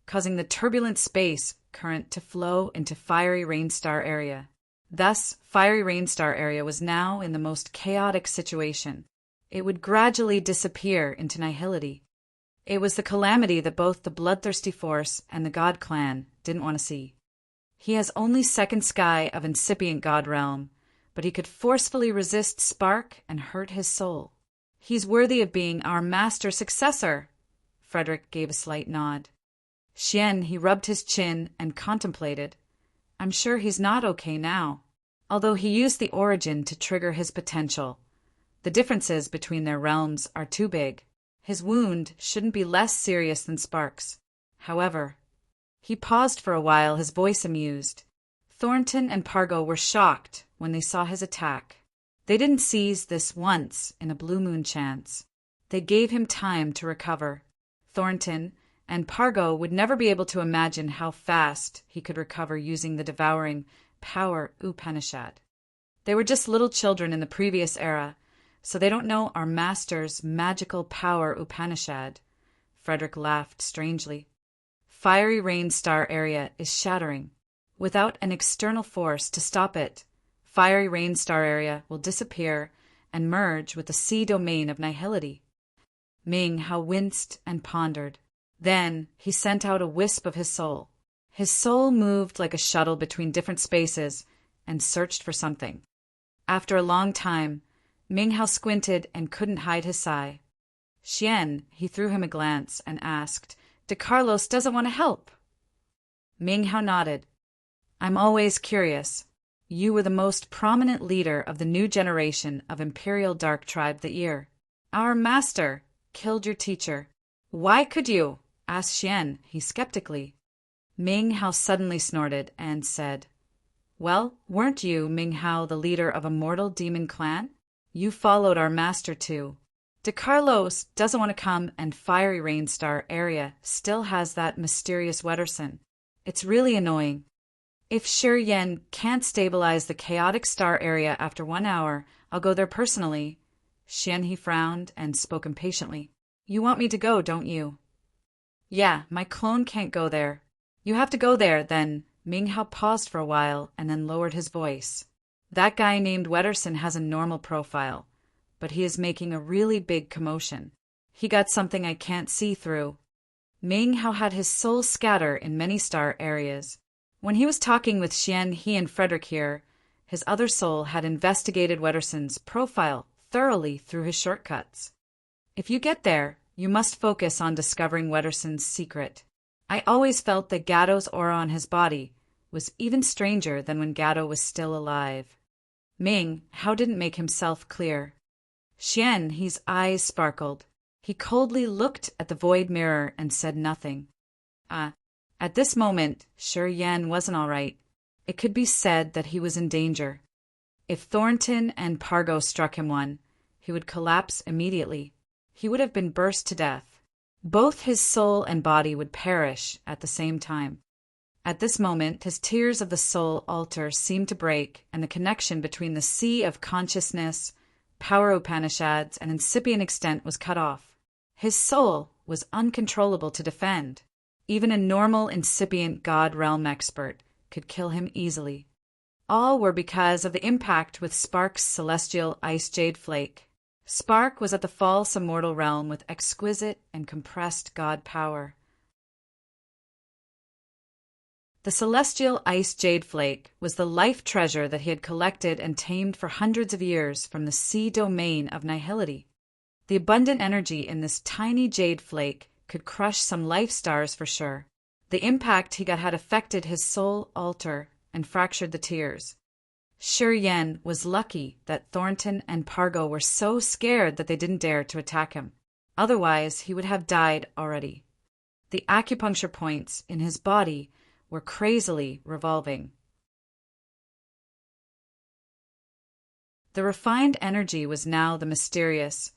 causing the turbulent space current to flow into Fiery Rainstar area. Thus, Fiery Rainstar area was now in the most chaotic situation. It would gradually disappear into nihility. It was the calamity that both the Bloodthirsty Force and the God Clan didn't want to see. He has only second sky of incipient God realm, but he could forcefully resist Spark and hurt his soul. He's worthy of being our master successor. Frederick gave a slight nod. He rubbed his chin and contemplated. I'm sure he's not okay now, although he used the origin to trigger his potential. The differences between their realms are too big. His wound shouldn't be less serious than Spark's. However, he paused for a while, his voice amused. Thornton and Pargo were shocked when they saw his attack. They didn't seize this once in a blue moon chance. They gave him time to recover. Thornton and Pargo would never be able to imagine how fast he could recover using the devouring power Upanishad. They were just little children in the previous era, so they don't know our master's magical power Upanishad. Frederick laughed strangely. Fiery Rainstar area is shattering. Without an external force to stop it, Fiery Rainstar area will disappear and merge with the sea domain of nihility. Ming Hao winced and pondered. Then he sent out a wisp of his soul. His soul moved like a shuttle between different spaces and searched for something. After a long time, Ming Hao squinted and couldn't hide his sigh. He threw him a glance and asked, "De Carlos doesn't want to help." Ming Hao nodded. "I'm always curious. You were the most prominent leader of the new generation of Imperial Dark Tribe that year. Our master killed your teacher. Why could you?" asked he skeptically. Ming Hao suddenly snorted and said, "Well, weren't you, Ming Hao, the leader of a mortal demon clan? You followed our master too. De Carlos doesn't want to come, and Fiery Rainstar area still has that mysterious Wetterson. It's really annoying. If Shi Yan can't stabilize the chaotic star area after 1 hour, I'll go there personally." He frowned and spoke impatiently. "You want me to go, don't you?" "Yeah, my clone can't go there." "You have to go there, then." Ming Hao paused for a while and then lowered his voice. "That guy named Wetterson has a normal profile, but he is making a really big commotion. He got something I can't see through." Ming Hao had his soul scatter in many star areas. When he was talking with he and Frederick here, his other soul had investigated Wetterson's profile thoroughly through his shortcuts. If you get there, you must focus on discovering Wetterson's secret. I always felt that Gatto's aura on his body was even stranger than when Gatto was still alive. Ming Hao didn't make himself clear. He's eyes sparkled. He coldly looked at the void mirror and said nothing. At this moment, Shi Yan wasn't all right. It could be said that he was in danger. If Thornton and Pargo struck him one, he would collapse immediately. He would have been burst to death. Both his soul and body would perish at the same time. At this moment, his tears of the soul altar seemed to break, and the connection between the sea of consciousness, power Upanishads, and incipient extent was cut off. His soul was uncontrollable to defend. Even a normal incipient God realm expert could kill him easily. All were because of the impact with Spark's celestial ice jade flake. Spark was at the false immortal realm with exquisite and compressed God power. The celestial ice jade flake was the life treasure that he had collected and tamed for hundreds of years from the sea domain of nihility. The abundant energy in this tiny jade flake could crush some life stars for sure. The impact he got had affected his soul altar and fractured the tears. Shi Yan was lucky that Thornton and Pargo were so scared that they didn't dare to attack him. Otherwise, he would have died already. The acupuncture points in his body were crazily revolving. The refined energy was now the mysterious,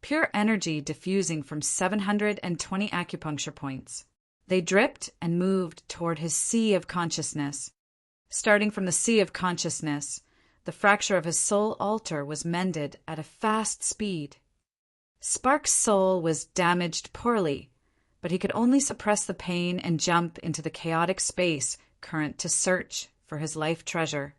pure energy diffusing from 720 acupuncture points. They dripped and moved toward his sea of consciousness. Starting from the sea of consciousness, the fracture of his soul altar was mended at a fast speed. Spark's soul was damaged poorly, but he could only suppress the pain and jump into the chaotic space current to search for his life treasure.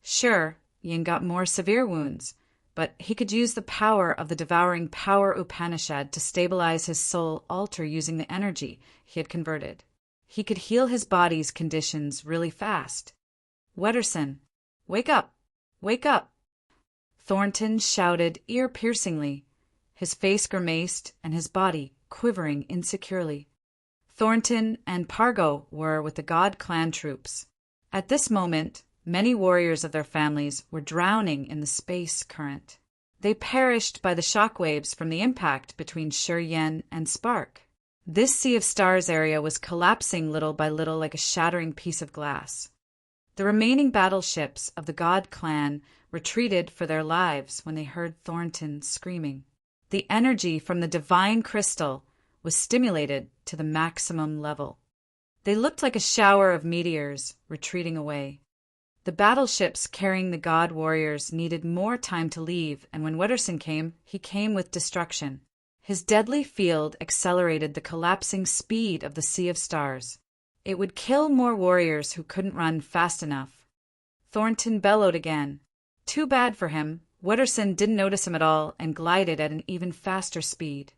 Sure, Yin got more severe wounds, but he could use the power of the devouring power Upanishad to stabilize his soul altar using the energy he had converted. He could heal his body's conditions really fast. Wetterson, wake up! Wake up! Thornton shouted ear-piercingly, his face grimaced and his body quivering insecurely. Thornton and Pargo were with the God clan troops. At this moment, many warriors of their families were drowning in the space current. They perished by the shockwaves from the impact between Shi Yan and Spark. This Sea of Stars area was collapsing little by little like a shattering piece of glass. The remaining battleships of the God clan retreated for their lives when they heard Thornton screaming. The energy from the divine crystal was stimulated to the maximum level. They looked like a shower of meteors retreating away. The battleships carrying the god warriors needed more time to leave, and when Wetterson came, he came with destruction. His deadly field accelerated the collapsing speed of the Sea of Stars. It would kill more warriors who couldn't run fast enough. Thornton bellowed again. Too bad for him. Wetterson didn't notice him at all and glided at an even faster speed.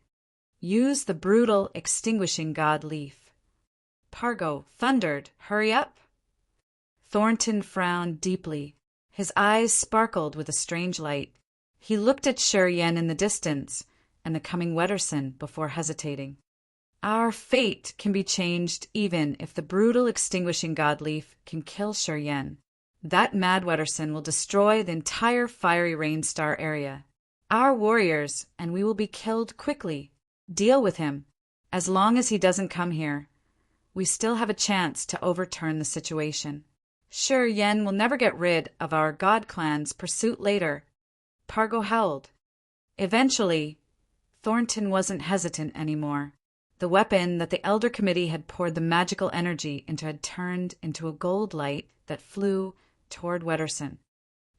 Use the brutal, extinguishing god leaf. Pargo thundered, hurry up! Thornton frowned deeply. His eyes sparkled with a strange light. He looked at Shi Yan in the distance and the coming Wetterson before hesitating. Our fate can be changed even if the brutal extinguishing god leaf can kill Shi Yan. That mad Wetterson will destroy the entire fiery rain star area. Our warriors, and we will be killed quickly. Deal with him. As long as he doesn't come here, we still have a chance to overturn the situation. Shi Yan will never get rid of our god clan's pursuit later. Pargo howled. Eventually, Thornton wasn't hesitant anymore. The weapon that the Elder Committee had poured the magical energy into had turned into a gold light that flew toward Wetterson.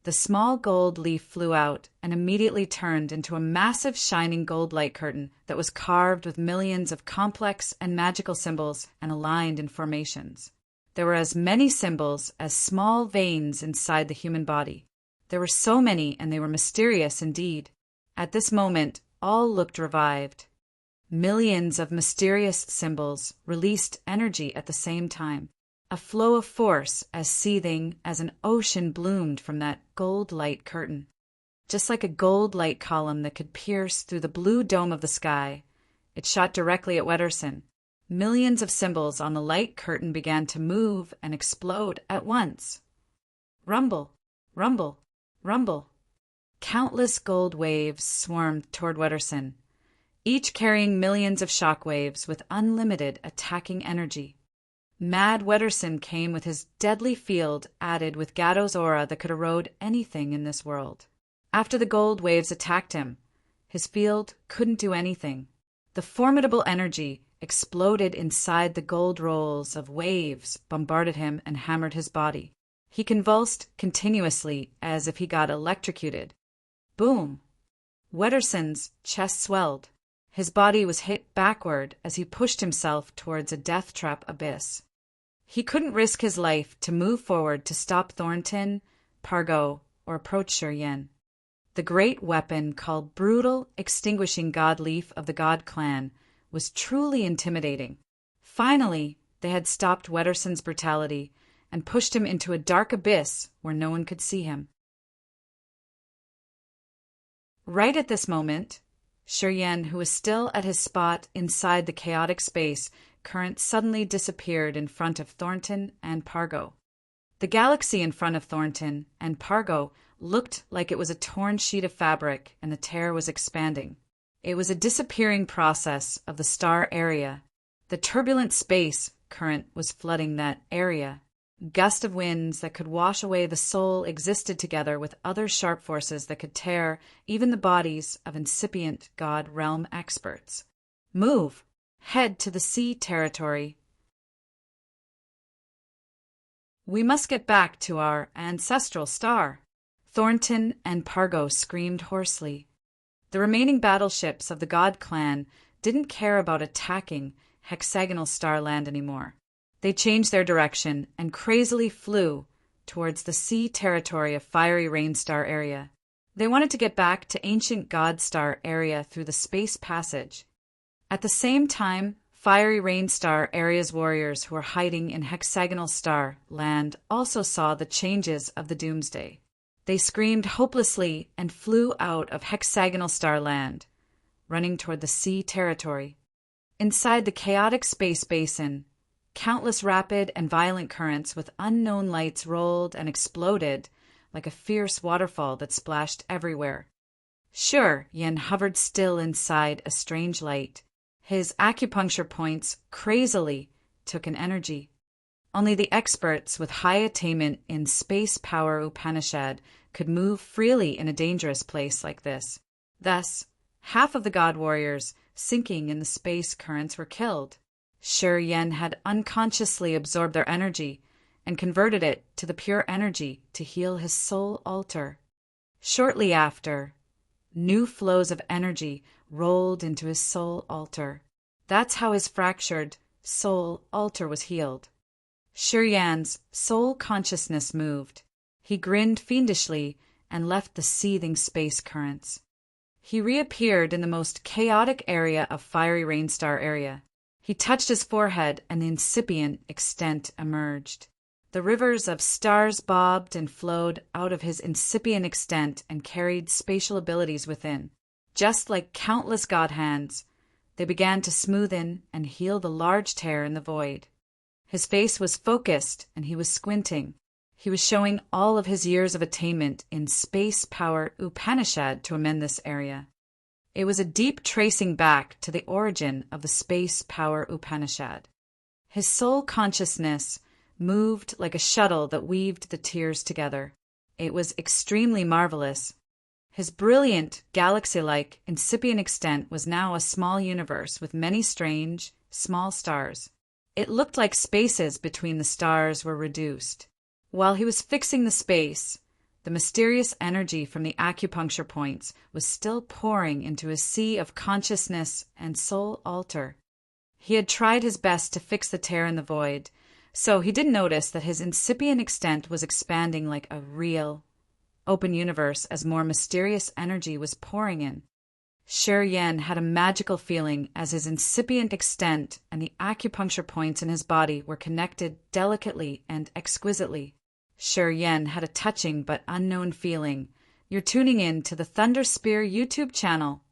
The small gold leaf flew out and immediately turned into a massive shining gold light curtain that was carved with millions of complex and magical symbols and aligned in formations. There were as many symbols as small veins inside the human body. There were so many, and they were mysterious indeed. At this moment, all looked revived. Millions of mysterious symbols released energy at the same time. A flow of force as seething as an ocean bloomed from that gold light curtain. Just like a gold light column that could pierce through the blue dome of the sky, it shot directly at Wetterson. Millions of symbols on the light curtain began to move and explode at once. Rumble, rumble, rumble. Countless gold waves swarmed toward Wetterson, each carrying millions of shock waves with unlimited attacking energy. Mad Wetterson came with his deadly field added with Gatto's aura that could erode anything in this world. After the gold waves attacked him, his field couldn't do anything. The formidable energy exploded inside the gold rolls of waves, bombarded him and hammered his body. He convulsed continuously as if he got electrocuted. Boom! Wetterson's chest swelled. His body was hit backward as he pushed himself towards a death trap abyss. He couldn't risk his life to move forward to stop Thornton, Pargo, or approach Shi Yan. The great weapon called Brutal Extinguishing God Leaf of the God Clan was truly intimidating. Finally, they had stopped Wetterson's brutality and pushed him into a dark abyss where no one could see him. Right at this moment, Shiryen, who was still at his spot inside the chaotic space current, suddenly disappeared in front of Thornton and Pargo. The galaxy in front of Thornton and Pargo looked like it was a torn sheet of fabric, and the tear was expanding. It was a disappearing process of the star area. The turbulent space current was flooding that area. Gust of winds that could wash away the soul existed together with other sharp forces that could tear even the bodies of incipient God realm experts. Move! Head to the sea territory. We must get back to our ancestral star. Thornton and Pargo screamed hoarsely. The remaining battleships of the God clan didn't care about attacking hexagonal star land anymore. They changed their direction and crazily flew towards the sea territory of Fiery Rain Star area. They wanted to get back to ancient God Star area through the space passage. At the same time, Fiery Rain Star area's warriors who were hiding in hexagonal star land also saw the changes of the doomsday. They screamed hopelessly and flew out of hexagonal star land, running toward the sea territory. Inside the chaotic space basin, countless rapid and violent currents with unknown lights rolled and exploded like a fierce waterfall that splashed everywhere. Shiryen hovered still inside a strange light. His acupuncture points crazily took an energy. Only the experts with high attainment in space power Upanishad could move freely in a dangerous place like this. Thus, half of the God warriors sinking in the space currents were killed. Shiryen had unconsciously absorbed their energy and converted it to the pure energy to heal his soul altar. Shortly after, new flows of energy rolled into his soul altar. That's how his fractured soul altar was healed. Shiryan's soul consciousness moved. He grinned fiendishly and left the seething space currents. He reappeared in the most chaotic area of Fiery Rain Star area. He touched his forehead and the incipient extent emerged. The rivers of stars bobbed and flowed out of his incipient extent and carried spatial abilities within. Just like countless God hands, they began to smoothen and heal the large tear in the void. His face was focused and he was squinting. He was showing all of his years of attainment in space power Upanishad to amend this area. It was a deep tracing back to the origin of the space power Upanishad. His soul consciousness moved like a shuttle that weaved the tears together. It was extremely marvelous. His brilliant, galaxy-like, incipient extent was now a small universe with many strange, small stars. It looked like spaces between the stars were reduced. While he was fixing the space, the mysterious energy from the acupuncture points was still pouring into his sea of consciousness and soul altar. He had tried his best to fix the tear in the void, so he didn't notice that his incipient extent was expanding like a real, open universe as more mysterious energy was pouring in. Shiryen had a magical feeling as his incipient extent and the acupuncture points in his body were connected delicately and exquisitely. Shiryen had a touching but unknown feeling. You're tuning in to the Thunder Spear YouTube channel.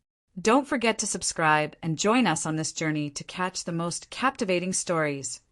Don't forget to subscribe and join us on this journey to catch the most captivating stories.